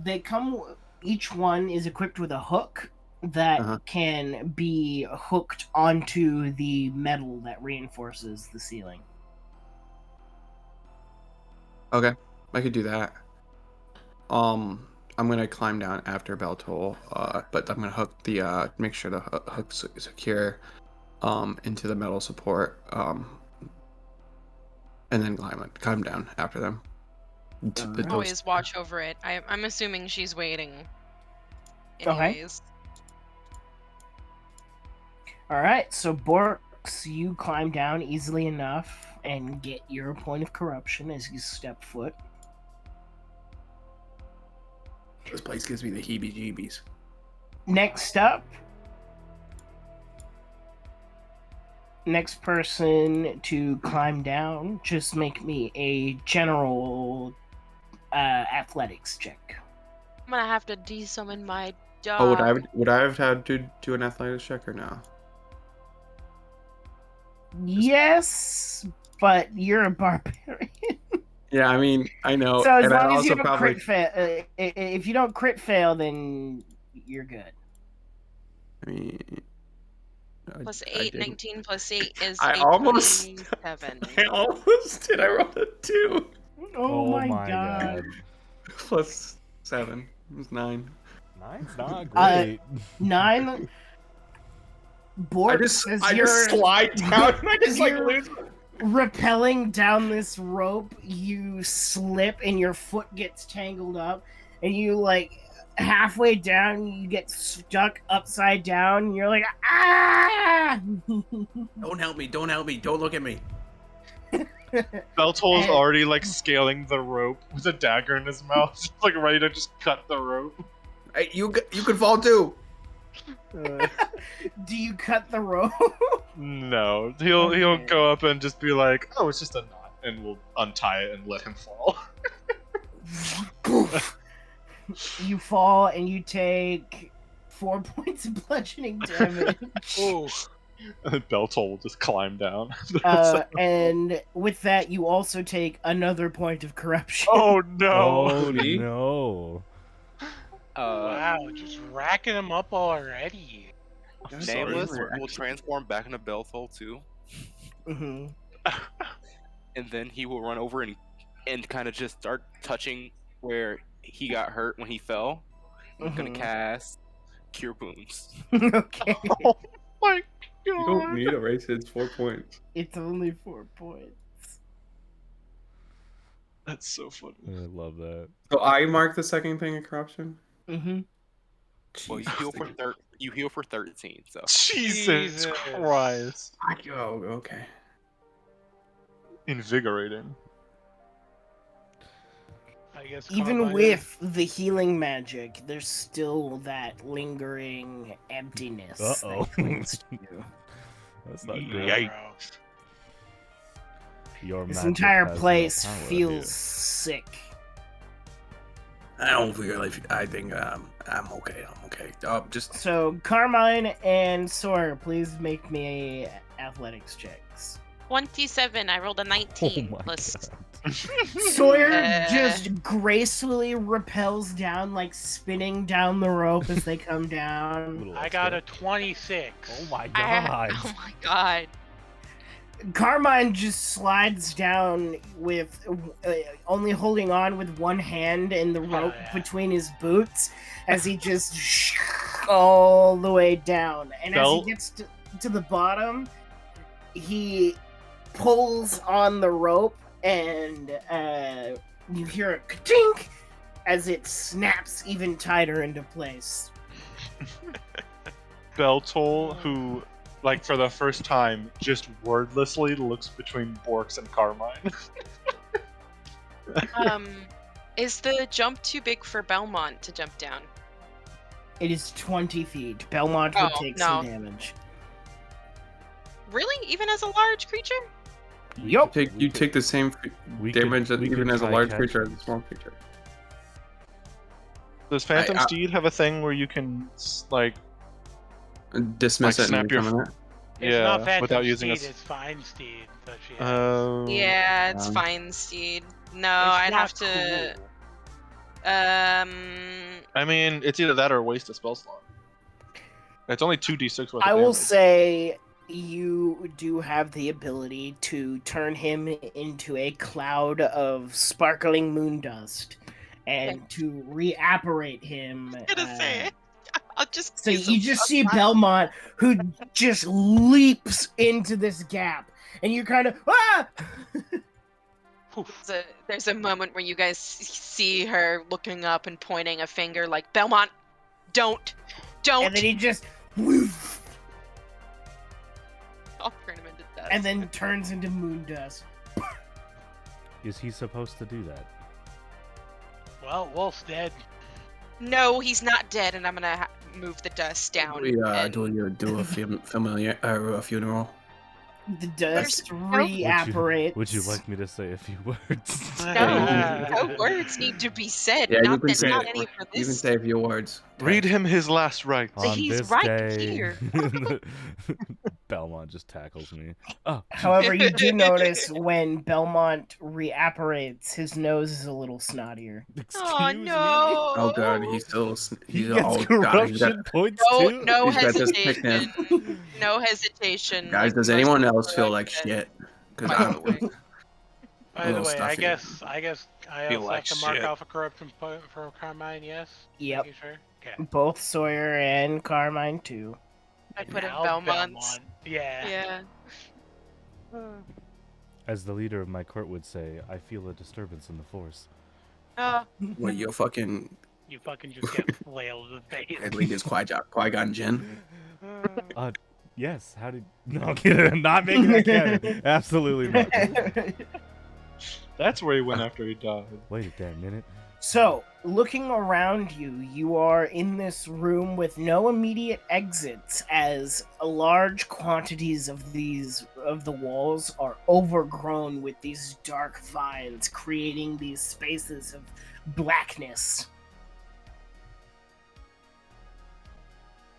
they come. Each one is equipped with a hook that Uh-huh. can be hooked onto the metal that reinforces the ceiling. Okay, I could do that. I'm gonna climb down after Beltol, but I'm gonna hook the make sure the hook's secure into the metal support, and then climb down after them. Alright. Always watch over it. I'm assuming she's waiting. Okay. Anyways. All right, so Borks, you climb down easily enough and get your point of corruption as you step foot. This place gives me the heebie-jeebies. Next up, next person to climb down, just make me a general athletics check. I'm gonna have to desummon my dog. Oh, would I have had to do an athletics check or no? Yes, but you're a barbarian. Yeah, I mean, I know. So as and I long as you also don't probably crit fail, if you don't crit fail, then you're good. I mean, Plus I 8, didn't. 19 plus 8 is I a almost- 27. I almost did. I rolled a 2. Oh, my god. Plus 7 is 9. 9's not Uh, great. 9. Bork says I you're just slide down and I just like you're- lose. rappelling down this rope. You slip and your foot gets tangled up, and you like halfway down you get stuck upside down. And you're like, ah! Don't help me! Don't help me! Don't look at me! Beltol is And- already like scaling the rope with a dagger in his mouth, just, like ready to just cut the rope. Hey, you could fall too. Do you cut the rope? No, he'll Okay. go up and just be like, "Oh, it's just a knot," and we'll untie it and let him fall. Poof. You fall and you take 4 points of bludgeoning damage. Ooh. Beltol will just climb down. And with that, you also take another point of corruption. Oh no! Oh Me? no. Wow, just racking them up already. Nameless Sorry. will transform back into Belthol too, hmm and then he will run over and kind of just start touching where he got hurt when he fell. I'm gonna Mhm. cast Cure Wounds. Okay. Oh my god! You don't need a race. It's 4 points. It's only 4 points. That's so funny. I love that. So I mark the second thing of corruption. Mm-hmm. Well, you heal for 13, so Jesus Jesus. Christ! Oh, okay. Invigorating. I guess. Even Carmine- with the healing magic, there's still that lingering emptiness Uh-oh. that clings to you. That's not Yikes. good. Bro. Your This magic entire has no place power, feels sick. I don't feel like I think I'm okay. I'm okay. Just So, Carmine and Sawyer, please make me athletics checks. 27. I rolled a 19 Oh my plus. God. Sawyer Uh. just gracefully rappels down, like spinning down the rope as they come down. Little I got a extra. 26. Oh my I- god. oh my god. Carmine just slides down with only holding on with one hand and the rope yeah. between his boots as he just all the way down. And as Belt- he gets to the bottom, he pulls on the rope and you hear a ka-tink as it snaps even tighter into place. Beltol, who, like, for the first time, just wordlessly looks between Borks and Carmine. Is the jump too big for Belmont to jump down? It is 20 feet. Belmont would Oh, take no. some damage. Really? Even as a large creature? Yup. you take the same We damage could- we even could as a try large catch- creature as a small creature. Does Phantom I- Steed have a thing where you can, like, Dismiss Like, it snap and your- become it. It's not yeah, Phantom without using Steed, a... it's Fine Steed that she has. Yeah, it's Um, fine, Steed. No, It's I'd not have to. cool. I mean, it's either that or waste a spell slot. It's only 2d6 worth of I will damage. say you do have the ability to turn him into a cloud of sparkling moon dust and to reapparate him. Gonna say it. I'll just. So use you a- just a see flash- Belmont who just leaps into this gap, and you kind of There's a moment where you guys see her looking up and pointing a finger like, Belmont, don't. and then he just woof, I'll turn him into dust. and then turns into moon dust. Is he supposed to do that? Well, Wolf's dead. No, he's not dead, and I'm gonna move the dust down. We and- do a familiar or a funeral. The dust no- reapparates. Would you like me to say a few words? No, no words need to be said. Yeah, you not can that, say not it. any for You can this. say a few words. Read him his last rites. On He's this right day, here. Belmont just tackles me. Oh, However, you do notice when Belmont reapparates, his nose is a little snottier. excuse Oh me. no! Oh god, he's He he's gets oh god, corruption points No, too. no he's got this hesitation. nickname. No hesitation. Guys, like does most anyone people else feel are like that. shit? Because By I'm the way. By the little way, I stuffy. guess I Feel also like have to mark shit. off a corruption point for Carmine. Yes. Yep. Making sure. Okay. Both Sawyer and Carmine too. I put in Now Belmont's. Yeah. Yeah. As the leader of my court would say, I feel a disturbance in the force. what you fucking You fucking just get flailed in the face. head lead is Qui-Gon Jinn. Yes. How did? No, not making that canon. Absolutely not. That's where he went after he died. Wait a damn minute. So, looking around you, you are in this room with no immediate exits, as large quantities of the walls are overgrown with these dark vines, creating these spaces of blackness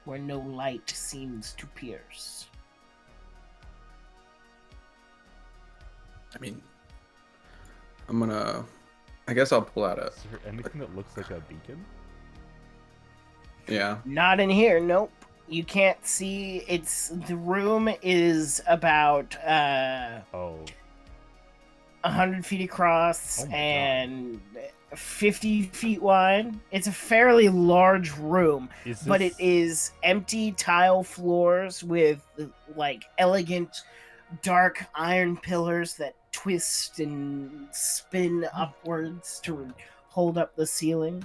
where no light seems to pierce. I mean, I guess I'll pull out a Is there anything that looks like a beacon? yeah. Not in here, nope. You can't see. The room is about Oh, 100 feet across Oh my God. and 50 feet wide. It's a fairly large room, but it is empty tile floors with like elegant dark iron pillars that twist and spin upwards to hold up the ceiling.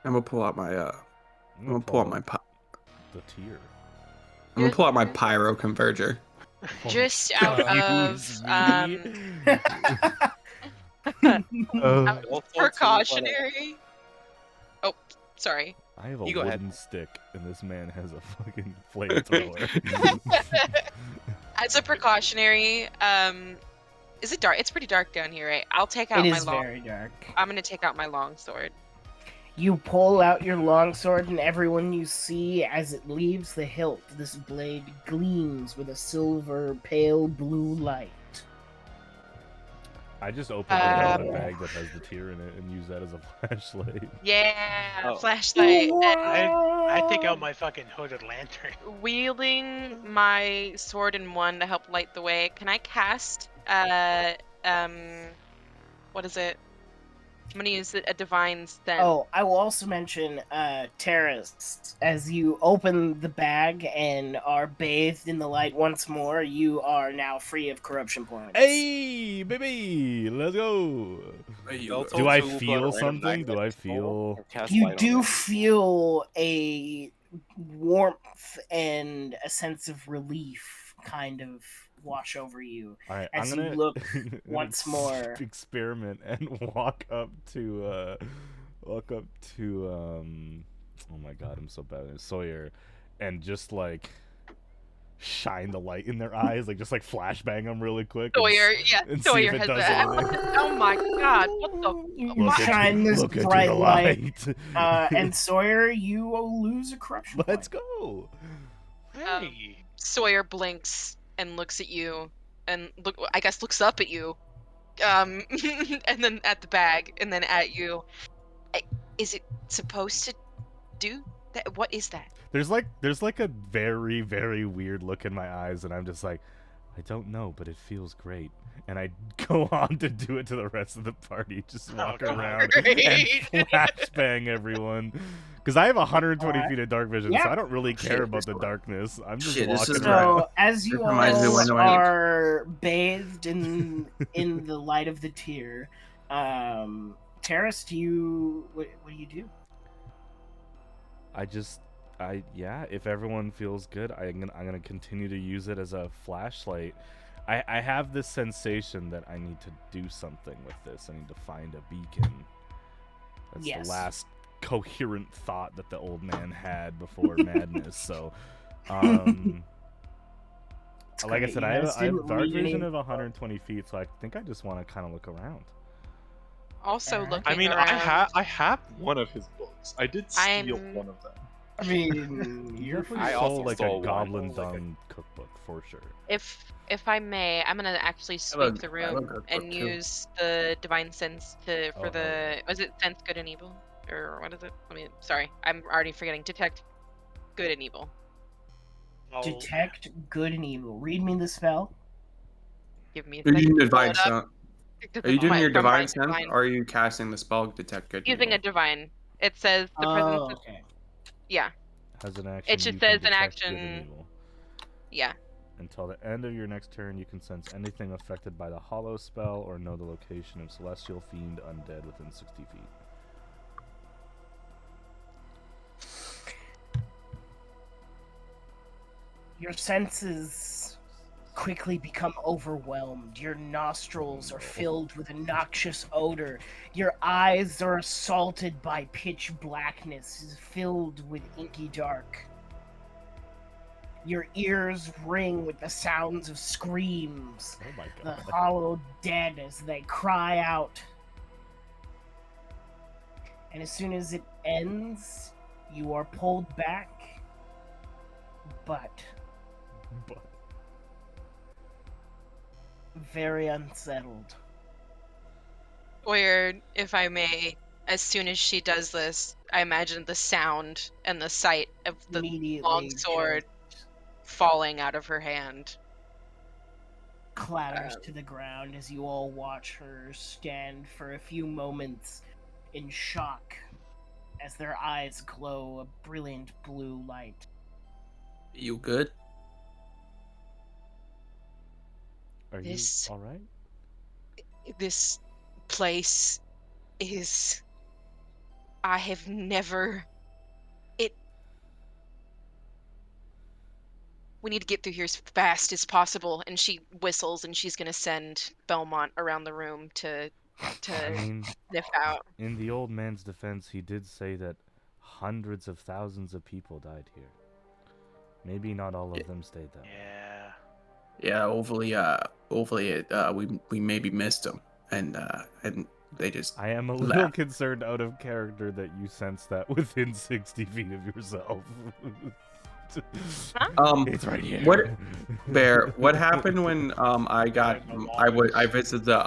I'm gonna pull out my I'm I'm gonna pull out my the tier. I'm gonna pull out my pyro converger. Just out of Excuse me. precautionary. Oh, sorry. I have a You go ahead. wooden stick, and this man has a fucking flamethrower. As a precautionary, is it dark? It's pretty dark down here, right? I'll take out It my is long. very dark. I'm gonna take out my long sword. You pull out your longsword, and everyone you see as it leaves the hilt, this blade gleams with a silver, pale blue light. I just opened a bag that has the tier in it and use that as a flashlight. Yeah, Oh. flashlight. And I take out my fucking hooded lantern. wielding my sword in one to help light the way. Can I cast what is it? I'm gonna use a divine sense. Oh, I will also mention, Terrace, as you open the bag and are bathed in the light once more, you are now free of corruption points. Hey, baby, let's go. Do I feel something? Do I feel? You do feel a warmth and a sense of relief kind of wash over you. All right, As I'm you gonna look I'm gonna once more. experiment and walk up to oh my god, I'm so bad at it. Sawyer, and just like shine the light in their eyes, like just like flashbang them really quick. Sawyer, yeah, and see Sawyer if it has does that. anything. Oh my god, what the? You Look at shine you- this look into bright the light, light. and Sawyer, you will lose a corruption Let's point. go. Hey. Sawyer blinks and looks at you, and looks up at you, and then at the bag, and then at you. Is it supposed to do that? What is that? There's like a very, very weird look in my eyes, and I'm just like, I don't know, but it feels great. And I go on to do it to the rest of the party, just walk God. around Great. and flashbang everyone. Because I have 120 Alright. feet of dark vision, Yeah. so I don't really care Shit, about the this- darkness. I'm just Shit, this walking is around. So, as you This reminds me all when I- are bathed in the light of the tier, Terrace, what do you do? If everyone feels good, I'm gonna continue to use it as a flashlight. I have this sensation that I need to do something with this. I need to find a beacon. That's Yes. the last coherent thought that the old man had before madness. So, like I great, said, you I guys have didn't dark read vision any- of 120 feet, so I think I just want to kind of look around. Also Alright. looking I mean, around. I have one of his books. I did steal I'm- one of them. I mean, You you're definitely I stole also like stole a one. goblin dung cookbook for sure. If I may, I'm gonna actually sweep the room and use the divine sense to Oh, hell yeah. was it sense good and evil, or what is it? Sorry, I'm already forgetting. Detect good and evil. detect good and evil. Read me the spell. Give me a Are you second doing to pull divine it up. sense? Are you doing your From my divine sense, or are you casting the spell detect good and using evil? a divine. It says the presence. Oh, Of, okay. yeah, As an action, it just you says can an detect good and action. evil. Yeah. Until the end of your next turn, you can sense anything affected by the hollow spell or know the location of celestial fiend undead within 60 feet. Your senses quickly become overwhelmed. Your nostrils are filled with a noxious odor. Your eyes are assaulted by pitch blackness, filled with inky dark. Your ears ring with the sounds of screams, Oh my the god. hollow dead as they cry out. And as soon as it ends, you are pulled back, but very unsettled. Or, if I may, as soon as she does this, I imagine the sound and the sight of the Immediately long sword just falling out of her hand. clatters to the ground as you all watch her stand for a few moments in shock as their eyes glow a brilliant blue light. You good? Are This- you alright? This place is. I have never. We need to get through here as fast as possible. And she whistles, and she's gonna send Belmont around the room to I mean, sniff out. in the old man's defense, he did say that hundreds of thousands of people died here. Maybe not all of them stayed that way. Yeah, hopefully, we maybe missed them, and they just. I am a little concerned out of character that you sense that within 60 feet of yourself. It's right here. What, Bear? What happened when I visited the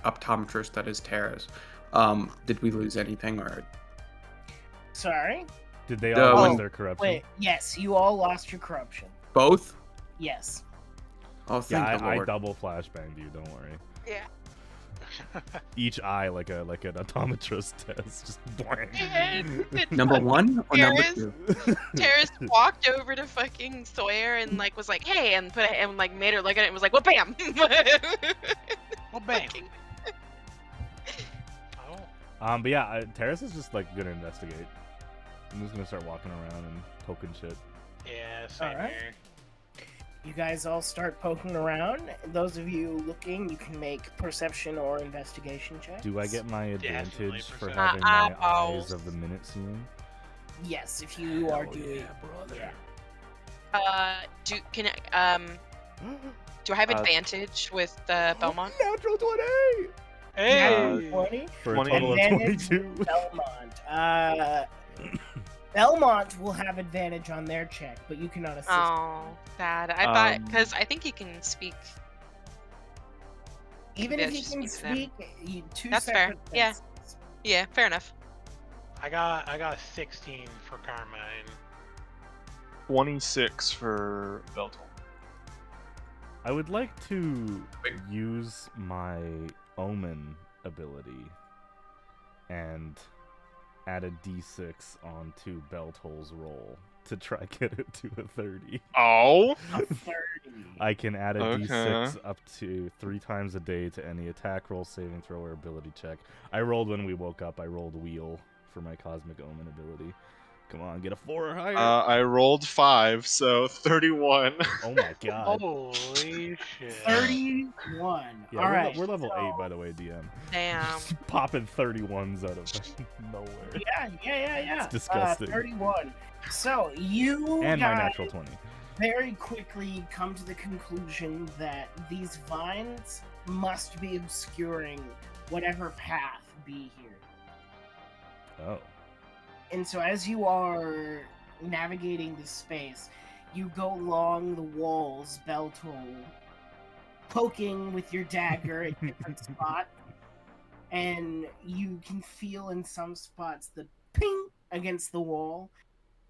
optometrist that is Terrace? Did we lose anything or? Sorry? Did they all lose when- their corruption? Wait, yes, you all lost your corruption. Both? Yes. Oh, thank Yeah, the I Lord. double flashbanged you. Don't worry. Yeah. Each eye like an optometrist test, just blank. Number one or number Terrace? two? Terrace walked over to fucking Sawyer and like was like, "Hey," and like made her look at it and was like, "Well, bam." Well, bam. Fucking- Oh. But yeah, Terrace is just like gonna investigate. I'm just gonna start walking around and poking shit. Yeah, same Alright. here. You guys all start poking around. Those of you looking, you can make perception or investigation checks. Do I get my Definitely advantage for perception. having my Eyeballs. eyes of the minute seeing? Yes, if you are doing. brother. Yeah. Do I have Uh, advantage with Belmont? Natural 20! Hey! 20. For a 20. total of Advantage 22. Belmont. Belmont will have advantage on their check, but you cannot assist. Oh, sad. I thought Um, because I think he can speak. Even yeah, if you just can speak to them. speak, two That's fair. separate Yeah. senses. Yeah, fair enough. I got a 16 for Carmine. 26 for Belton. I would like to use my Omen ability and add a d6 onto Beltol's roll to try get it to a 30. Oh! A 30. I can add a Okay. d6 up to 3 times a day to any attack roll, saving throw, or ability check. I rolled when we woke up. I rolled wheel for my Cosmic Omen ability. Come on, get a 4 or higher. I rolled 5, so 31. Oh my god. Holy shit. 31. Yeah, All we're, right. we're level so- 8, by the way, DM. Damn. Popping 31s out of nowhere. Yeah. It's disgusting. 31. So you And my guys natural 20. very quickly come to the conclusion that these vines must be obscuring whatever path be here. Oh. And so as you are navigating this space, you go along the walls, Beltol, poking with your dagger at different spots, and you can feel in some spots the ping against the wall.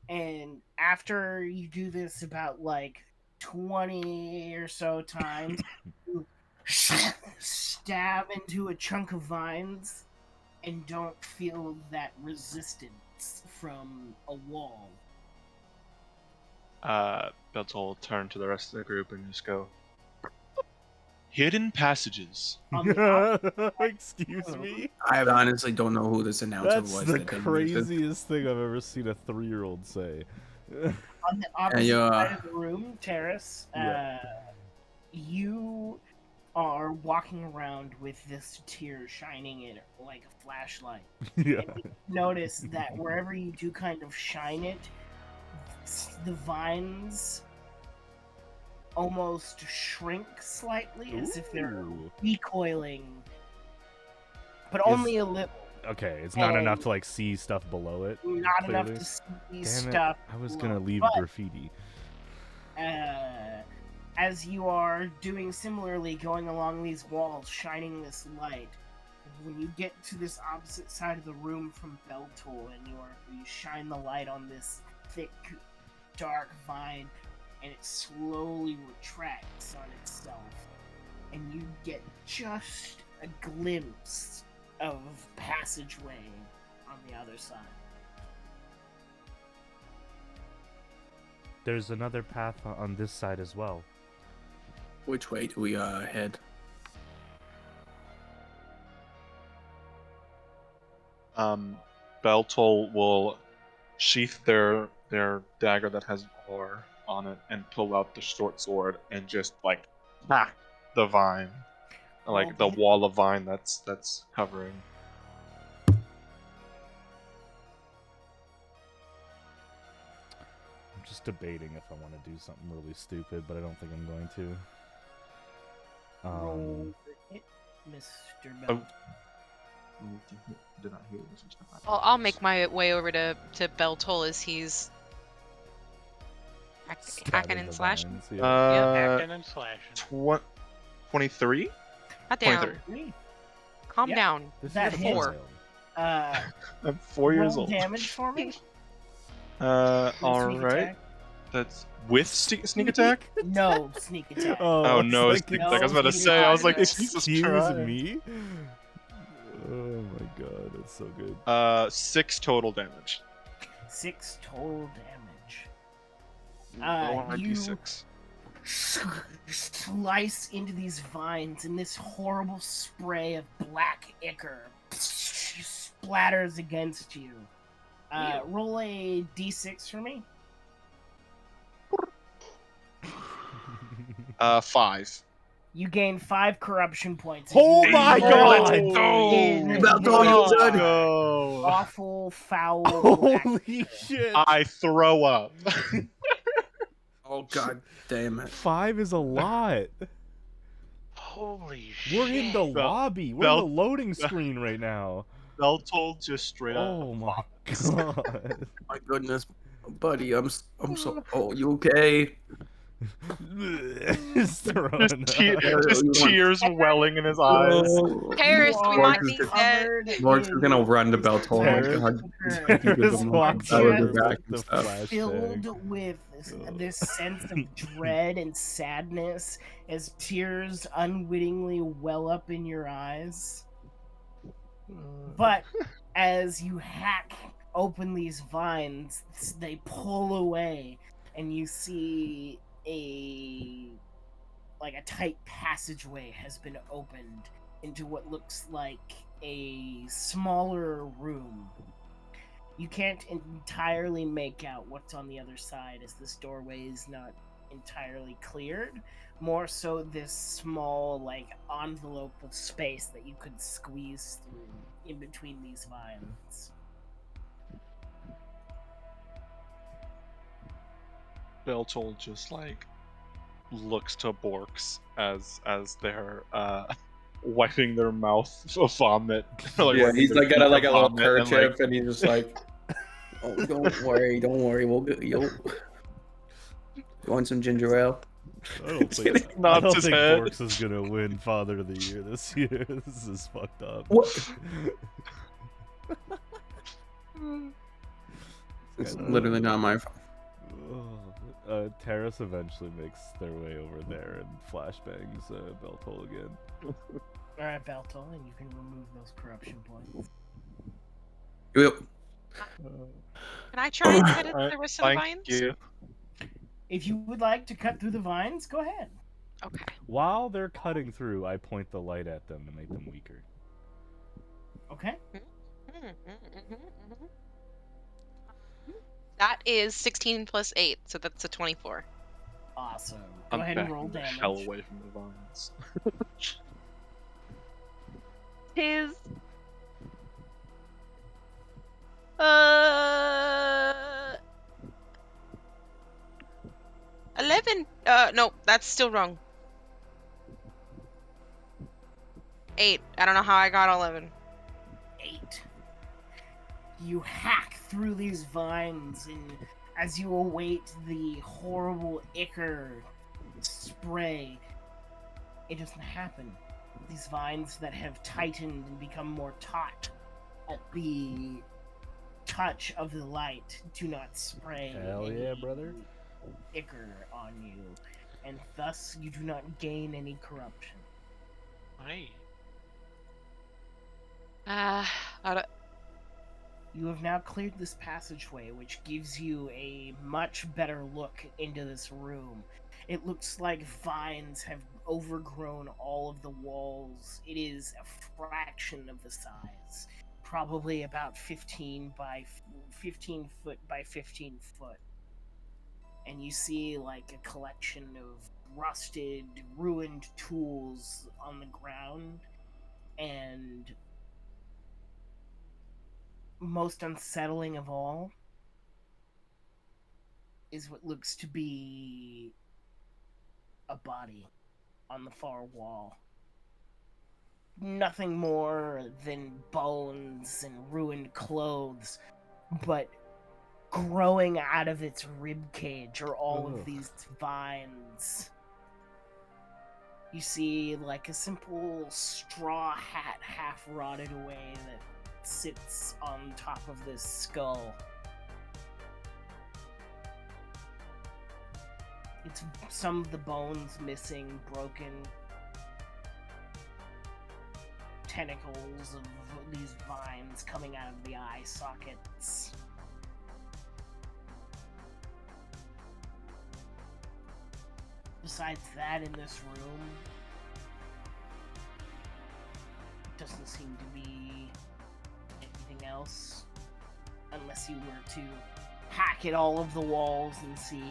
And after you do this about like 20 or so times, you stab into a chunk of vines and don't feel that resistance from a wall. Beltol will turn to the rest of the group and just go, hidden passages. On the Excuse me? I honestly don't know who this announcer That's was. the that did this. craziest thing I've ever seen a 3-year-old say. On the opposite yeah. side of the room, Terrace, Yeah. you are walking around with this tear shining in it like a flashlight. Yeah. And you notice that wherever you do kind of shine it, the vines almost shrink slightly as if they're Ooh. recoiling, but only a little. Okay, it's not enough And- to like see stuff below it. Not enough clearly. to see Damn stuff. it! I was below. gonna leave But, graffiti. as you are doing similarly, going along these walls, shining this light, when you get to this opposite side of the room from Beltol, and you shine the light on this thick, dark vine, and it slowly retracts on itself, and you get just a glimpse of passageway on the other side. There's another path on this side as well. Which way do we head? Beltol will sheath their dagger that has ore on it and pull out the short sword and just like hack the vine, like the wall of vine that's covering. I'm just debating if I want to do something really stupid, but I don't think I'm going to. Roll for it, Mr. Oh. Belt. Did not hear this. I'll make my way over to Beltol as he's hacking stabbing and the slashing. vines, yeah. Hacking and slashing. 23? God damn. 23. Calm Yeah. down. This That is a hits. Four. Uh, I'm 4 years roll old. damage for me. All Sneak right. attack. That's with sneak attack? No sneak attack. Oh, no, it's sneak no, attack. I was about to sneak say, I was attack. like, Jesus Excuse Christ. me? Oh my god, that's so good. 6 total damage. 6 total damage. Roll on You D6. slice into these vines, and this horrible spray of black ichor splatters against you. Roll a d6 for me. 5. You gain 5 corruption points. as Oh you my roll god! in Beltol, you good? Go. awful, foul black Holy shit! I throw up. Oh god damn it! 5 is a lot. Holy shit. We're in the lobby. We're in the loading screen right now. Beltol just straight up. Oh my god. My goodness, buddy, I'm so. Oh, you okay? Just throwing Just, up. just tears welling in his eyes. Paris, we You might are be dead. covered Mark's in gonna run to Beltol. Terrence- Oh my god. Terrence walks I would over be back with and the stuff. flashbang. filled with this sense of dread and sadness as tears unwittingly well up in your eyes. But as you hack open these vines, they pull away, and you see a tight passageway has been opened into what looks like a smaller room. You can't entirely make out what's on the other side, as this doorway is not entirely cleared. More so this small, envelope of space that you could squeeze through in between these vines. Beltol just looks to Borks as they're wiping their mouth of vomit. Yeah, wiping he's their got a teeth of little vomit and, kerchief, and he's just like, Oh, don't worry. We'll get you. You want some ginger ale? I don't Just think kidding. I Nods don't his think head. Borks is gonna win Father of the Year this year. This is fucked up. What? It's literally not my fault. Terrace eventually makes their way over there and flashbangs Beltol again. Alright, Beltol, and you can remove those corruption points. Yep. Can I try and cut it Alright, the rest of the thank vines? you. If you would like to cut through the vines, go ahead. Okay. While they're cutting through, I point the light at them to make them weaker. Okay. That is 16 plus 8, so that's a 24. Awesome. Go I'm ahead and backing roll the damage. hell away from the vines. His 11. No, that's still wrong. 8. I don't know how I got 11. 8. You hack through these vines, and as you await the horrible ichor spray, it doesn't happen. These vines that have tightened and become more taut at the touch of the light do not spray Hell any yeah, brother. ichor on you, and thus you do not gain any corruption. Right. You have now cleared this passageway, which gives you a much better look into this room. It looks like vines have overgrown all of the walls. It is a fraction of the size, probably about 15 foot by 15 foot. And you see like a collection of rusted, ruined tools on the ground, and most unsettling of all is what looks to be a body on the far wall. Nothing more than bones and ruined clothes, but growing out of its ribcage are all of these vines. You see like a simple straw hat half rotted away that sits on top of this skull. It's some of the bones missing, broken. Tentacles of these vines coming out of the eye sockets. Besides that, in this room, doesn't seem to be anything else, unless you were to hack at all of the walls and see.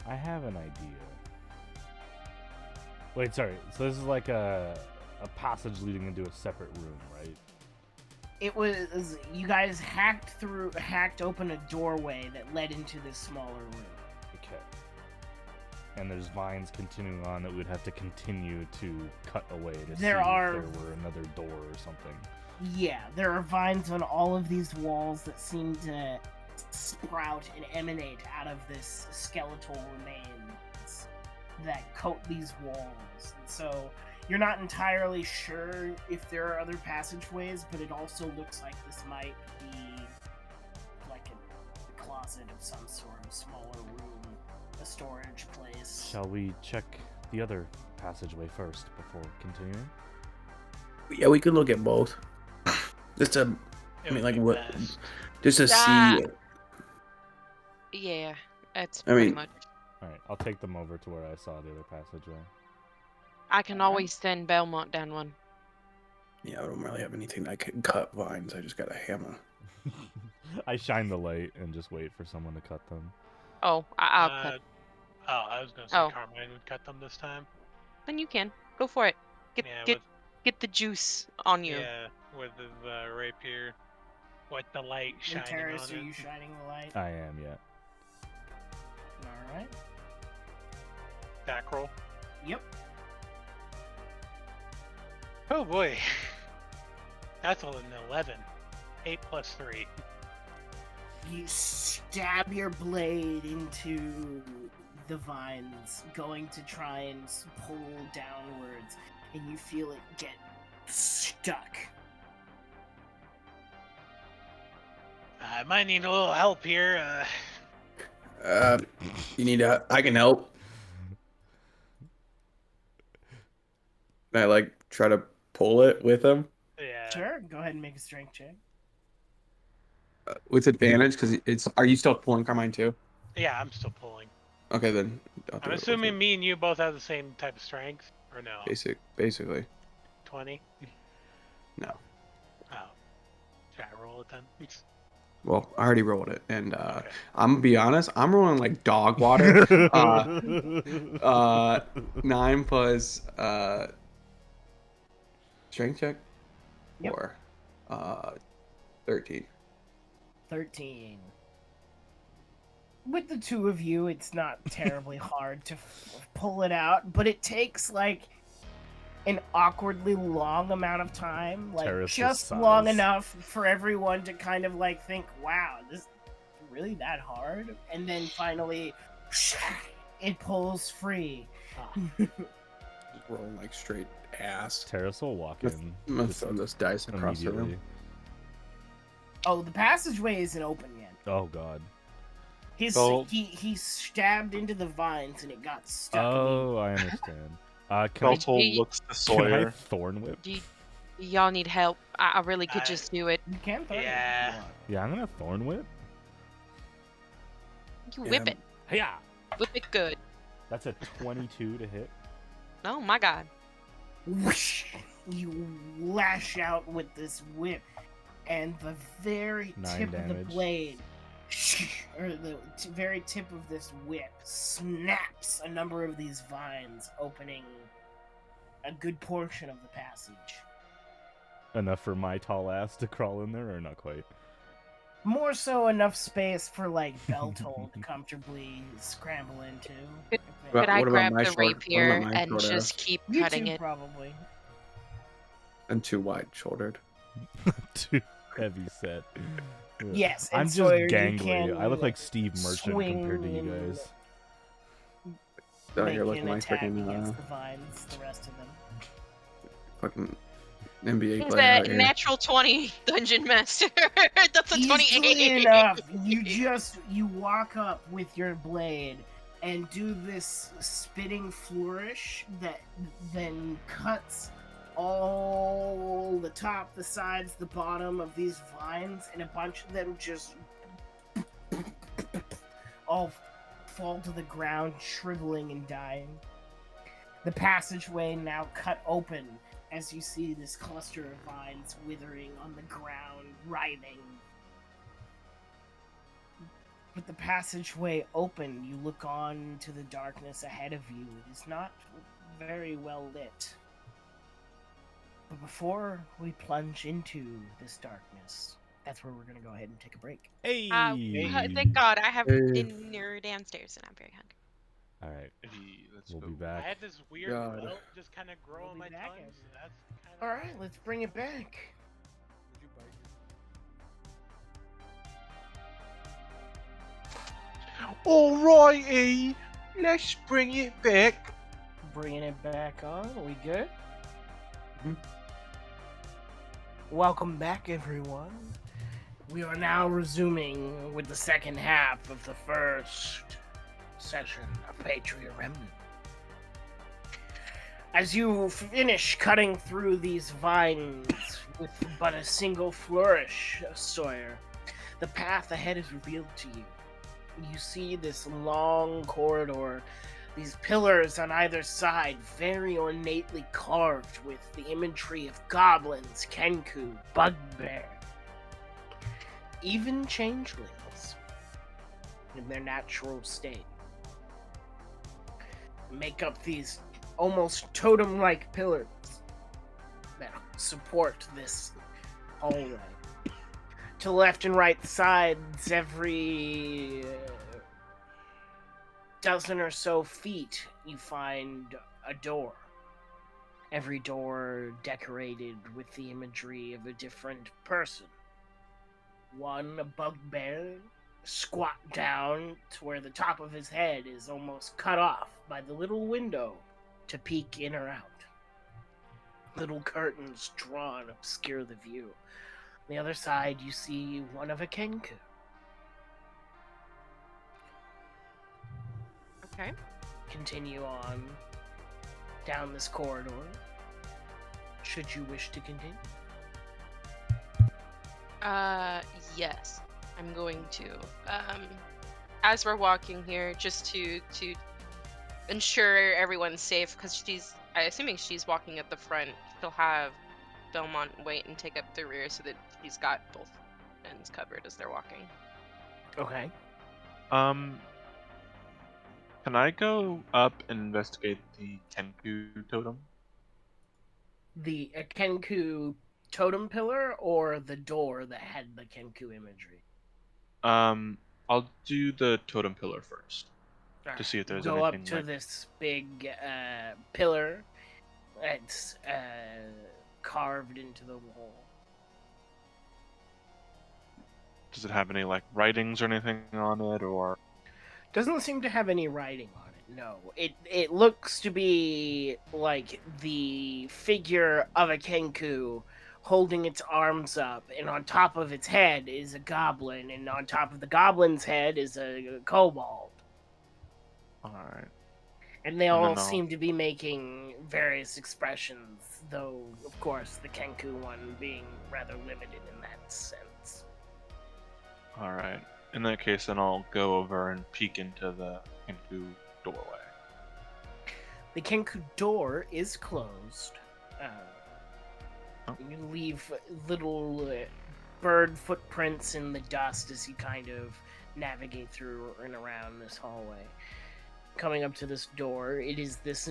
I have an idea. Wait, sorry. So this is like a passage leading into a separate room, right? It was, you guys hacked open a doorway that led into this smaller room. Okay. And there's vines continuing on that we'd have to continue to cut away to see if there were another door or something. Yeah, there are vines on all of these walls that seem to sprout and emanate out of this skeletal remains that coat these walls. And so you're not entirely sure if there are other passageways, but it also looks like this might be like a closet of some sort, of smaller room, a storage place. Shall we check the other passageway first before continuing? Yeah, we could look at both. Just to, It I mean, would like be what? best. Just to see. Yeah, it's I pretty mean- much. Alright, I'll take them over to where I saw the other passageway. I can always send Belmont down one. Yeah, I don't really have anything that can cut vines. I just got a hammer. I shine the light and just wait for someone to cut them. Oh, I'll cut. Oh, I was gonna say Oh. Carmine would cut them this time. Then you can go for it. Yeah, Get the juice on you. Yeah, with the rapier, with the light shining Terrace, on are it. you shining the light? I am, yeah. Alright. Back roll. Yep. Oh boy, that's all an 11. 8 plus 3. You stab your blade into the vines, going to try and pull downwards, and you feel it get stuck. I might need a little help here. You need I can help. Can I like try to pull it with him Yeah. Sure, go ahead and make a strength check. with advantage because it's. Are you still pulling Carmine too? Yeah, I'm still pulling. Okay, then. I'll do I'm it with assuming it. me and you both have the same type of strength, or no? Basically. 20? No. Oh. Should I roll it then? Well, I already rolled it, and Okay. I'm gonna be honest. I'm rolling like dog water. 9 plus strength check. Yep. Or 13. 13. With the two of you, it's not terribly hard to pull it out, but it takes like an awkwardly long amount of time, like Terrace's just size. long enough for everyone to kind of like think, wow, this is really that hard? And then finally, it pulls free. Rolling like straight ass. Terrace will walk Let's- in I'm gonna just throw this dice across the immediately. room. Oh, the passageway isn't open yet. Oh god. He stabbed into the vines and it got stuck. Oh, I understand. Can Beltol looks to I Sawyer. thorn whip? Do y'all need help? I really could I- just do it. You can throw it if you Yeah. want. Yeah, I'm gonna thorn whip. You Yeah. whip it. Hiya! Whip it good. That's a 22 to hit. Oh my god. Whoosh! You lash out with this whip, and the very 9 tip of the damage. blade, or the very tip of this whip, snaps a number of these vines, opening a good portion of the passage. Enough for my tall ass to crawl in there, or not quite? More so enough space for like Beltol to comfortably scramble into. Good. Well, Could I what about grab my the short- what rapier about my and short just ass? keep You cutting two it? probably. And too wide shouldered. Too heavy set. Yeah. Yes, and I'm just Sawyer, you gangly. can I look like Steve Merchant compared to you swing guys. So Make you're an looking like attack freaking against the vines, the rest of them. fucking NBA He's player. a out here. natural 20 dungeon master. That's a Easily 28. enough, you walk up with your blade and do this spitting flourish that then cuts all the top, the sides, the bottom of these vines, and a bunch of them just all fall to the ground, shriveling and dying. The passageway now cut open as you see this cluster of vines withering on the ground, writhing. With the passageway open, you look on to the darkness ahead of you. It is not very well lit. But before we plunge into this darkness, that's where we're going to go ahead and take a break. Hey! Thank God I have Hey. dinner downstairs and I'm very hungry. Alright, Let's we'll go. be I back. had this weird God. welt just kind of grow We'll on be my back tongue. at So that's kind of. Alright, let's bring it back. Alrighty, let's bring it back. Bringing it back on. Are we good? Mhm. Welcome back, everyone. We are now resuming with the second half of the first session of Patria Remnant. As you finish cutting through these vines with but a single flourish, Sawyer, the path ahead is revealed to you. You see this long corridor, these pillars on either side, very ornately carved with the imagery of goblins, kenku, bugbear, even changelings in their natural state. Make up these almost totem-like pillars that support this hallway. To left and right sides, every dozen or so feet, you find a door. Every door decorated with the imagery of a different person. One bugbear squat down to where the top of his head is almost cut off by the little window to peek in or out. Little curtains drawn obscure the view. On the other side, you see one of a kenku. Okay. Continue on down this corridor, should you wish to continue. Yes. I'm going to. As we're walking here, just to ensure everyone's safe, because assuming she's walking at the front, she'll have Belmont wait and take up the rear so that she's got both ends covered as they're walking. Okay. Can I go up and investigate the Kenku totem? The kenku totem pillar or the door that had the kenku imagery? I'll do the totem pillar first to see if there's Go anything up to like... this big pillar that's carved into the wall. Does it have any like writings or anything on it, or? Doesn't seem to have any writing on it. No, it looks to be like the figure of a kenku holding its arms up, and on top of its head is a goblin, and on top of the goblin's head is a kobold. Alright. And they And all then I'll- seem to be making various expressions, though, of course, the kenku one being rather limited in that sense. Alright. In that case, then I'll go over and peek into the Kenku doorway. The kenku door is closed. Oh. You leave little bird footprints in the dust as you kind of navigate through and around this hallway. Coming up to this door, it is this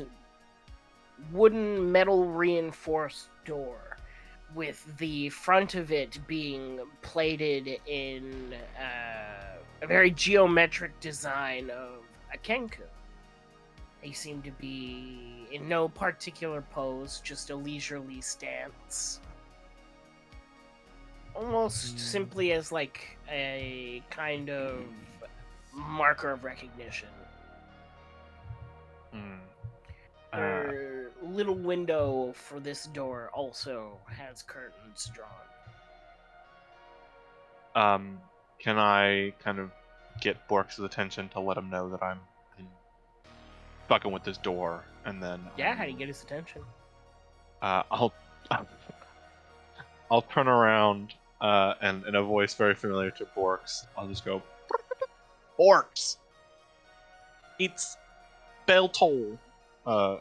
wooden metal reinforced door with the front of it being plated in a very geometric design of a kenku. They seem to be in no particular pose, just a leisurely stance. Almost simply as like a kind of marker of recognition. Her little window for this door also has curtains drawn. Can I kind of get Bork's attention to let him know that I'm fucking with this door, and then Yeah, how do you get his attention? I'll turn around and in a voice very familiar to Bork's, I'll just go, Bork's, it's bell toll. I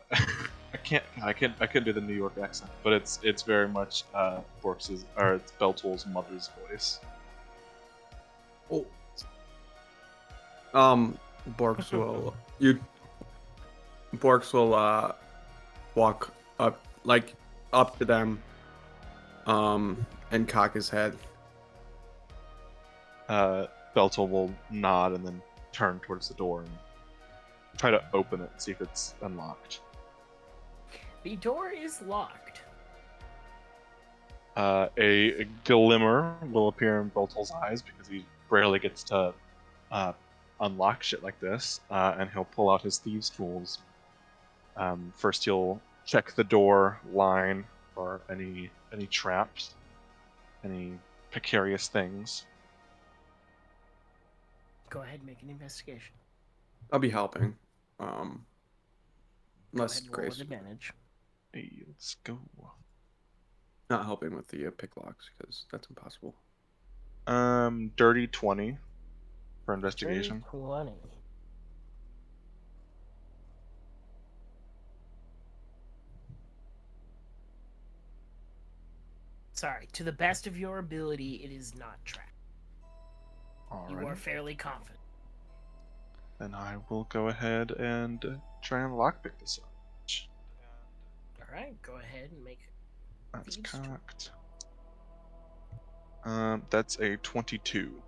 couldn't do the New York accent, but it's very much Bork's or it's Beltoll's mother's voice. Oh. Borks will walk up to them, and cock his head. Beltoll will nod and then turn towards the door and try to open it and see if it's unlocked. The door is locked. A glimmer will appear in Beltoll's eyes because he rarely gets to unlock shit like this, and he'll pull out his thieves' tools. First, he'll check the door line for any traps, any precarious things. Go ahead and make an investigation. I'll be helping. Go Unless ahead and roll with Grace advantage. Hey, let's go. not helping with the pick locks because that's impossible. Dirty 20 for investigation. 20. Sorry, to the best of your ability, it is not tracked. You are Alright. fairly confident. Then I will go ahead and try and lockpick this up. Alright, go ahead and make That's Thieves' cocked. That's a 22.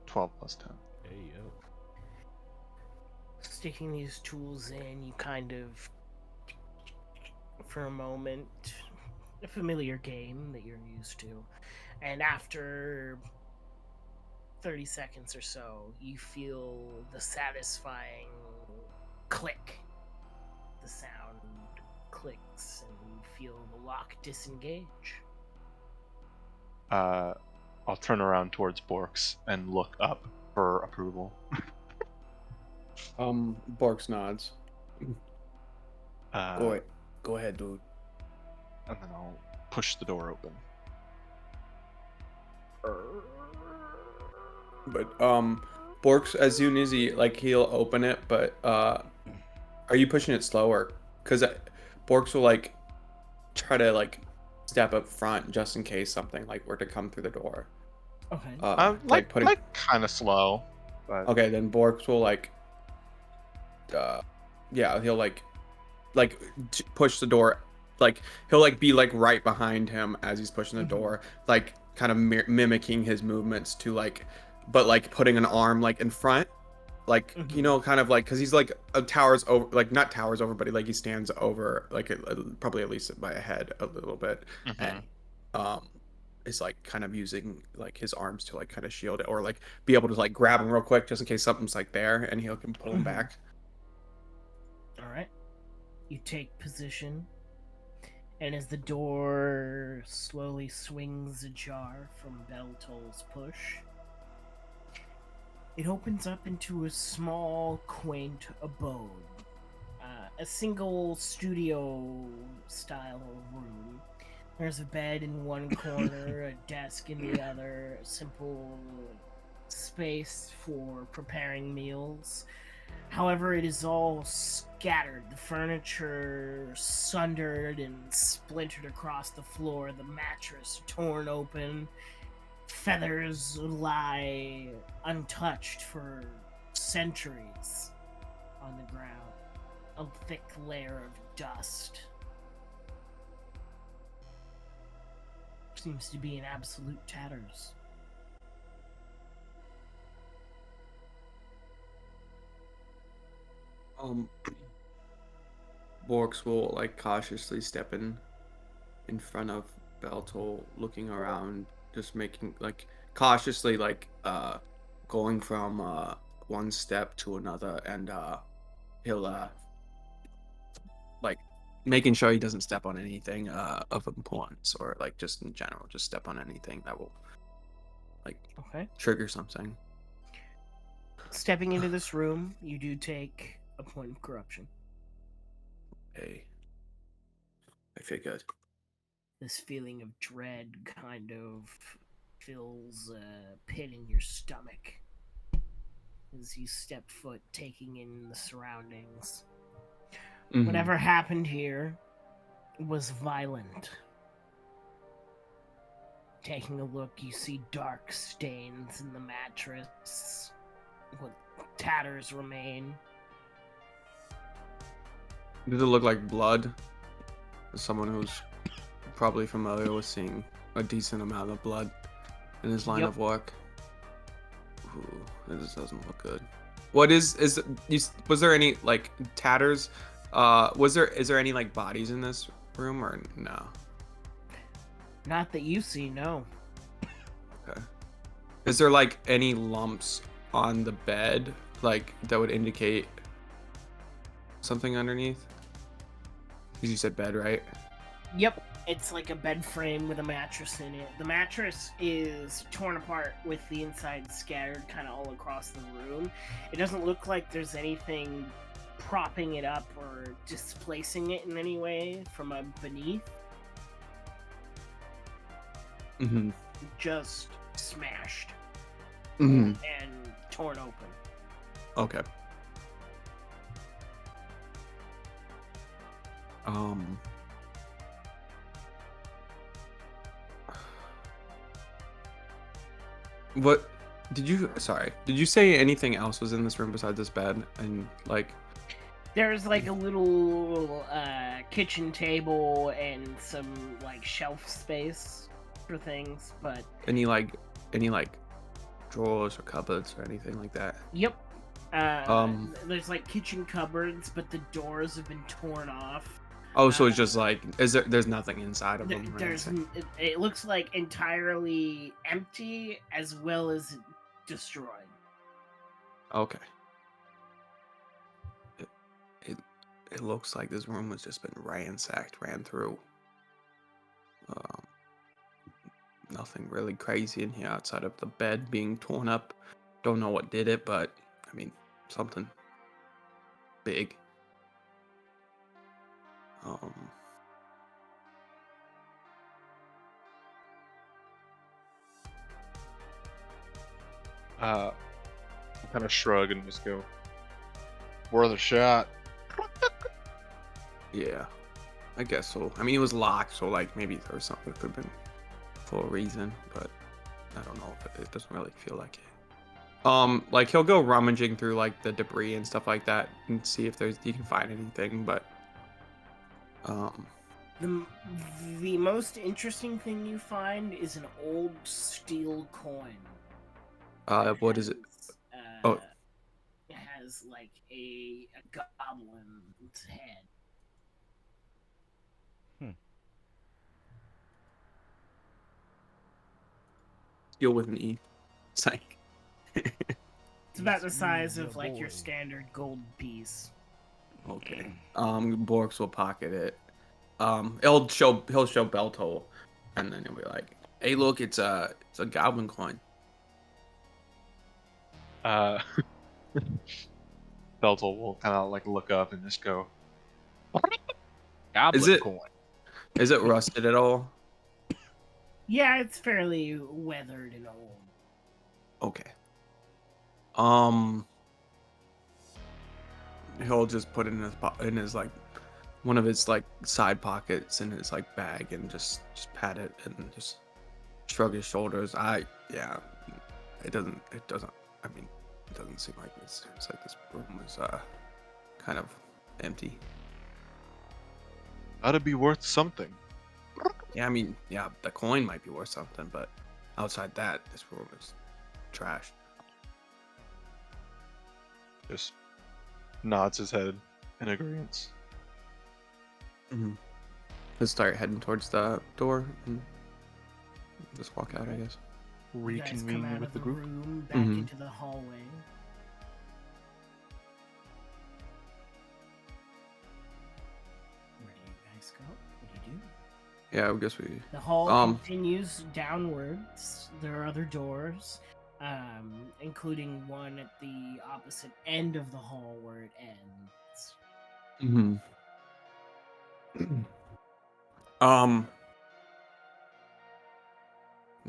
12 plus 10. Hey, yo. sticking these tools in, you kind of, for a moment, a familiar game that you're used to. And after 30 seconds or so, you feel the satisfying click. The sound clicks, and you feel the lock disengage. I'll turn around towards Borks and look up for approval. Borks nods. Uh, Go ahead, dude. and then I'll push the door open. But Borks, as soon as he'll open it, but are you pushing it slower? Because Borks will try to step up front just in case something were to come through the door. Okay. Kind of slow. But... Okay, then Borks will he'll push the door, he'll be right behind him as he's pushing the door, kind of mimicking his movements to but putting an arm in front, kind of because he's towers over, not towers over, but he stands over probably at least by a head a little bit, and is kind of using his arms to kind of shield it, or be able to grab him real quick just in case something's there, and he can pull him back. All right. You take position, and as the door slowly swings ajar from Beltol's push, it opens up into a small, quaint abode. A single studio-style room. There's a bed in one corner, a desk in the other, a simple space for preparing meals. However, it is all scattered, the furniture sundered and splintered across the floor, the mattress torn open, feathers lie untouched for centuries on the ground, a thick layer of dust. Seems to be in absolute tatters. Borks will cautiously step in front of Beltol, looking around, just making cautiously going from one step to another, and he'll making sure he doesn't step on anything of importance, or just in general, just step on anything that will Okay. trigger something. Stepping into this room, you do take a point of corruption. Hey, I figured. This feeling of dread kind of fills a pit in your stomach as you step foot, taking in the surroundings. Mhm. Whatever happened here was violent. Taking a look, you see dark stains in the mattress. What tatters remain. Does it look like blood? As someone who's probably familiar with seeing a decent amount of blood in his line Yep. of work. Ooh, this doesn't look good. What was there any tatters? Is there any bodies in this room, or no? Not that you see, no. Okay. Is there any lumps on the bed that would indicate something underneath? Because you said bed, right? Yep, it's like a bed frame with a mattress in it. The mattress is torn apart with the inside scattered kind of all across the room. It doesn't look like there's anything propping it up or displacing it in any way from beneath. Mm-hmm. Just smashed Mm-hmm. and torn open. Okay. What did you say anything else was in this room besides this bed? And There's a little kitchen table and some shelf space for things, but any drawers or cupboards or anything like that? yep. There's kitchen cupboards, but the doors have been torn off. Oh, so it's just there's nothing inside of them? Or There's anything? it looks entirely empty, as well as destroyed. Okay. It looks like this room has just been ransacked, ran through. Um, Nothing really crazy in here outside of the bed being torn up. Don't know what did it, but I mean, something big. Um, I'll kind of shrug and just go, worth a shot. yeah, I guess so. I mean, it was locked, so like maybe there was something that could have been for a reason, but I don't know. It doesn't really feel like it. Like he'll go rummaging through like the debris and stuff like that and see if he can find anything, but The most interesting thing you find is an old steel coin. What is it? Has, Oh. It has like a goblin's head. Deal with an E. It's like It's about the size of like your standard gold piece. okay. Borks will pocket it. He'll show Belto, and then he'll be like, "Hey, look, it's a goblin coin." Beltel will kind of like look up and just go, Is it rusted at all? Yeah, it's fairly weathered and old. Okay. He'll just put it in his like one of his like side pockets in his like bag and just pat it and just shrug his shoulders. It doesn't. I mean, it doesn't seem like this. It's like this room is kind of empty. "That'd be worth something." Yeah, I mean, yeah, the coin might be worth something, but outside that, this room is trash. Just nods his head in agreement. Mm-hmm. Let's start heading towards the door and just walk out, I guess. You guys come Reconvene out with of the the group. room, back Mhm. into the hallway. Where do you guys go? What do you do? Yeah, I guess we. The hall Um. continues downwards. There are other doors, including one at the opposite end of the hall where it ends. Mm-hmm.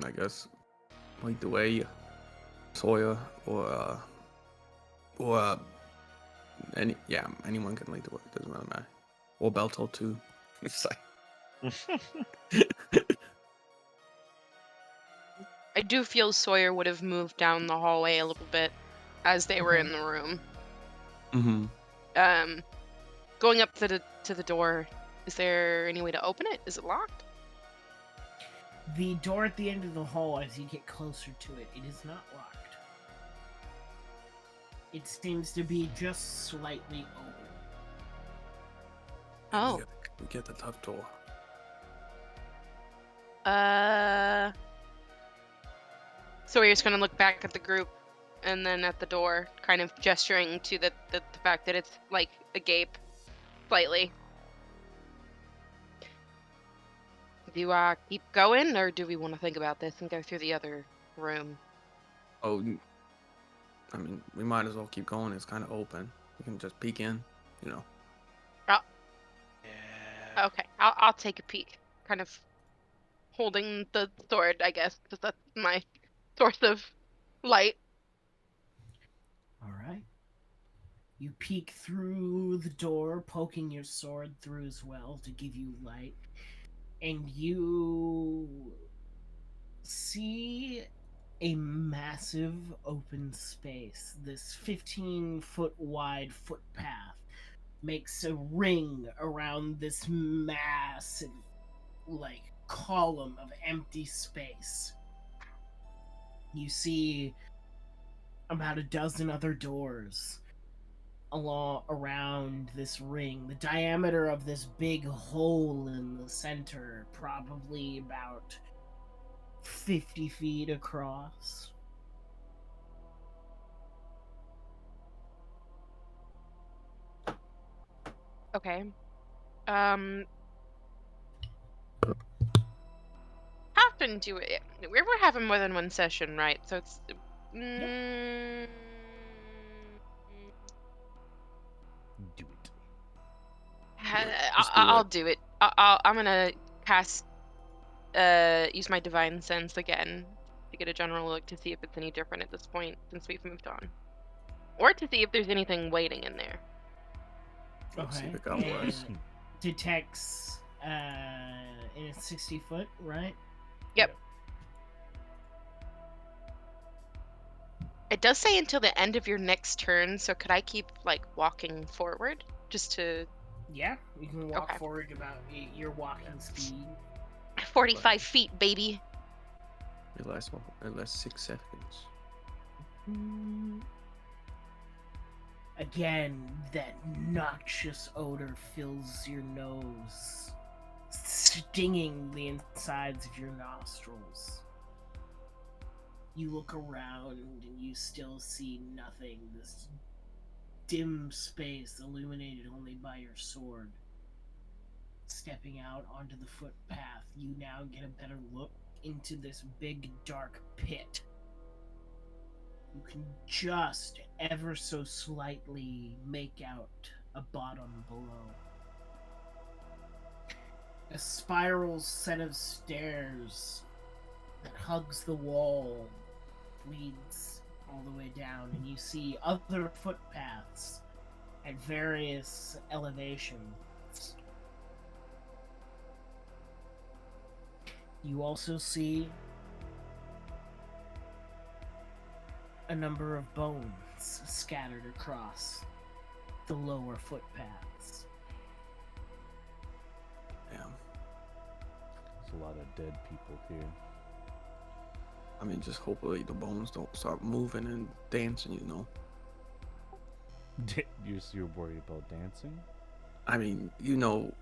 I guess like the way Sawyer or anyone can lead the way. It doesn't really matter. Or Belto too. It's like I do feel Sawyer would have moved down the hallway a little bit as they were in the room. mm-hmm. Going up to the door, is there any way to open it? Is it locked? The door at the end of the hall, as you get closer to it, it is not locked. It seems to be just slightly open. Oh. We get the tough door. Sawyer's gonna look back at the group and then at the door, kind of gesturing to the fact that it's like agape slightly. Do you keep going, or do we want to think about this and go through the other room? Oh, I mean, we might as well keep going. It's kind of open. We can just peek in, you know. Yeah. Okay, I'll take a peek, kind of holding the sword, I guess, because that's my source of light. All right. You peek through the door, poking your sword through as well to give you light, and you see a massive open space. This 15-foot wide footpath makes a ring around this massive, like, column of empty space. You see about a dozen other doors around this ring. The diameter of this big hole in the center, probably about 50 feet across. Okay. Often do it. We're having more than one session, right? So it's. Mm, Do it. Just do I'll it. do it. I'm gonna cast. Use my divine sense again to get a general look to see if it's any different at this point since we've moved on, or to see if there's anything waiting in there. Let's see Okay. if it got worse. And detects in a 60 foot, right? Yep. It does say until the end of your next turn, so could I keep like walking forward just to Yeah, you can walk Okay. forward about your walking speed. 45 feet, baby? It lasts 6 seconds. Again, that noxious odor fills your nose, stinging the insides of your nostrils. You look around and you still see nothing. This dim space illuminated only by your sword. Stepping out onto the footpath, you now get a better look into this big dark pit. You can just ever so slightly make out a bottom below. A spiral set of stairs that hugs the wall leads all the way down, and you see other footpaths at various elevations. You also see a number of bones scattered across the lower footpaths. Damn. There's a lot of dead people here. I mean, just hopefully the bones don't start moving and dancing, you know? You're worried about dancing? I mean, you know,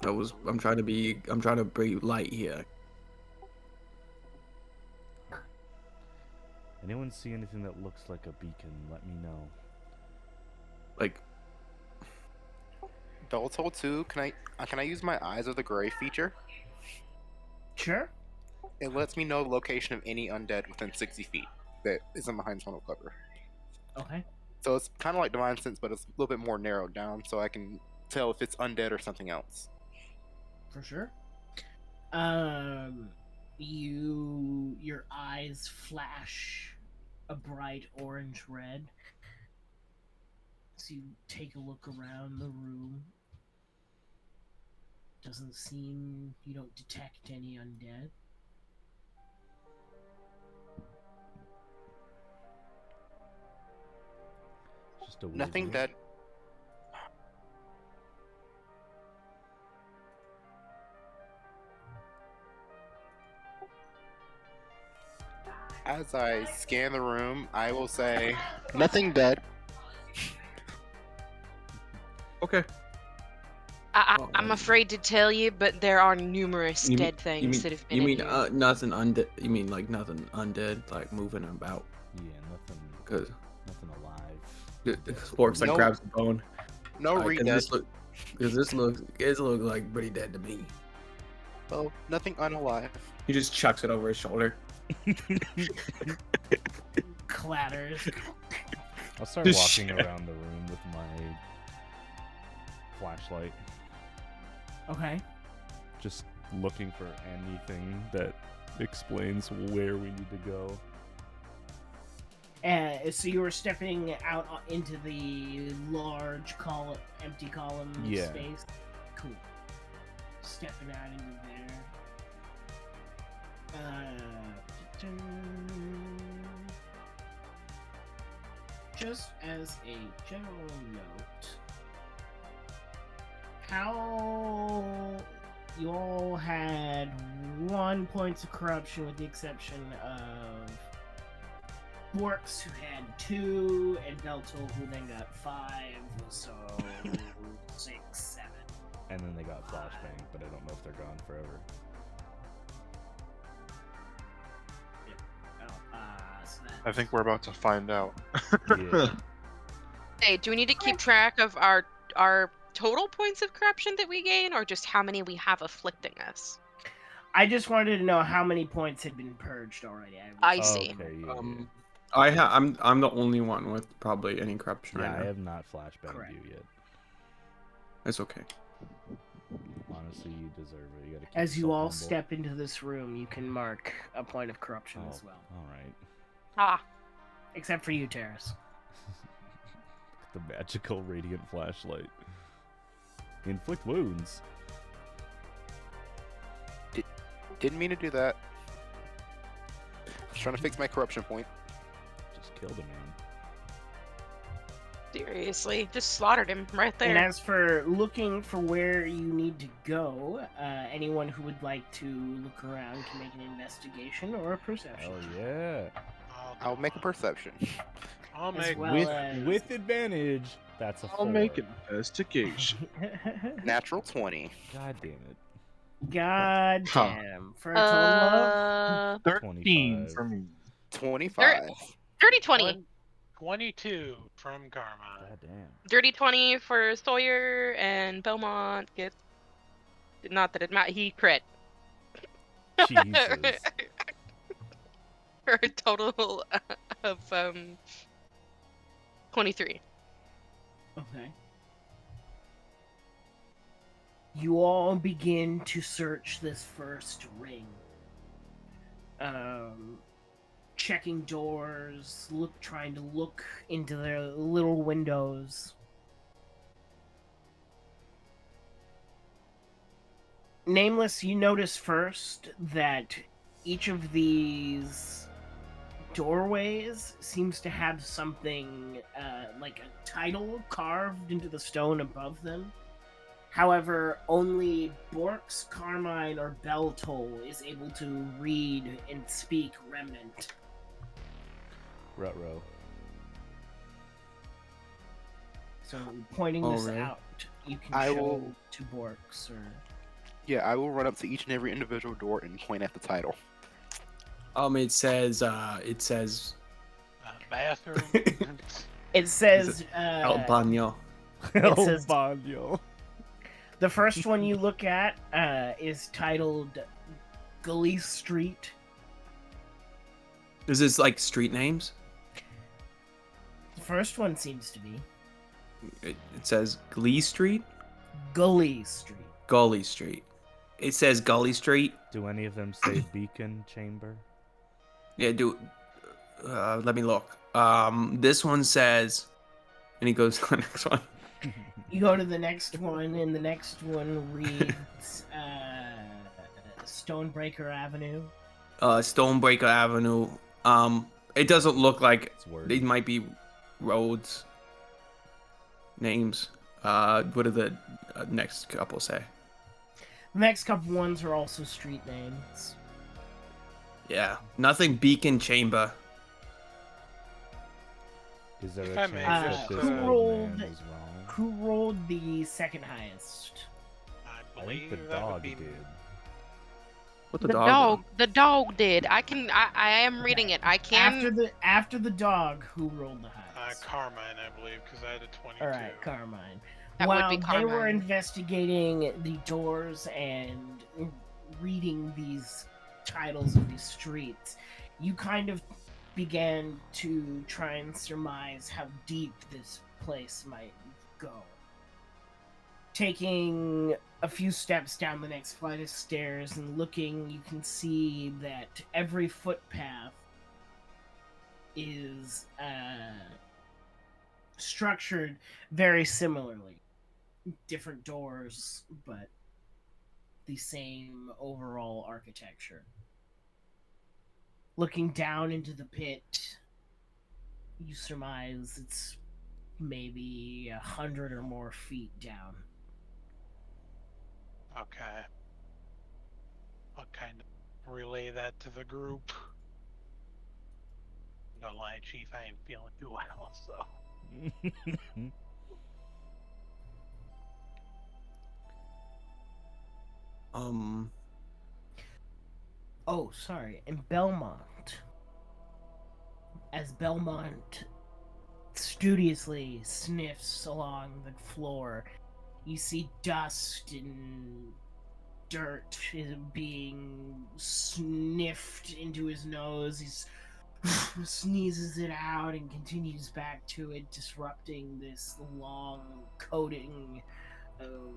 I'm trying to bring light here. Anyone see anything that looks like a beacon? Let me know. Like, Beltold 2, can I use my Eyes of the Grey feature? Sure. It lets me know the location of any undead within 60 feet that isn't behind tunnel cover. Okay. So it's kind of like Divine Sense, but it's a little bit more narrowed down, so I can tell if it's undead or something else. For sure. Your eyes flash a bright orange red. So you take a look around the room. You don't detect any undead. Just a weird Nothing room. dead. As I scan the room, I will say, nothing dead. okay. I'm afraid to tell you, but there are numerous dead things that have been in here. Nothing undead? You mean like nothing undead, like moving about? Yeah, nothing. Cause Nothing alive. Sporks like No. grabs the bone. No re-dead. This looks like pretty dead to me. Well, nothing unalive. He just chucks it over his shoulder. Clatters. I'll start walking around the room with my flashlight, Okay. just looking for anything that explains where we need to go. So you were stepping out into the large empty column Yeah. space. Cool. Stepping out into there. Just as a general note, how you all had 1 point of corruption, with the exception of Borks, who had 2, and Beltol, who then got 5, so 6, 7. And then they got flashbang, but I don't know if they're gone forever. So that I think we're about to find out. Yeah. Hey, do we need to keep track of our total points of corruption that we gain, or just how many we have afflicting us? I just wanted to know how many points had been purged already. I Oh, see. okay, yeah, I'm the only one with probably any corruption yeah. right I now. have not flashbanged Correct. you yet. It's okay. Honestly, you deserve it. You gotta keep As you yourself all humble. step into this room, you can mark a point of corruption Oh, as well. all right. Ah, Except for you, Terrace. The magical radiant flashlight. Inflict wounds. Didn't mean to do that. I was trying to fix my corruption point. Just killed a man. seriously, just slaughtered him right And there. as for looking for where you need to go, anyone who would like to look around can make an investigation or a perception. Oh yeah. I'll make a perception. I'll As make well with as- with advantage. That's a 4. I'll make an investigation. Natural 20. God damn it. God Huh. damn. For a total of 13 25. for me. 25. Dirty 20. 22 from Karma. God damn. Dirty 20 for Sawyer, and Belmont gets. Not that it matters. He crit. Jesus. For a total of 23. Okay. You all begin to search this first ring. Checking doors, trying to look into their little windows. Nameless, you notice first that each of these doorways seems to have something like a title carved into the stone above them. However, only Borks, Carmine, or Beltol is able to read and speak Remnant. Ruh-roh. So, pointing this Alright. out, you can I show will- to Borks or... Yeah, I will run up to each and every individual door and point at the title. It says Bathroom. It says, El Baño. It says- Baño. the first one you look at is titled Gully Street. Is this like street names? The first one seems to be It says Glee Street, Gully Street. Gully Street. It says Gully Street. Do any of them say beacon chamber? Yeah, let me look. This one says, and he goes to the next one. You go to the next one, and the next one reads Stonebreaker Avenue. Stonebreaker Avenue. It doesn't look like It's word. these might be roads names. What do the next couple say? The next couple ones are also street names. Yeah, nothing Beacon Chamber. Is there If a I chance may, that just, this who old rolled- man is wrong? Who rolled the second highest? I I believe think the that would dog be did. What The dog did. I am reading it. I can. After the dog, who rolled the highest? Carmine, I believe, because I had a 22. All right, Carmine. That would While be they were Carmine. investigating the doors and reading these titles of these streets, you kind of began to try and surmise how deep this place might go. Taking a few steps down the next flight of stairs and looking, you can see that every footpath is structured very similarly. Different doors, but the same overall architecture. Looking down into the pit, you surmise it's maybe 100 or more feet down. Okay. I'll kind of relay that to the group. No lie, Chief, I ain't feeling too well, so. Oh, sorry. In Belmont, as Belmont studiously sniffs along the floor, You see dust and dirt is being sniffed into his nose. He's sneezes it out and continues back to it, disrupting this long coating of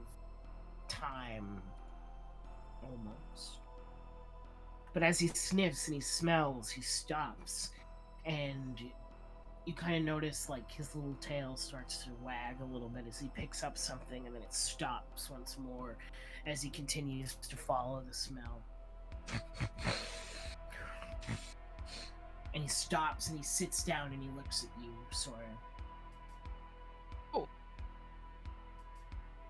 time, almost. But as he sniffs and he smells, he stops, and you kind of notice like his little tail starts to wag a little bit as he picks up something, and then it stops once more as he continues to follow the smell. And he stops and he sits down and he looks at you, Sawyer. Oh.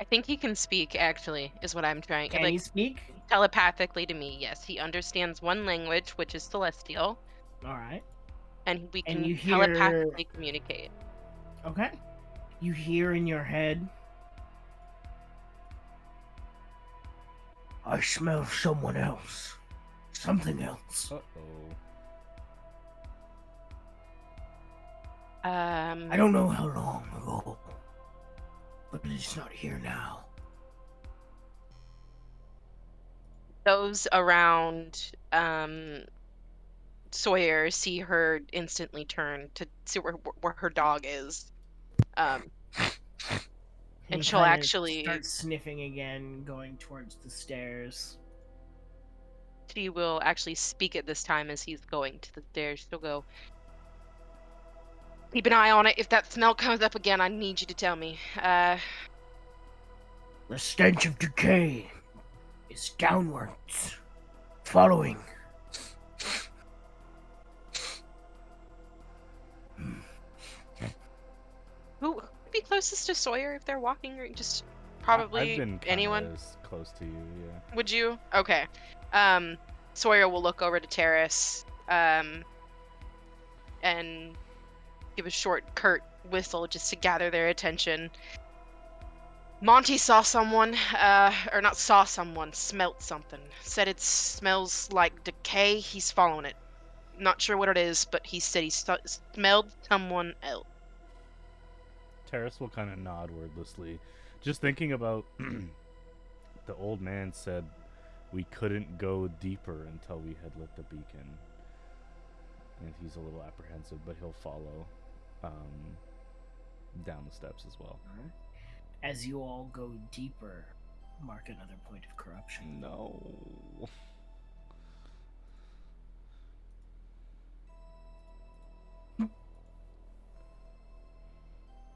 I think he can speak, actually, is what I'm trying. Can like, he speak? telepathically to me, yes. He understands one language, which is Celestial, Alright. and we And can you hear- telepathically communicate. Okay. You hear in your head, I smell someone else. Something else. Uh-oh. I don't know how long ago, but it's not here now. Those around Sawyer see her instantly turn to see where her dog is. And he she'll kinda actually- start sniffing again, going towards the stairs. She will actually speak at this time as he's going to the stairs. She'll go, keep an eye on it. If that smell comes up again, I need you to tell me. The stench of decay is downwards, following. Who would be closest to Sawyer if they're walking, or just probably I've been kinda anyone? as close to you, yeah. Would you? Okay. Sawyer will look over to Terrace, and give a short, curt whistle just to gather their attention. Monty saw someone, or not saw someone, smelt something. Said it smells like decay. He's following it. Not sure what it is, but he said he smelled someone else. Terrace will kind of nod wordlessly. Just thinking about the old man said we couldn't go deeper until we had lit the beacon. And he's a little apprehensive, but he'll follow down the steps as well. As you all go deeper, mark another point of corruption. No.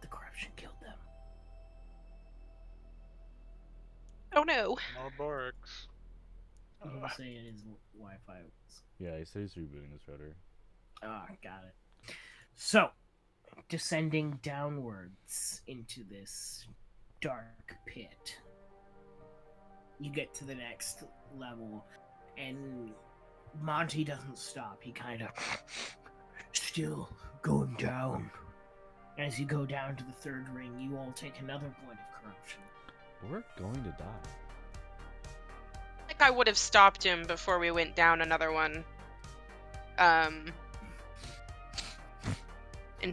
The corruption killed them. Oh no. More Borgs. I'm gonna say it is Wi-Fi. Yeah, he said he's rebooting this router. Ah, got it. So, descending downwards into this dark pit, you get to the next level, and Monty doesn't stop. He kind of still going down. As you go down to the third ring, you all take another point of corruption. We're going to die. Like I would have stopped him before we went down another one. And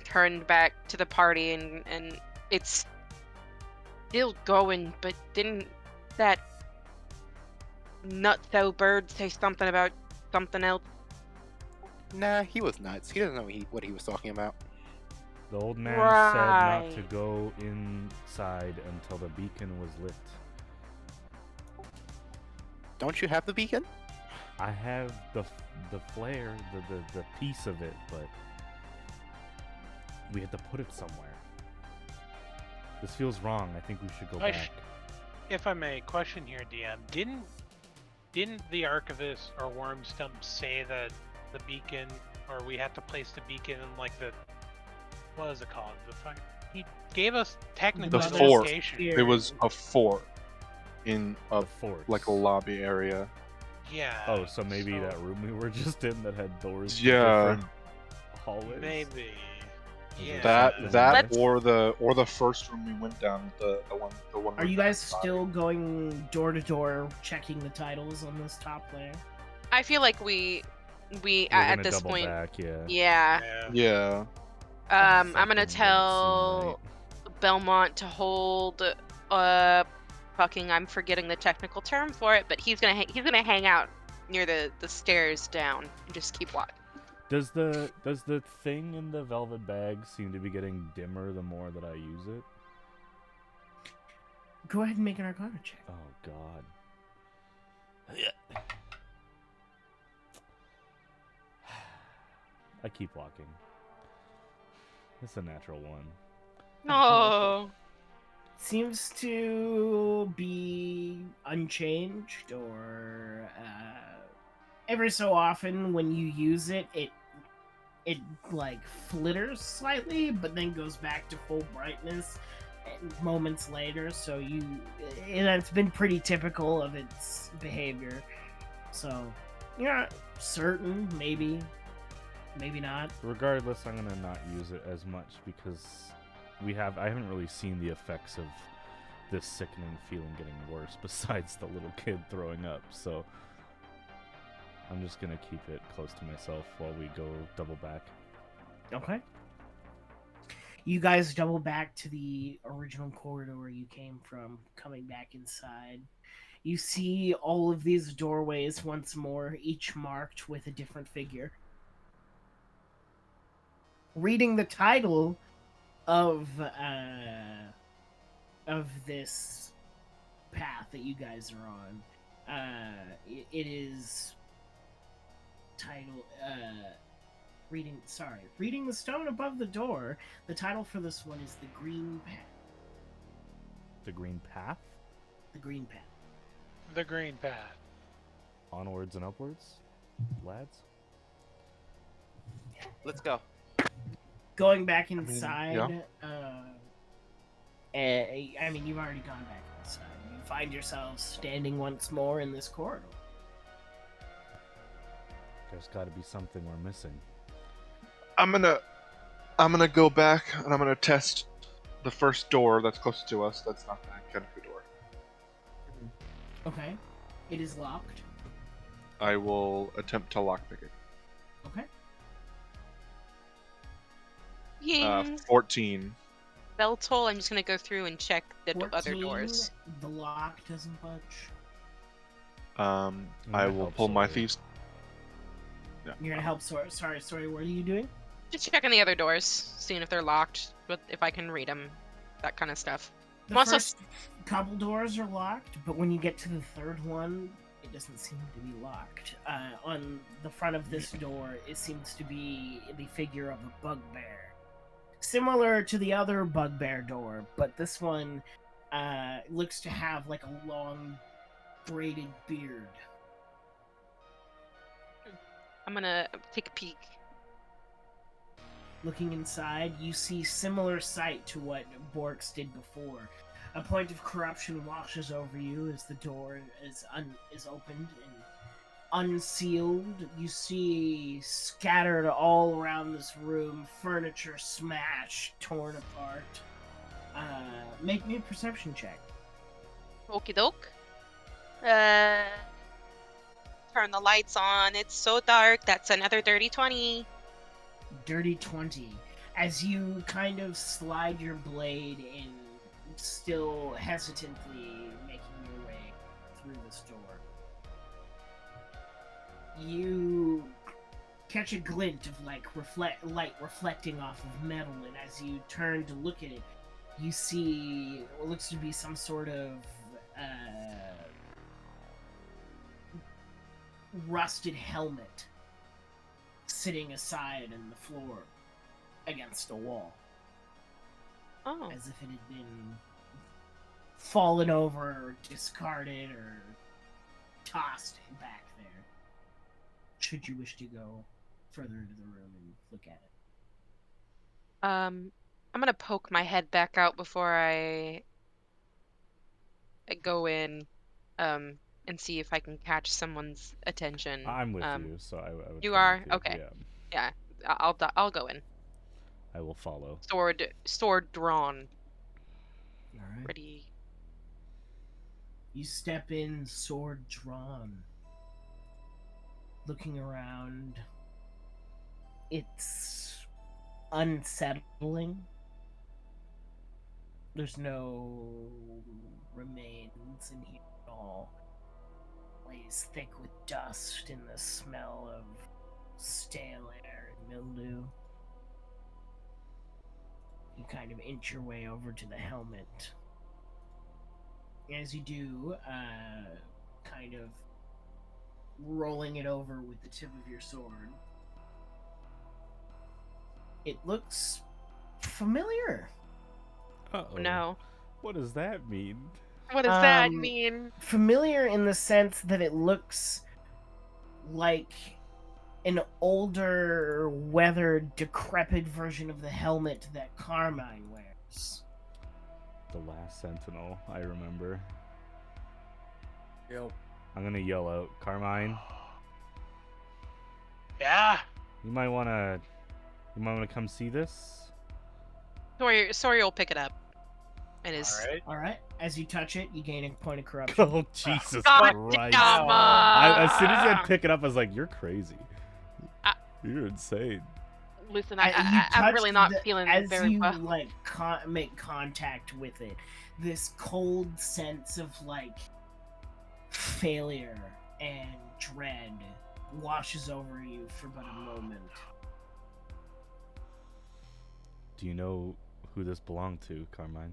turned back to the party, and it's still going, but didn't that nutso bird say something about something else? Nah, he was nuts. He doesn't know what he was talking about. The old man said not to Right. go inside until the beacon was lit. Don't you have the beacon? I have the flare, the piece of it, but we had to put it somewhere. This feels wrong. I think we should go I back. If I may, question here, DM. Didn't the archivist or Wormstump say that the beacon, or we had to place the beacon in like the, what is it called? He gave us technically The the fort. location. Yeah. It was a fort in a The fort. like a lobby area. Yeah. Oh, so maybe that room we were just in that had doors to Yeah. different hallways. Maybe. Yeah. That Let's- or the first room we went down, the one. Are you guys still going door to door, checking the titles on this top layer? I feel like we We're at gonna this double point, back, yeah. yeah. Yeah. I'm gonna Something doesn't seem tell right. Belmont to hold fucking, I'm forgetting the technical term for it, but he's gonna hang out near the stairs down and just keep walking. Does the thing in the velvet bag seem to be getting dimmer the more that I use it? Go ahead and make an Arcana check. Oh God. I keep walking. It's a natural one. No. Seems to be unchanged, or every so often when you use it, it like flitters slightly, but then goes back to full brightness moments later. So it's been pretty typical of its behavior. So you're not certain, maybe not. Regardless, I'm gonna not use it as much because I haven't really seen the effects of this sickening feeling getting worse besides the little kid throwing up. So I'm just gonna keep it close to myself while we go double back. Okay. You guys double back to the original corridor you came from, coming back inside. You see all of these doorways once more, each marked with a different figure. Reading the title of this path that you guys are on, it is titled reading the stone above the door. The title for this one is The Green Path. The green path? The Green Path. The green path. Onwards and upwards, lads. Let's go. Going back inside, yeah. I mean, you've already gone back inside. You find yourselves standing once more in this corridor. There's got to be something we're missing. I'm gonna go back and I'm gonna test the first door that's close to us. That's not the Kenku door. Okay. It is locked. I will attempt to lockpick it. Okay. Ying. 14. Bell toll. I'm just gonna go through and check the other 14, doors. The lock doesn't budge. I That will helps pull my already. thieves. Yeah. You're gonna help sorry, what are you doing? Just checking the other doors, seeing if they're locked, if I can read them, that kind of stuff. The Also- first couple doors are locked, but when you get to the third one, it doesn't seem to be locked. On the front of this door, it seems to be the figure of a bugbear. Similar to the other bugbear door, but this one looks to have like a long braided beard. I'm gonna take a peek. Looking inside, you see similar sight to what Borks did before. A point of corruption washes over you as the door is opened and unsealed. You see scattered all around this room, furniture smashed, torn apart. Make me a perception check. Okie doke. Turn the lights on. It's so dark. That's another dirty 20. Dirty 20. As you kind of slide your blade in, still hesitantly making your way through this door. You catch a glint of light reflecting off of metal, and as you turn to look at it, you see what looks to be some sort of rusted helmet sitting aside on the floor against a wall, Oh. as if it had been fallen over or discarded or tossed back there. Should you wish to go further into the room and look at it. I'm gonna poke my head back out before I go in, and see if I can catch someone's attention. I'm with you, so I would. You come are? with you. Okay. Yeah, Yeah, I'll go in. I will follow. Sword drawn, Alright. ready. You step in, sword drawn. Looking around. It's unsettling. There's no remains in here at all. Lays thick with dust and the smell of stale air and mildew. You kind of inch your way over to the helmet. As you do, kind of rolling it over with the tip of your sword, it looks familiar. Uh-oh. No. What does that mean? What does that mean? Familiar in the sense that it looks like an older, weathered, decrepit version of the helmet that Carmine wears. The last sentinel, I remember. Yep. I'm gonna yell out, Carmine, Yeah. you might wanna come see this? Sawyer will pick it up. And is All right. Alright, as you touch it, you gain a point of corruption. Oh, Jesus God Christ. damn, As soon as I pick it up, I was like, you're crazy. You're insane. Listen, You I'm touch really not the- feeling as very you well. like make contact with it, this cold sense of like failure and dread washes over you for but a moment. Do you know who this belonged to, Carmine?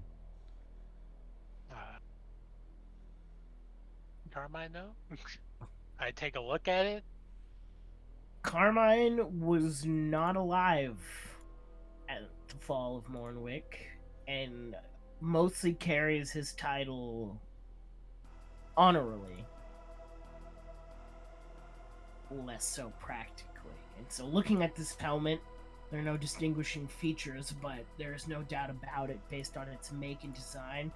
Carmine, no? I take a look at it. Carmine was not alive at the fall of Mournwick, and mostly carries his title honorably, less so practically. And so looking at this helmet, there are no distinguishing features, but there is no doubt about it, based on its make and design,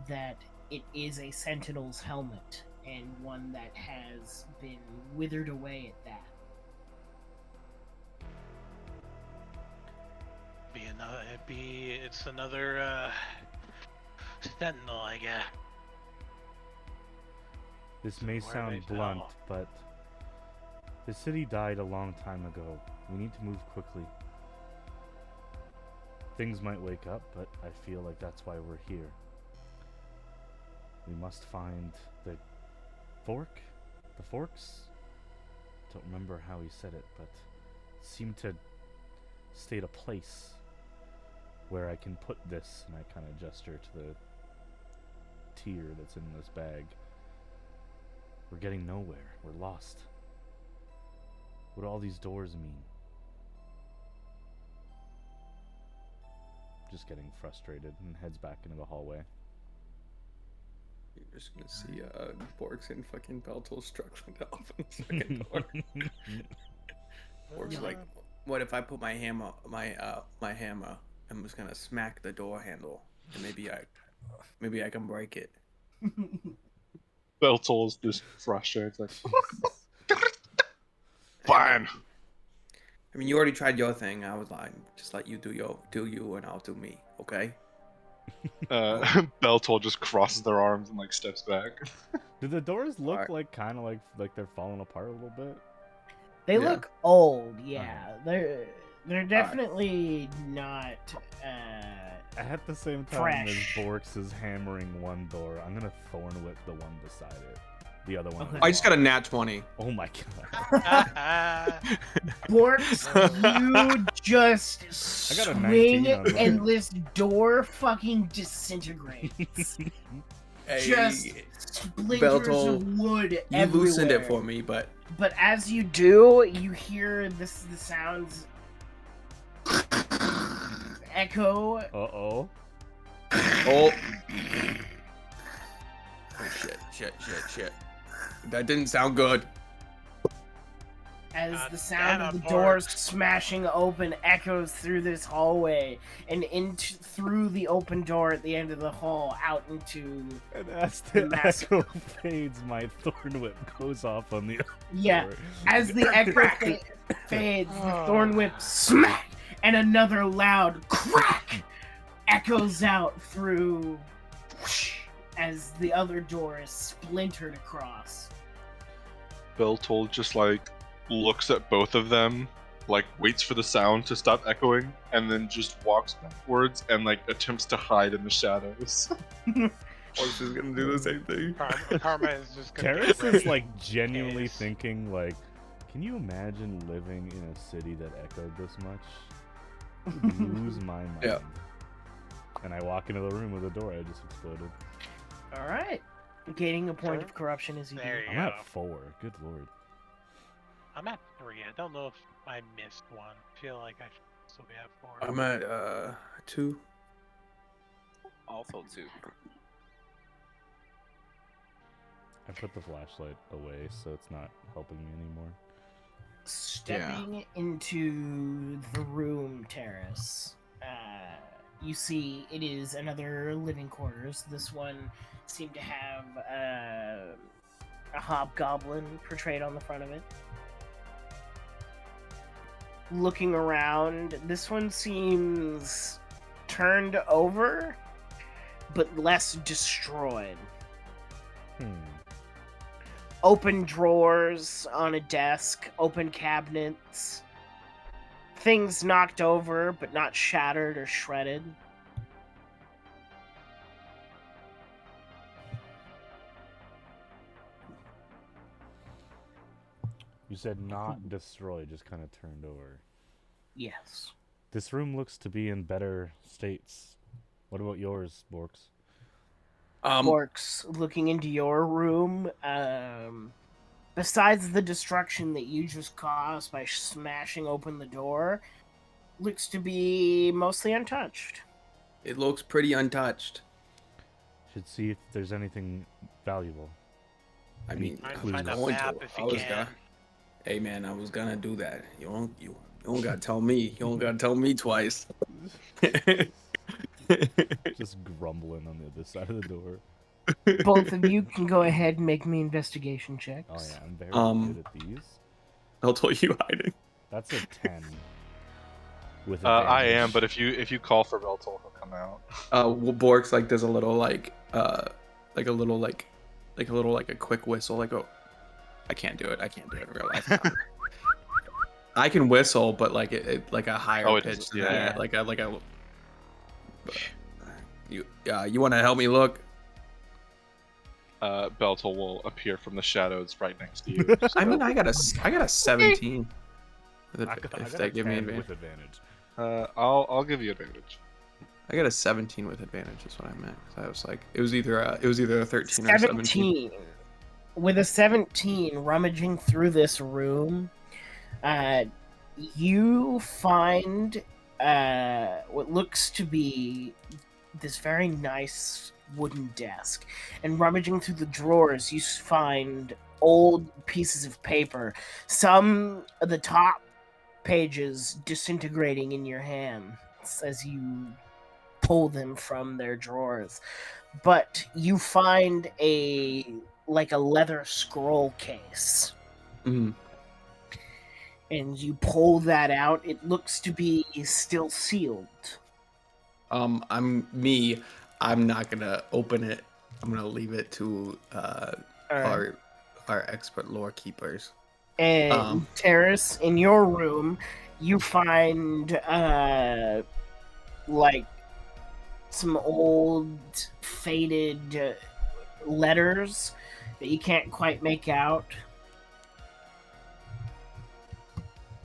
that it is a Sentinel's helmet, and one that has been withered away at that. It's another sentinel, I guess. This may Where are sound they blunt, now? but the city died a long time ago. We need to move quickly. Things might wake up, but I feel like that's why we're here. We must find the forks? Don't remember how he said it, but seemed to state a place where I can put this, and I kind of gesture to the tier that's in this bag. We're getting nowhere. We're lost. What do all these doors mean? Just getting frustrated and heads back into the hallway. You're just gonna see Borks and fucking Beltol struggling off in the second door. Borks like, what if I put my hammer, my hammer, I'm just gonna smack the door handle, and maybe I can break it. Beltol's just frustrated. It's like, fine. I mean, you already tried your thing. I was like, just let you do you, and I'll do me. Okay. Beltol just crosses their arms and like steps back. Do the doors look Alright. like kind of like they're falling apart a little bit? They Yeah. look old, yeah. They're definitely not. At the same time Fresh. as Borks is hammering one door, I'm gonna thorn whip the one beside it. The other one. Okay. I just got a nat 20. Oh my god. Borks, you just I got a swing 19 on that. and this door fucking disintegrates. Just splinters Beltol, of wood You everywhere. loosened it for me, but But as you do, you hear the sounds echo. Uh-oh. oh shit. That didn't sound good. As God the sound damn of it, the doors Borks. smashing open echoes through this hallway and through the open door at the end of the hall out into And as the Massive. echo fades, my thorn whip goes off on the other yeah. door. As the echo fades, the thorn whip smack and another loud crack echoes out through whoosh, as the other door is splintered across. Beltol just like looks at both of them like waits for the sound to stop echoing, and then just walks backwards and like attempts to hide in the shadows. She's gonna do the same thing. Karma is just gonna Terrace get is ready. like genuinely Case. thinking like, can you imagine living in a city that echoed this much? I would lose my mind. Yeah. And I walk into the room with a door I just exploded. All right. Gaining a point Sure. of corruption as you do. There you I'm go. at 4. Good lord. I'm at 3. I don't know if I missed one. I feel like I should still be at 4. I'm at 2. Also, too. I put the flashlight away so it's not helping me anymore. Stepping into the room terrace, you see it is another living quarters. This one seemed to have a hobgoblin portrayed on the front of it. Looking around, this one seems turned over, but less destroyed. Open drawers on a desk, open cabinets, things knocked over but not shattered or shredded. You said not destroyed, just kind of turned over. Yes. This room looks to be in better states. What about yours, Borks? Orcs, looking into your room, besides the destruction that you just caused by smashing open the door, looks to be mostly untouched. It looks pretty untouched. Should see if there's anything valuable. I mean, Trying to Clues. find a going map to. if I you was can. gonna. Hey man, I was gonna do that. You don't gotta tell me. You don't gotta tell me twice. Just grumbling on the other side of the door. Both of you can go ahead and make me investigation checks. Oh yeah, I'm very good at these. I'll tell you hiding. That's a 10. With I am, advantage. but if you call for Beltol, he'll come out. Well, Bork's like there's a little like a quick whistle. Like I can't do it. I can't do it in real life. I can whistle, but like it like a higher Oh, it pitch. is, Than yeah. that. Like a. You want to help me look? Beltol will appear from the shadows right next to you. I mean, I got a 17. If I got they a give me 10 advantage. with advantage. I'll give you advantage. I got a 17 with advantage. Is what I meant. 'Cause I was like, it was either a 13 or a 17. 17. With a 17, rummaging through this room, you find what looks to be this very nice wooden desk. And rummaging through the drawers, you find old pieces of paper. Some of the top pages disintegrating in your hands as you pull them from their drawers. But you find a leather scroll case. Mhm. And you pull that out. It looks to be still sealed. I'm not gonna open it. I'm gonna leave it to Alright. our expert lore keepers. And Terrace, in your room, you find like some old faded letters that you can't quite make out.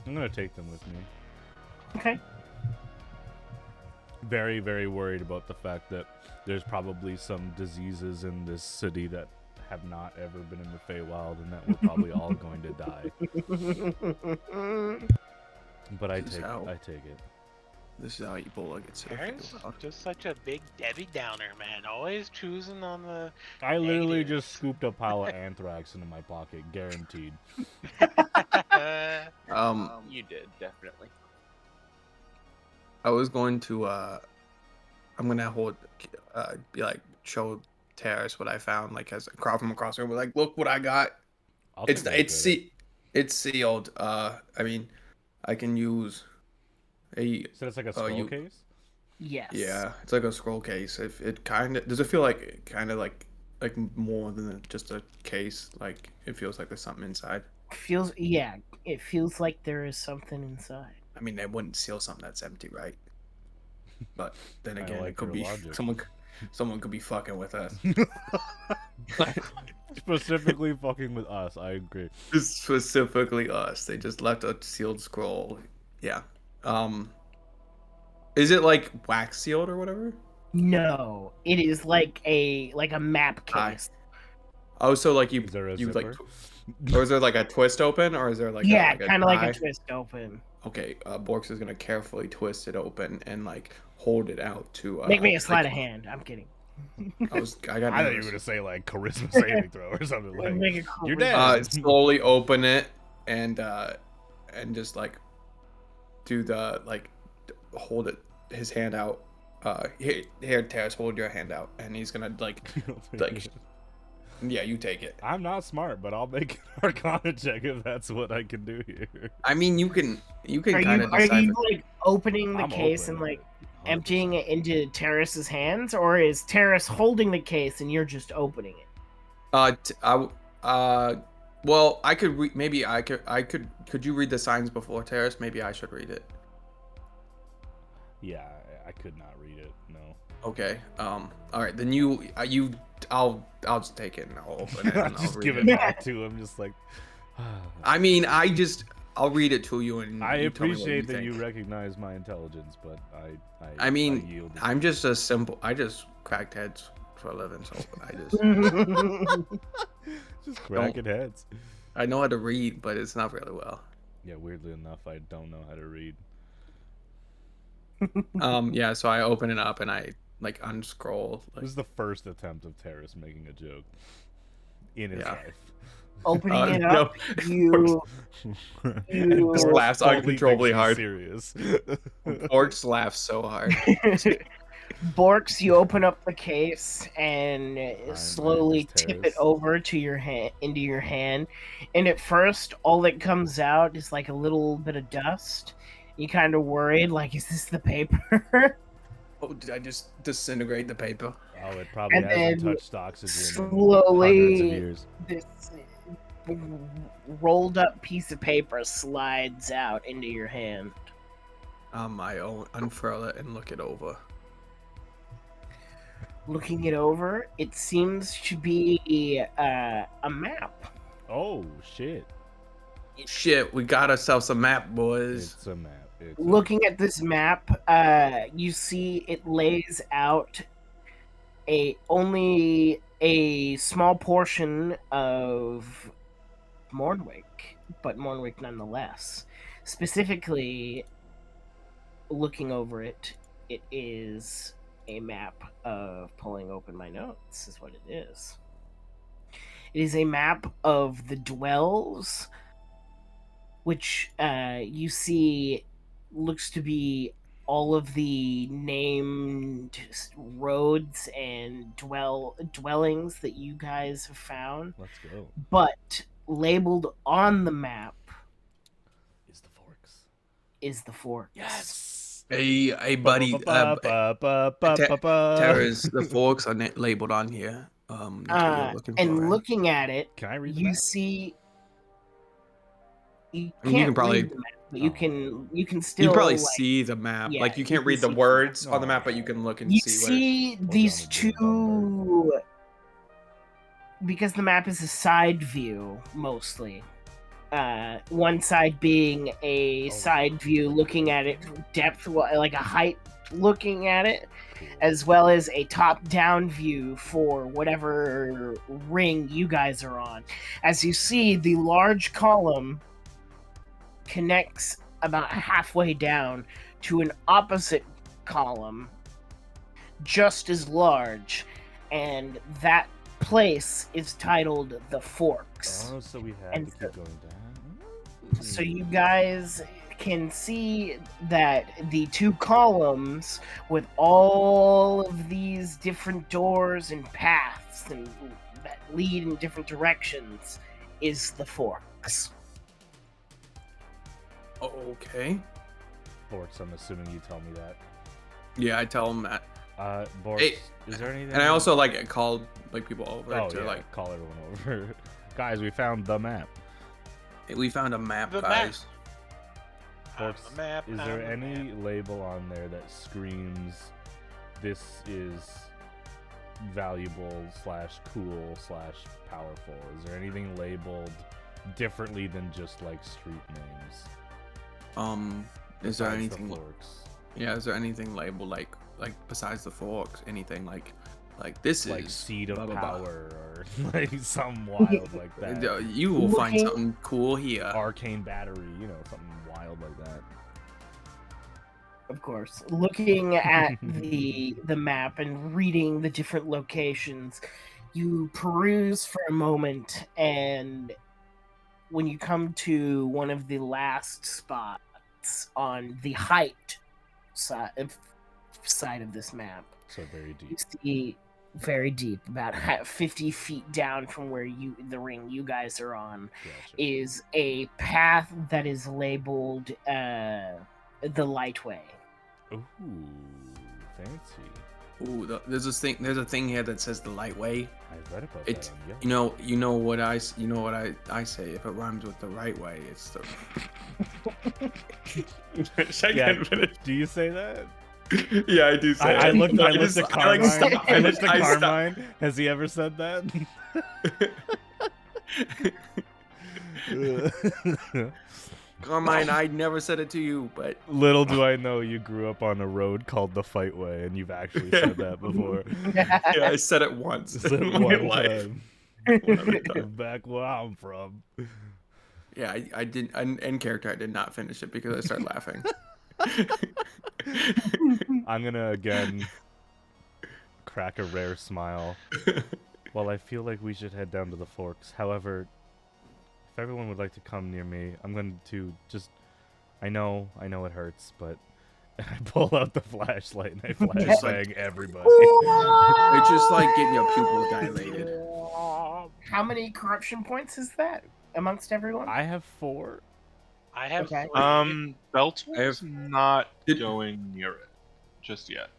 I'm gonna take them with me. Okay. Very, very worried about the fact that there's probably some diseases in this city that have not ever been in the Feywild, and that we're probably all going to die. But I take it. This is how Ebola gets here. Terrence is just such a big Debbie Downer, man. Always choosing on the. I literally Negatives. just scooped a pile of anthrax into my pocket, guaranteed. You did, definitely. I was going to I'm gonna be like show Terrace what I found, like as a crowd from across the room, like, look what I got. I'll It's take a look at it. it's sealed. I mean, I can use a So it's like a scroll case? Yes. yeah, it's like a scroll case. If it kind of does it feel like kind of like like more than just a case? Like it feels like there's something inside. It feels like there is something inside. I mean, they wouldn't seal something that's empty, right? But then I again, like it could your be logic. someone could be fucking with us. Specifically fucking with us, I agree. Specifically us. They just left a sealed scroll. Yeah. Is it like wax sealed or whatever? No, it is like a map Aye. case. Oh, so like Is there a you like, zipper? or is there like a twist open, or is there like Yeah, a kind of like tie? a twist open. Okay, Borks is gonna carefully twist it open and like hold it out to Make me a sleight like, of hand. I'm kidding. I got I thought you were nervous. gonna say like charisma saving throw or something like. Make a You're charisma- dead. Slowly open it and just like do the like hold it his hand out. Here, Terrace, hold your hand out, and he's gonna like yeah, you take it. I'm not smart, but I'll make an Arcana check if that's what I can do here. I mean, you can Are kind of you decipher. like opening the I'm case open, and like 100%. emptying it into Terrace's hands, or is Terrace holding the case and you're just opening it? Well, I could maybe I could. Could you read the signs before Terrace? Maybe I should read it. Yeah, I could not read it. No. Okay. All right. Then I'll just take it and I'll open it and I'll just read give it. it back to him, just like. I mean, I'll read it to you and I you tell me what appreciate that think. you recognize my intelligence, but I mean, yield. I'm just a simple. I just cracked heads for a living, so I just just cracking heads. I know how to read, but it's not really well. Yeah, weirdly enough, I don't know how to read. Yeah. So I open it up and I like unscroll. This Like, is the first attempt of Terrace making a joke in his Yeah. life. Opening it no, up, you And Just Bork laughs totally uncontrollably thinks he's hard. Serious. Orcs laugh so hard. Borks, you open up the case and I'm slowly just tip it Terrace. over to your hand, into your hand. And at first, all that comes out is like a little bit of dust. You kind of worried, like, is this the paper? Oh, did I just disintegrate the paper? Oh, it probably And hasn't then touched oxygen in slowly- hundreds of years. This rolled up piece of paper slides out into your hand. I unfurl it and look it over. Looking it over, it seems to be a map. Oh shit! Shit, we got ourselves a map, boys. It's a map. It's Looking at this map, you see it lays out only a small portion of Mournwick, but Mournwick nonetheless. Specifically, looking over it, it is a map of pulling open my notes, is what it is. It is a map of the dwells, which you see looks to be all of the named roads and dwellings that you guys have found, Let's go. but labeled on the map Is the forks? is the forks. Yes. Hey, buddy. Terrace, the forks are labeled on here. That's what you're looking for, And right? looking at it, Can I read the you map? see. You I mean, can't you can probably- read the map, but you Oh. can still. You can probably like, see the map. yeah, Like you you can't can read the see the words map. on the map, but you can look and You see see these on the Doom two. Because the map is a side view mostly. One side being a Oh. side view looking at it depth, like a height looking at it, as well as a top-down view for whatever ring you guys are on. As you see, the large column connects about halfway down to an opposite column just as large, and that place is titled the Forks. Oh, so we had And to so- keep going down. So you guys can see that the two columns with all of these different doors and paths and that lead in different directions is the Forks. Okay. Forks. I'm assuming you tell me that. Yeah, I tell him that. Borks, Hey, is there anything? And I also like called like people over oh to yeah, like, call everyone over. Guys, we found the map. hey, we found a map, The map. guys. On Borks, the map, is on there the any map. label on there that screams this is valuable / cool / powerful? Is there anything labeled differently than just like street names? Is there besides anything? The forks? Yeah, is there anything labeled like besides the forks? Anything like this Like is seed of blah, blah, blah. power or like some wild like that. You will find Looking- something cool here. Arcane battery, you know, something wild like that. Of course, looking at the map and reading the different locations, you peruse for a moment, and when you come to one of the last spots on the height side of this map, So very you deep. see very deep, about 50 feet down from where the ring you guys are on, Gotcha. is a path that is labeled the Light Way. Ooh, fancy. Ooh, there's a thing here that says the light way. I read about It's that on Yelp. you know what I say. If it rhymes with the right way, it's the. Yeah, do you say that? Yeah, I do say I it. looked I at just- I, Carmine. like, stop. I looked at I stop. Carmine. Has he ever said that? Carmine, I never said it to you, but Little do I know you grew up on a road called the Fight Way, and you've actually said that before. yeah, I said it once Said it in my one life. time. One other time. Back where I'm from. Yeah, I did. In character, I did not finish it because I started laughing. I'm gonna again crack a rare smile. Well, I feel like we should head down to the forks. However, if everyone would like to come near me, I'm going to just. I know it hurts, but I pull out the flashlight and I flashbang everybody. It's just like getting your pupils dilated. How many corruption points is that amongst everyone? I have 4. I have Okay. 3. Beltwell's not Did- going near it just yet.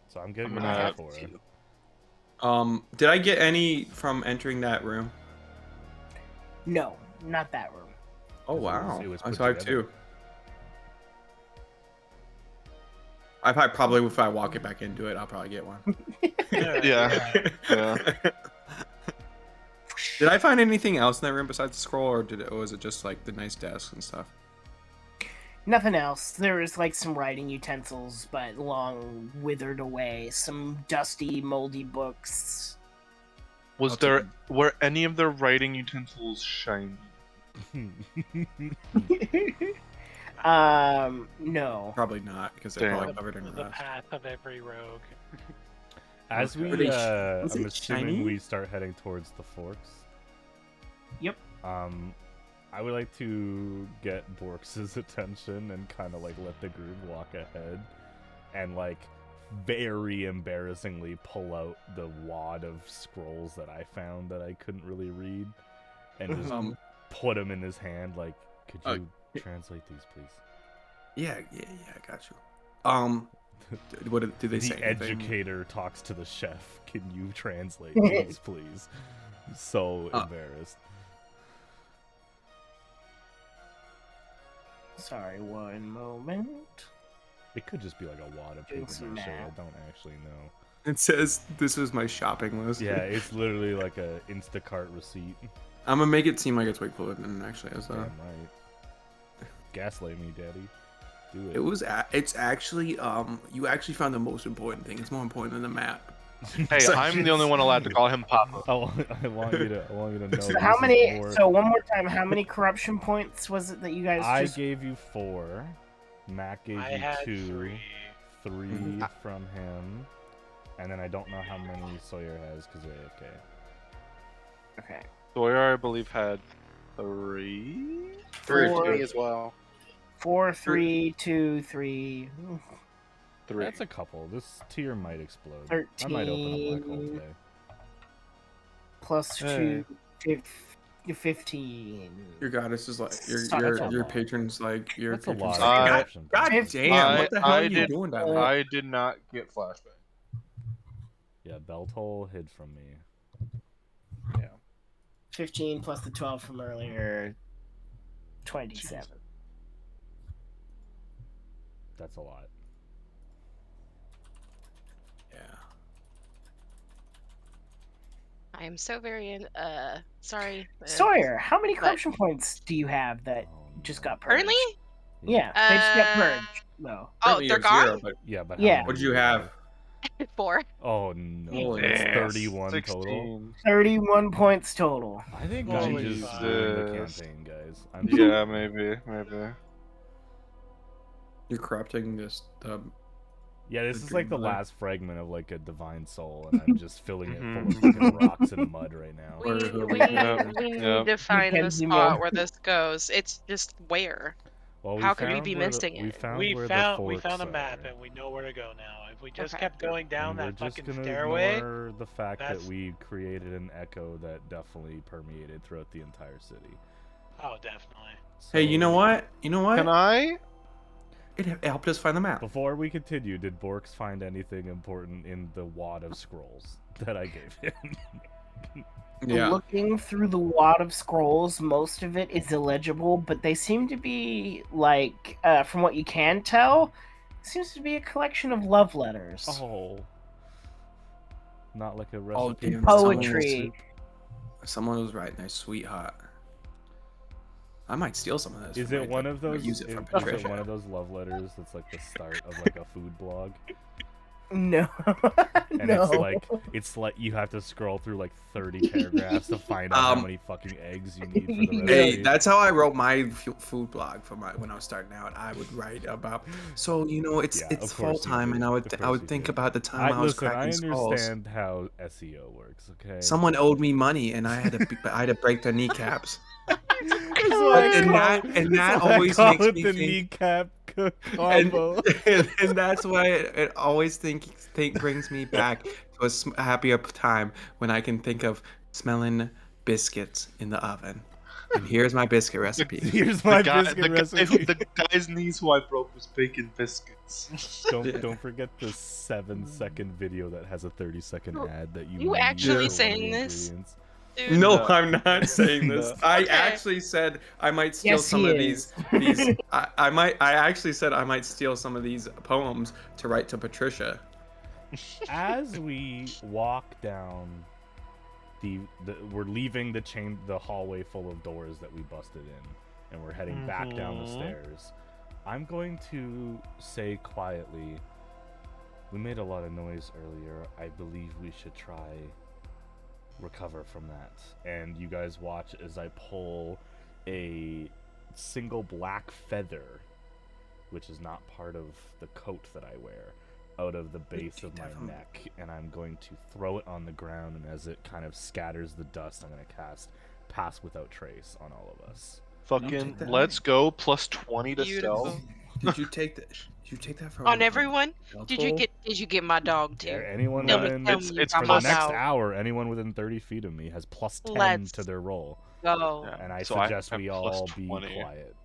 So I'm getting I'm rid gonna of 4. Did I get any from entering that room? No, not that room. Oh It was- wow, it was I put saw it together. too. I probably if I walk it back into it, I'll probably get one. Yeah. Did I find anything else in that room besides the scroll, or was it just like the nice desks and stuff? Nothing else. There was like some writing utensils, but long withered away. Some dusty, moldy books. Were any of the writing utensils shiny? No. Probably not, because they're Damn. probably covered in The rust. path of every rogue. As we, Was I'm it assuming shiny? we start heading towards the forks. Yep. I would like to get Borks's attention and kind of like let the group walk ahead, and like very embarrassingly pull out the wad of scrolls that I found that I couldn't really read, and just put them in his hand. Like, could you translate these, please? Yeah, I got you. What did they say? The anything? educator talks to the chef. Can you translate these, please? I'm so embarrassed. Sorry, one moment. It could just be like a wad of Doing paper some mache. I math. don't actually know. It says this is my shopping list. Yeah, it's literally like a Instacart receipt. I'm gonna make it seem like it's way cooler than it actually is. Damn right. Gaslight me, daddy. Do it. It was. It's actually. You actually found the most important thing. It's more important than the map. Hey, So I'm the only one allowed to call him Papa. I want you to know. So this how is many? more- So one more time, how many corruption points was it that you guys I just? gave you 4. Matt gave I you had 2. 3. 3 Mhm. from him, and then I don't know how many Sawyer has because they're AFK. Okay. Sawyer, I believe, had 3. 3 Four. for me as well. 4, 3, 2, 3. 3. That's a couple. This tier might explode. I might open a black hole 13. today. Plus Hey. 2, 15. Your goddess is like Suck it up. your patron's like your That's a patron's lot. like, of options. God damn, what the hell are you doing down there? I did not get flashback. Yeah, Beltol hid from me. Yeah. 15 plus the 12 from earlier. 27. That's a lot. Yeah. I am so very sorry. Sawyer, how many but- corruption points do you have that Oh, just no. got purged? Currently? Yeah, they just got Uh, purged. No. Oh, Currently they're you have 0, gone? but Yeah, but Yeah. how what did many you do have? 4. Oh no, Holy it's yes. 31 total. 16. 31 points total. I think Holy I just ruined the Jesus. campaign, guys. I'm Yeah, maybe. You're corrupting this. Yeah, this The is like the Dream Mother. last fragment of like a divine soul, and I'm just filling it full of Mhm. fucking rocks and mud right now. We, Or- we, Yep, we need yep. to find the Mackenzie spot Moore. where this goes. It's just where. Well, How could we found be where missing We it? found We where found the we found a forks map are. and we know where to go now. If we just Okay. kept going down And we're that just fucking gonna stairway, ignore the fact that that's- we created an echo that definitely permeated throughout the entire city. oh definitely. Hey, you know So, what? You know what? Can I? It helped us find the map. Before we continue, did Borks find anything important in the wad of scrolls that I gave him? Yeah. Looking through the wad of scrolls, most of it is illegible, but they seem to be like, from what you can tell, seems to be a collection of love letters. Oh. Not like a Oh, recipe. damn, for Poetry. Someone was writing a sweetheart. I might steal some of this. Is from it right one there. of those? Use it for Is it Patricia. one of those love letters that's like the start of like a food blog? No. And no. it's like you have to scroll through like 30 paragraphs to find out how many fucking eggs you need for the recipe. Hey, that's how I wrote my food blog for when I was starting out. I would write about. So it's Yeah, it's of fall course you time, did. and I Of would course you think did. about the time I was Listen, I cracking skulls. understand how SEO works. Okay. Someone owed me money, and I had to break their kneecaps. And that always makes me the think- kneecap And, combo. and that's why it always brings me back to a happier time when I can think of smelling biscuits in the oven. And here's my biscuit recipe. Here's my the guy, biscuit the recipe. Guy, the guy's knees who I broke was bacon biscuits. Don't forget the 7-second video that has a 30-second ad that you. You need actually for saying one of the this? ingredients. Dude, No, No. I'm not saying this. No. I Okay. actually said I might steal Yes, some he of is. these. I actually said I might steal some of these poems to write to Patricia. As we walk down we're leaving the hallway full of doors that we busted in, and we're heading back down the Mhm. stairs. I'm going to say quietly, we made a lot of noise earlier. I believe we should try recover from that. And you guys watch as I pull a single black feather, which is not part of the coat that I wear, out of the base of my neck, and I'm going to throw it on the ground, and as it kind of scatters the dust, I'm going to cast Pass Without Trace on all of us. Fucking take that. let's go plus 20 to Beautiful. stealth. Did you take that? Did you take that from on everyone? Did you Beltol? get my dog Yeah, too? anyone Tell me- within tell me you it's got for my the next dog. hour, anyone within 30 feet of me has plus 10 Let's to their roll, Go. Yeah. and I So I suggest have we plus all be 20. quiet.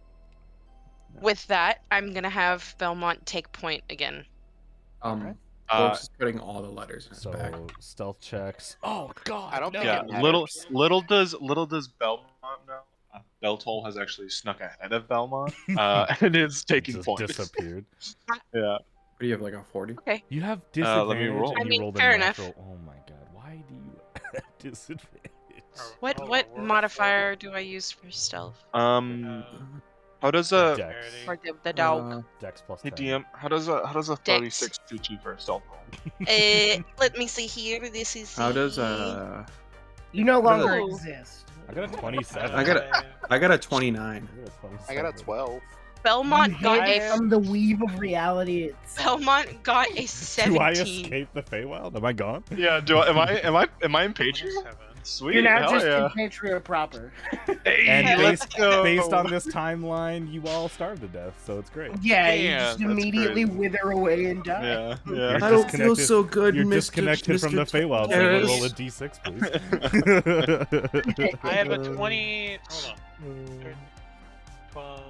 With that, I'm gonna have Belmont take point again. Borks Uh, is putting all the letters in his So back. stealth checks. Oh God! I don't no. think yeah, it matters. little does Belmont know. Beltol has actually snuck ahead of Belmont, and is taking Just points. disappeared. Yeah. What do you have, like a 40? You have let disadvantage, me roll. and I you mean, rolled a fair enough. natural. Oh my God! Why do you have disadvantage? What Hold on, what we're- modifier do I use for stealth? How does a Dex. For the dog? Dex plus hey 10. DM? How does a 36 teach you for a stealth roll? Let me see here. This is. How does the- You no longer Ooh. exist. I got a 27. I got I got a 29. I got a 12. Belmont got Hid a. from the weave of reality itself. Belmont got a Do I 17. escape the Feywild? Am I gone? Yeah. Am I in pages? Sweet. You're now hell just yeah. in Patria proper. And let's go. based on this timeline, you all starve to death, so it's great. Yeah, you Damn, just that's immediately crazy. wither away and die. Yeah, You're yeah. I don't feel disconnected- so good, You're Mr. disconnected from the Mr. Feywild, so Harris. roll a d6, please. I have a 20. Hold on. 12,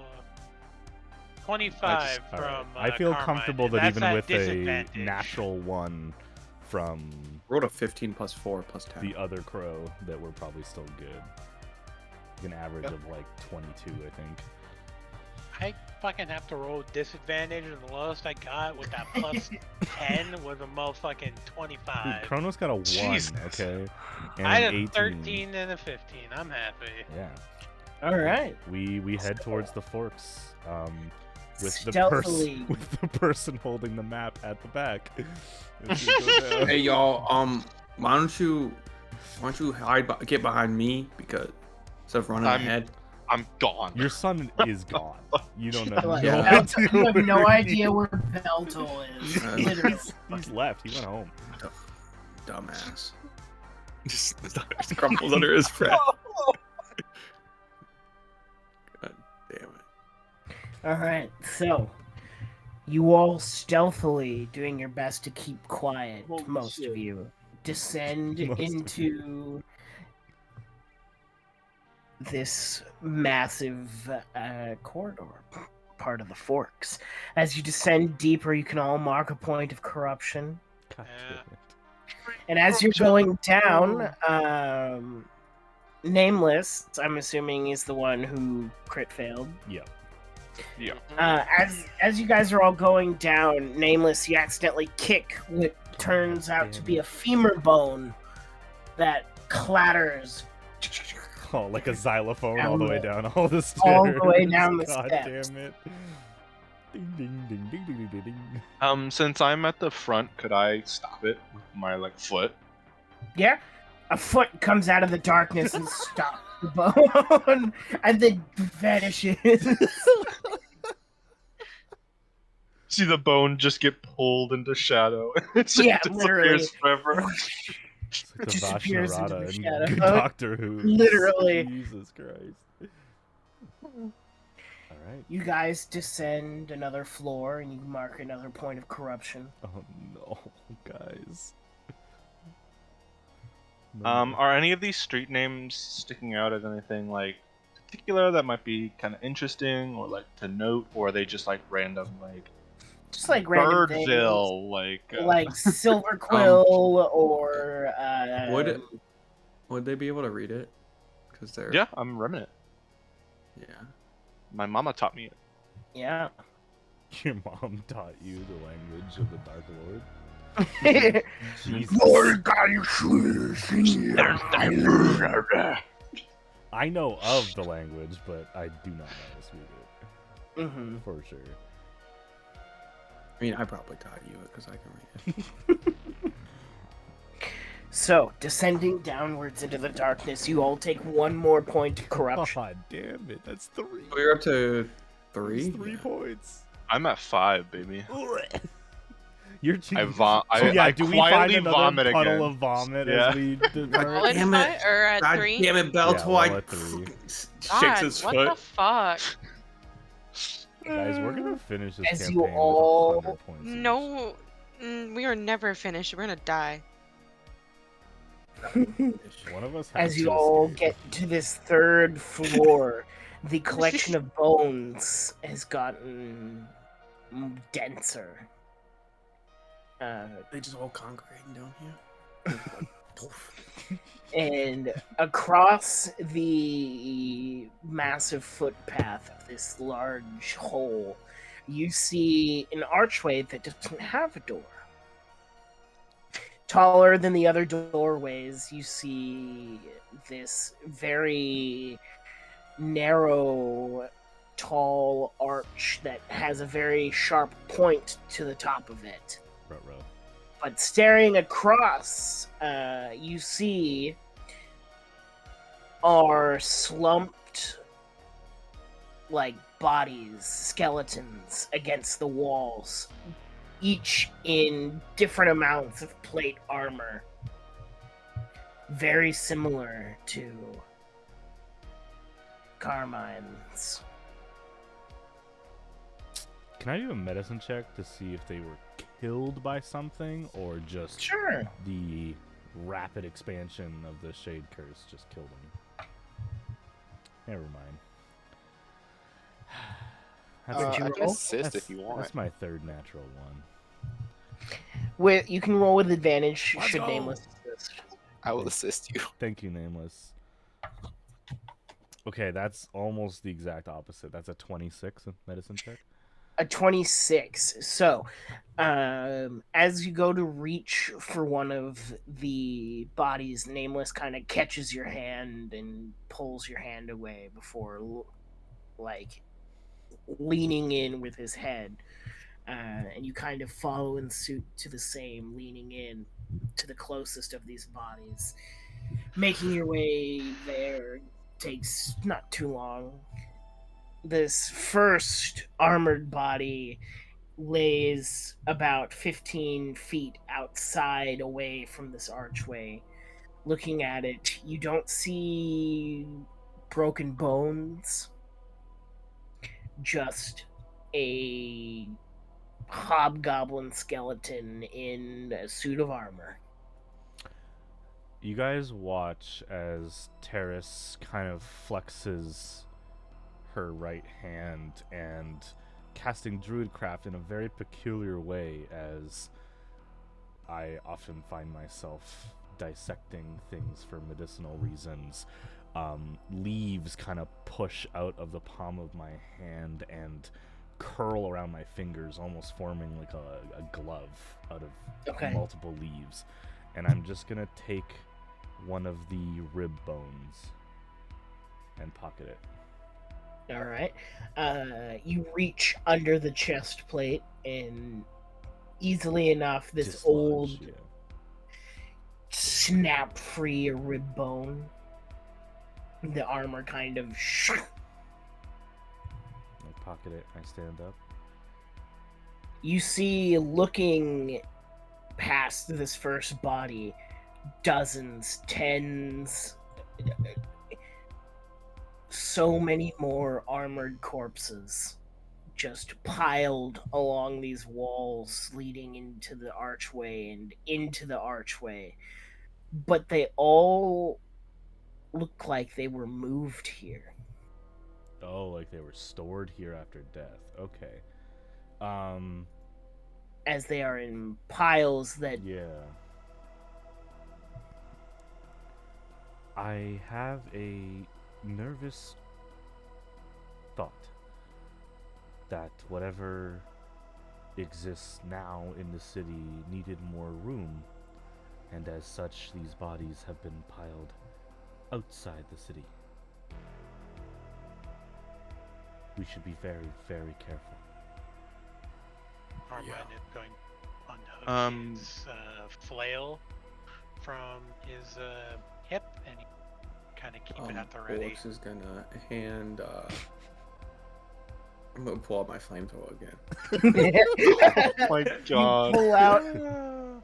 25 All from. right. I feel Carmine, comfortable and that that's even at with a disadvantage. natural 1 from Rolled a 15 plus 4 plus 10. the other crow, that we're probably still good. An average Yep. of like 22, I think. I fucking have to roll disadvantage, and the lowest I got with that plus 10 was a motherfucking Dude, 25. Kronos got a 1, Jesus. okay? And I an had a 18. 13 and a 15. I'm happy. Yeah. All right. We head towards the forks. With the Stealthily. with the person holding the map at the back. As we go down. Hey y'all, why don't you get behind me, because instead of running I'm- ahead. I'm gone. Your son is gone. You don't know. Like, Yeah. Belto- you have no idea where Beltol is. Literally. He's left. He went home. Dumbass. Just crumbles under his breath. God damn it. All right, so you all stealthily, doing your best to keep quiet, Holy most shit. of you, descend Most of into this massive corridor, part of the forks. As you descend deeper, you can all mark a point of corruption. God Yeah. damn it. And as you're going down, Nameless, I'm assuming, is the one who crit failed. Yeah. Yeah. As you guys are all going down, Nameless, you accidentally kick what turns out to be a femur bone that clatters Oh, like a xylophone Down all the way the- down all the stairs. all the way down the God steps. damn it. Ding ding ding ding ding ding ding. Since I'm at the front, could I stop it with my foot? Yeah, a foot comes out of the darkness and stops the bone, and then vanishes. See the bone just get pulled into shadow. It just Yeah, disappears forever. It's like the Disappears into Vashnarada the in shadow. Doctor Who. Literally. Jesus Christ. Alright. You guys descend another floor, and you mark another point of corruption. Oh no, guys. Are any of these street names sticking out as anything particular that might be kind of interesting or to note, or are they just random Just like random things. Birdville, like Silver Quill or Would they be able to read it? Because they're Yeah, I'm Remnant. yeah. My mama taught me it. yeah. Your mom taught you the language of the Dark Lord. Jesus. I know of the language, but I do not know how to speak it. hmm For sure. I mean, I probably taught you it because I can read it. So, descending downwards into the darkness, you all take one more point of corruption. God damn it, that's 3. We're up to 3. That's 3 points. I'm at 5, baby. You're I cheating. vom- So I, yeah, I do we find quietly another vomit puddle again. of vomit Yeah. as we depart? Roll at Damn it. five, or at God 3? damn it, Belto! roll I at 3. shakes God, his what foot. the fuck? Guys, we're gonna finish this As campaign you all- with 100 points. each. No, we are never finished. We're gonna die. One of us has As you to all escape. get to this third floor, the collection of bones has gotten denser. They just all congregating down here. And across the massive footpath of this large hole, you see an archway that doesn't have a door. Taller than the other doorways, you see this very narrow, tall arch that has a very sharp point to the top of it. Ruh-roh. But staring across, you see are slumped, bodies, skeletons against the walls, each in different amounts of plate armor. very similar to Carmine's. Can I do a medicine check to see if they were killed by something or just Sure. the rapid expansion of the Shadecurse just killed them? Never mind. Would you I can roll? assist if you want. That's my third natural one. You can roll with advantage Let's should go. Nameless assist. I will assist you. Thank you, Nameless. Okay, that's almost the exact opposite. That's a 26 medicine check. A 26. So, as you go to reach for one of the bodies, Nameless kind of catches your hand and pulls your hand away before, like, leaning in with his head. And you kind of follow in suit to the same, leaning in to the closest of these bodies. Making your way there takes not too long. This first armored body lays about 15 feet outside away from this archway. Looking at it, you don't see broken bones, just a hobgoblin skeleton in a suit of armor. You guys watch as Terrace kind of flexes her right hand and casting Druidcraft in a very peculiar way, as I often find myself dissecting things for medicinal reasons. Leaves kind of push out of the palm of my hand and curl around my fingers, almost forming like a glove out of multiple leaves. And I'm just gonna take one of the rib bones and pocket it. All right. You reach under the chest plate, and easily enough, this Dislodge, old yeah. snap free a rib bone. The armor kind of. I pocket it. I stand up. You see, looking past this first body, dozens, tens, so many more armored corpses just piled along these walls leading into the archway and into the archway. But they all look like they were moved here. Oh, like they were stored here after death. Okay. As they are in piles that... Yeah. I have a nervous thought that whatever exists now in the city needed more room, and as such these bodies have been piled outside the city. We should be very, very careful. Carmine is going to unhook his flail from his hip and kind of keep it at the ready. Alex is gonna hand. I'm gonna pull out my flamethrower again. Oh my god.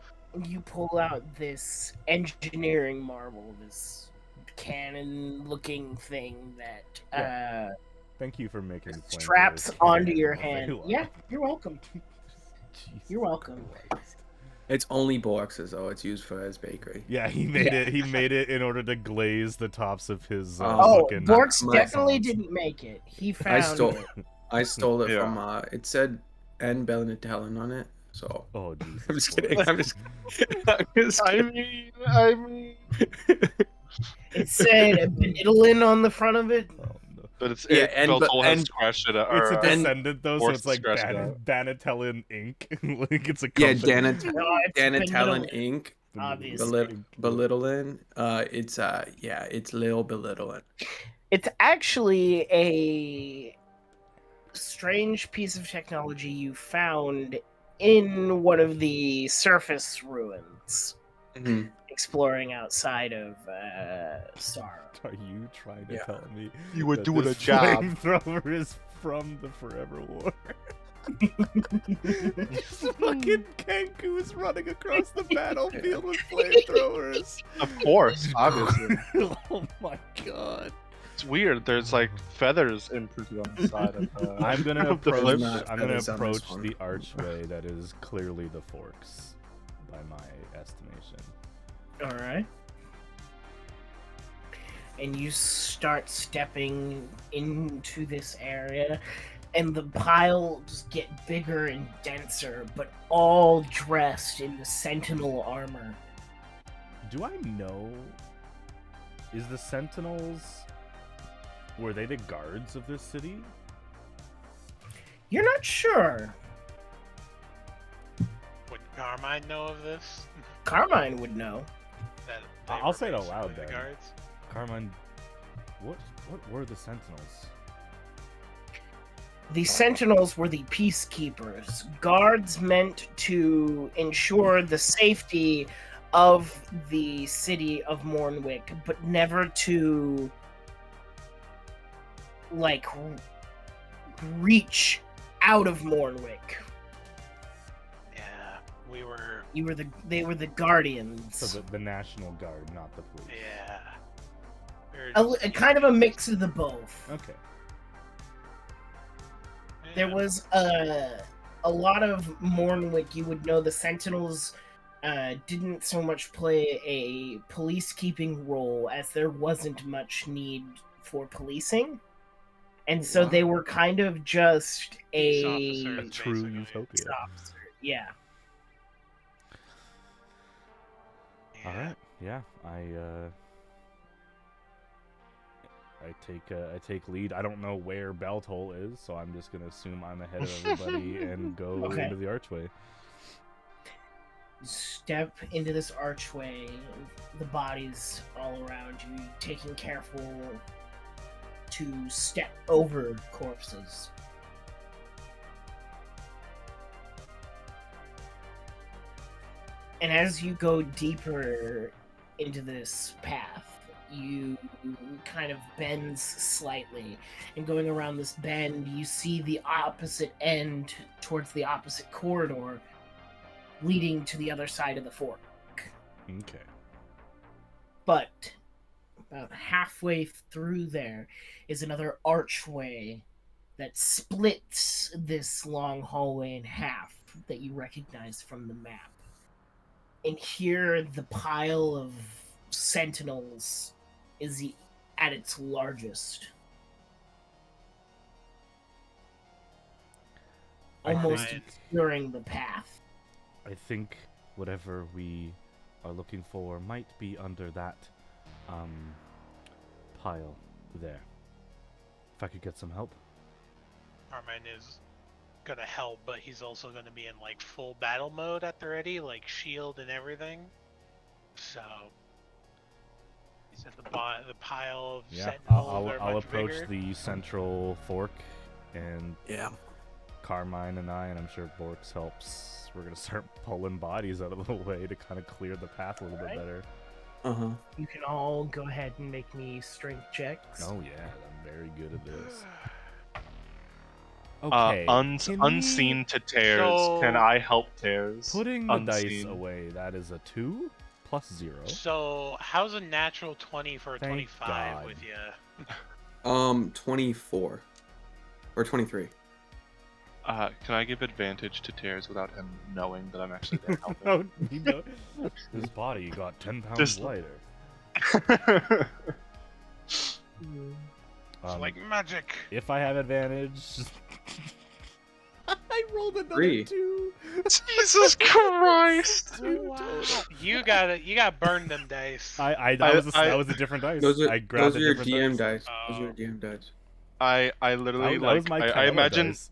You pull out this engineering marvel, this cannon-looking thing that Thank you for making straps flamethrowers onto very your well. hand. Yeah, you're welcome. Jesus You're welcome. Christ. It's only Borx's though. It's used for his bakery. Yeah, he made it. He made it in order to glaze the tops of his. fucking Borks my definitely phones. didn't make it. He found it. I stole it Yeah. from. It said N. Bellinatellan on it. So Oh Jesus! I'm just Christ. kidding. I'm just kidding. I mean. It said Benidolin on the front of it. Oh, no. But it's Yeah, it Beltol has and- scratched it out. It's a or, descendant though, so Borks it's like scratched it out. Banatellan Inc. Like it's a Yeah, company. No, it's Danatellan Benidolin. Inc. Obviously. Belittling. It's Lil Belittling. It's actually a strange piece of technology you found in one of the surface ruins, Mhm. exploring outside of Sorrow. Are you trying to Yeah. tell me You were that doing this a job. flamethrower is from the Forever War? Fucking Kenku is running across the battlefield with flamethrowers. Of course, obviously. Oh my god. It's weird. There's like feathers imprinted on the side of the. I'm gonna of the approach. flame. not I'm gonna feathers on this approach one. the archway that is clearly the forks, by my estimation. All right. And you start stepping into this area, and the piles get bigger and denser, but all dressed in the sentinel armor. Do I know? Is the Sentinels? Were they the guards of this city? You're not sure. Would Carmine know of this? Carmine would know. That they I'll were say it out basically loud the then. guards? Carmine, what were the Sentinels? The sentinels were the peacekeepers, guards meant to ensure the safety of the city of Mournwick, but never to like reach out of Mournwick. Yeah, we were. They were the guardians. So the National Guard, not the police. Yeah. We were A kind of a mix of the both. Okay. There yeah. was a lot of Mournwick. You would know the Sentinels didn't so much play a police-keeping role as there wasn't much need for policing, and so they were kind of just Peace a officers, A true basically. utopia. officer. Yeah. Yeah. All right. Yeah. I take lead. I don't know where Beltol is, so I'm just gonna assume I'm ahead of everybody and go Okay. into the archway. Step into this archway, the bodies all around you, taking careful to step over corpses. And as you go deeper into this path, you kind of bends slightly. And going around this bend, you see the opposite end towards the opposite corridor leading to the other side of the fork. Okay. But about halfway through there is another archway that splits this long hallway in half that you recognize from the map. And here, the pile of sentinels is at its largest. Almost think- obscuring the path. I think whatever we are looking for might be under that pile there. If I could get some help. Carmine is gonna help, but he's also gonna be in like full battle mode at the ready, like shield and everything. So he's at the pile of Yeah. sentinels are I'll much approach bigger. the central fork, and Yeah. Carmine and I'm sure Borks helps. We're gonna start pulling bodies out of the way to kind of clear the path a little bit Alright. better. Uh-huh. You can all go ahead and make me strength checks. Oh yeah, I'm very good at this. Okay. can we- Unseen to Tears. So- Can I help Tears? Putting the dice Unseen. away, that is a 2 plus 0. So how's a natural 20 for a Thank 25 God. with you? 24 or 23. Can I give advantage to Tears without him knowing that I'm actually there helping? Oh, you know, his body got 10 pounds Just- lighter. It's Um, like magic. if I have advantage, I rolled another 3. 2. Jesus Christ! Wow. You gotta burn them dice. That was a different dice. Those are I grabbed those are a your different DM dice. Oh. Those are your DM dice. I literally That was like my I Kyla imagine dice.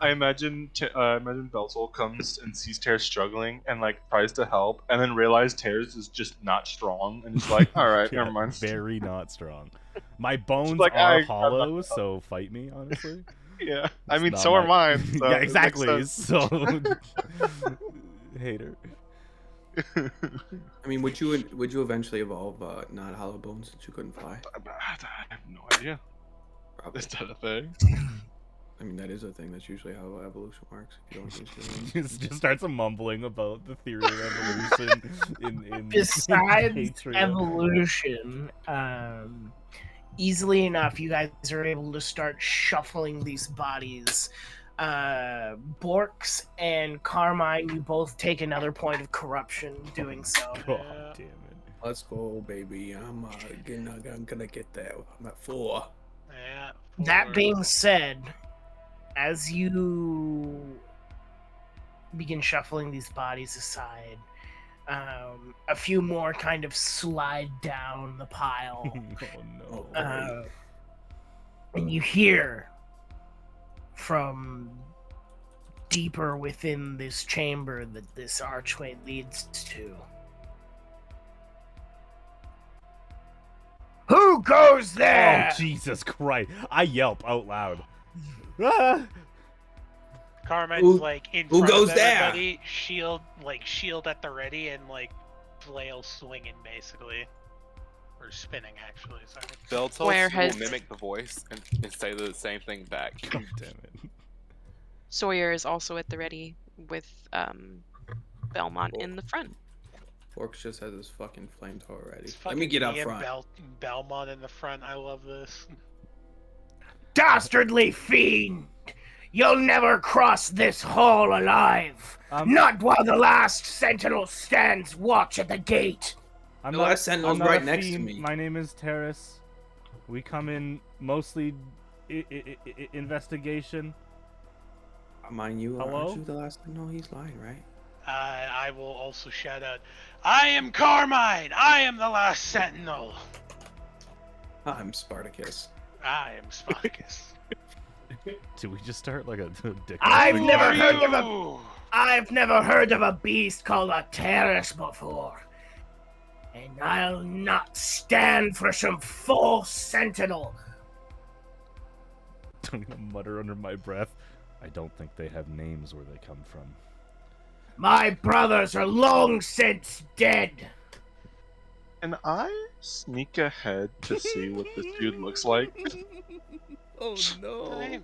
I imagine Belzol comes and sees Tears struggling and like tries to help and then realizes Tears is just not strong and is like, all right, Yeah, never mind. Very not strong. My bones like, are I- hollow, so fight me, honestly. Yeah, I It's mean, not so are my- mine. So yeah, it makes exactly. sense. So, hater. I mean, would you eventually evolve not hollow bones since you couldn't fly? I have no idea. Probably. Is that a thing? I mean, that is a thing. That's usually how evolution works. If you don't use your limbs. just starts mumbling about the theory of evolution in Besides Patria. evolution, easily enough, you guys are able to start shuffling these bodies. Borks and Carmine, you both take another point of corruption doing so. God damn it. Let's go, baby. I'm gonna get there. I'm at 4. Yeah. That 4. being said, as you begin shuffling these bodies aside, a few more kind of slide down the pile. Oh no. And you hear from deeper within this chamber that this archway leads to. Who goes there? Oh, Jesus Christ. I yelp out loud. Ah! Carmine's like in who front goes of there? everybody, shield at the ready, and like flail swinging basically, or spinning actually. Sorry. Beltos Where will has- mimic the voice and say the same thing back. God damn it. Sawyer is also at the ready with Belmont in the front. Forks just has his fucking flamethrower ready. It's Let me get up fucking front. Belmont in the front. I love this. Dastardly fiend! You'll never cross this hall alive! Not while the last sentinel stands watch at the gate! I'm The not, last sentinel's I'm not right a next to fiend. me. My name is Terrace. We come in mostly investigation. Mind you, Hello? aren't you the last? No, he's lying, right? I will also shout out, I am Carmine! I am the last sentinel! I'm Spartacus. I am Spartacus. Do we just start like a dick? I've Who never are heard of a you? I've never heard of a beast called a terrace before. And I'll not stand for some false sentinel. I'm gonna mutter under my breath. I don't think they have names where they come from. My brothers are long since dead. Can I sneak ahead to see what this dude looks like? Oh no.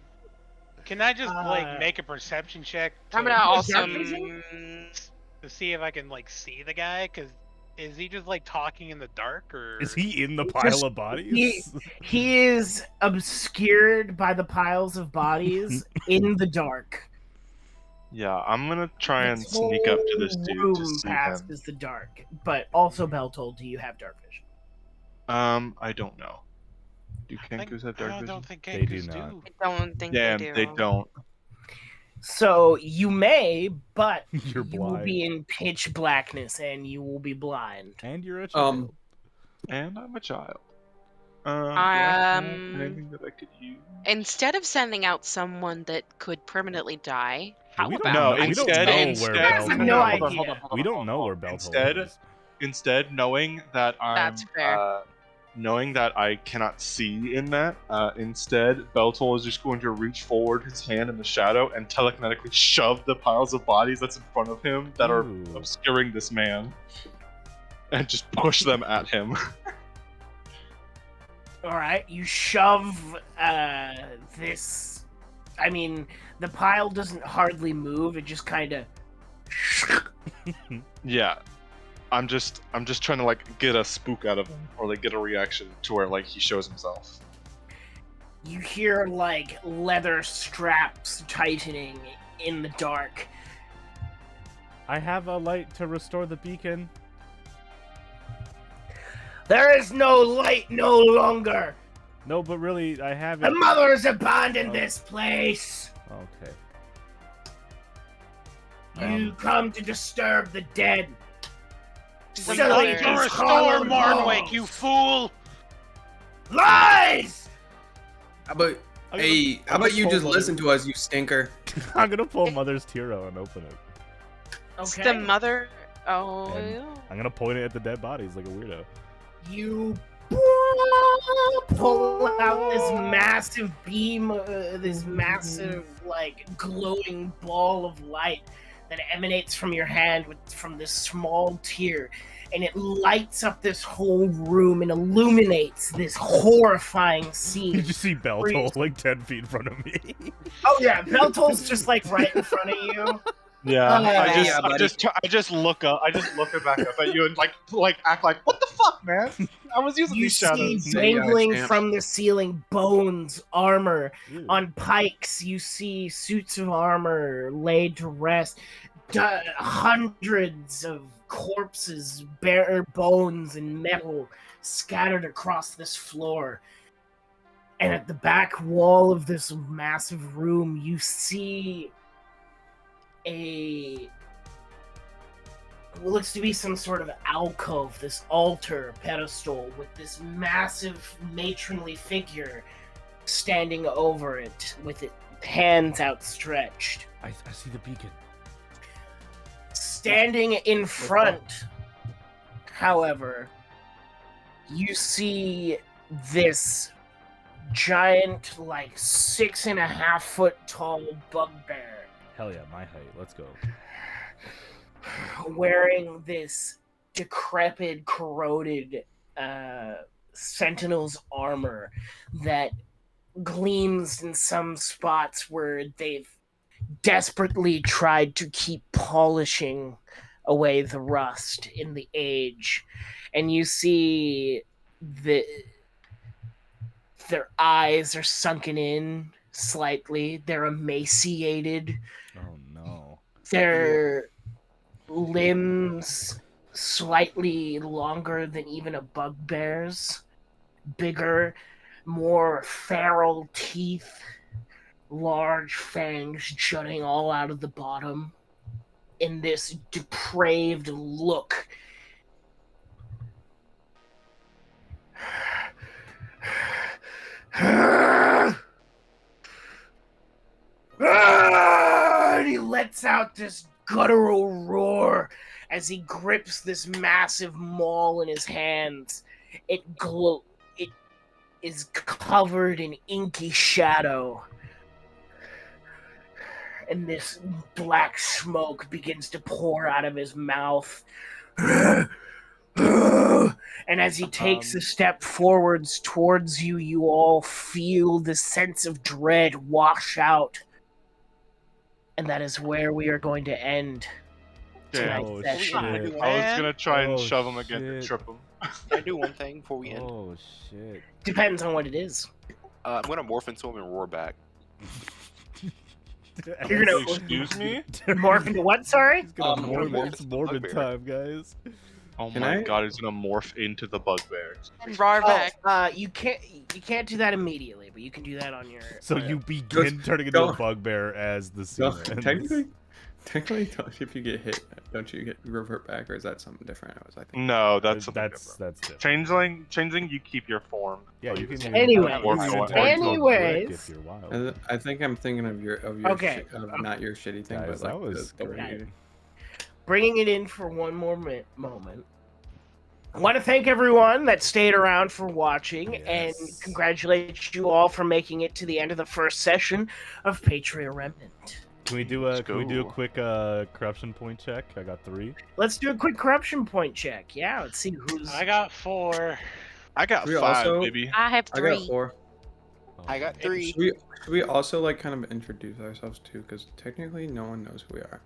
Can I just like make a perception check? I'm gonna also. To see if I can like see the guy, cause is he just like talking in the dark, or Is he in the pile of bodies? He is obscured by the piles of bodies in the dark. Yeah, I'm gonna try and This sneak up to this whole dude to room see past him. is the dark. But also, Beltold, do you have dark vision? I don't know. Do Kenkus have dark I vision? don't think They do Kenkus not. do. I don't think Damn, they do. they don't. So you may, but You're you will blind. be in pitch blackness and you will be blind. And you're a child. And I'm a child. Do I have Um, anything that I could use? Instead of sending out someone that could permanently die, how We don't about No, know- we don't instead- know instead- where I have Beltol no is. idea. We don't know where Beltol Instead- is. Instead, knowing that That's fair. knowing that I cannot see in that, instead, Beltol is just going to reach forward his hand in the shadow and telekinetically shove the piles of bodies that's in front of him that are Ooh. obscuring this man, and just push them at him. Alright, you shove this. I mean, the pile doesn't hardly move, it just kind of. Yeah. I'm just trying to like get a spook out of him, or like get a reaction to where like he shows himself. You hear like leather straps tightening in the dark. I have a light to restore the beacon. There is no light no longer. No, but really, I have it. The mothers abandoned Oh. this place. Okay. You come to disturb the dead. The Silly mother- To just restore hollow Mournwick, walls. you fool! Lies! How about I'm hey? gonna- How I'm about gonna you pull just Mother- listen to us, you stinker? I'm gonna pull Mother's Tear out and open it. It's Okay. the mother. Oh, And- yeah. I'm gonna point it at the dead bodies like a weirdo. You pull out this massive beam, this massive, like, glowing ball of light that emanates from your hand from this small tear. and it lights up this whole room and illuminates this horrifying scene. Did you see Beltol like 10 feet in front of me? Oh yeah, Beltol's just like right in front of you. Yeah, yeah, I just look up. I just look back up at you and like act like, what the fuck, man? I was using You these shadows. see dangling champ. from the ceiling bones, armor. Ew. On pikes, you see suits of armor laid to rest. Hundreds of corpses, bare bones, and metal scattered across this floor. And at the back wall of this massive room, you see what looks to be some sort of alcove, this altar pedestal with this massive matronly figure standing over it with its hands outstretched. I see the beacon. Standing in front, however, you see this giant, like 6.5 foot tall bugbear Hell yeah, my height. Let's go. wearing this decrepit, corroded Sentinel's armor that gleams in some spots where they've desperately tried to keep polishing away the rust in the age. And you see their eyes are sunken in slightly. They're emaciated. Oh no. Their limbs slightly longer than even a bugbear's. Bigger, more feral teeth, large fangs jutting all out of the bottom in this depraved look. And he lets out this guttural roar as he grips this massive maul in his hands. It is covered in inky shadow, and this black smoke begins to pour out of his mouth. And as he takes a step forwards towards you, you all feel the sense of dread wash out. And that is where we are going to end Damn. Oh, tonight's session. shit. I was gonna try and Oh, shove him again shit. and trip him. Can I do one thing before we end? Oh shit. Depends on what it is. I'm gonna morph into him and roar back. You're gonna Excuse me? morph into what, sorry? It's gonna I'm morbid, gonna it's morph morbid into time, guys. Oh Can my I- god, he's gonna morph into the bugbear. And roar back. You can't do that immediately, but you can do that on your. So you begin turning into go- a bugbear as the No, scene ends. technically, if you get hit, don't you get revert back, or is that something different? I think. No, that's something that's different. different. Changing, you keep your form. Yeah, So you can. Anyway, you can anyways. turn into a brick Anyways. if you're wild. I think I'm thinking of your Okay. not your shitty thing, Guys, but that like was the way great. you- Bringing it in for one more moment. I want to thank everyone that stayed around for watching and Yes. congratulate you all for making it to the end of the first session of Patria Remnant. Can we do a Let's go. quick corruption point check? I got 3. Let's do a quick corruption point check. Yeah, let's see who's. I got 4. I got We 5, also- baby. I have I got 3. 4. I got 3. Should we also like kind of introduce ourselves too? Because technically, no one knows who we are.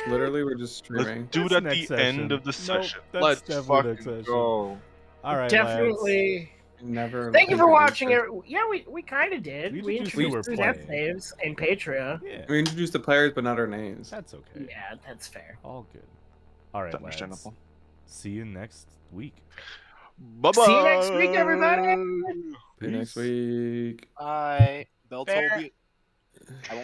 Literally, we're just streaming. Let's do it That's at the next session. end of the Nope, session. that's Let's definitely fucking next session. go. All right, Definitely. Never. Thank you for introduced watching. our- Yeah, we kind of did. We We introduced who introduced we're the Death playing. Saves and Patria. Yeah, We introduced the players, but not our names. that's okay. Yeah, that's fair. All good. All right, It's lads. understandable. See you next week. Bye bye. See you next week, everybody. See you next week. Bye. Bell Fair. told you. I won't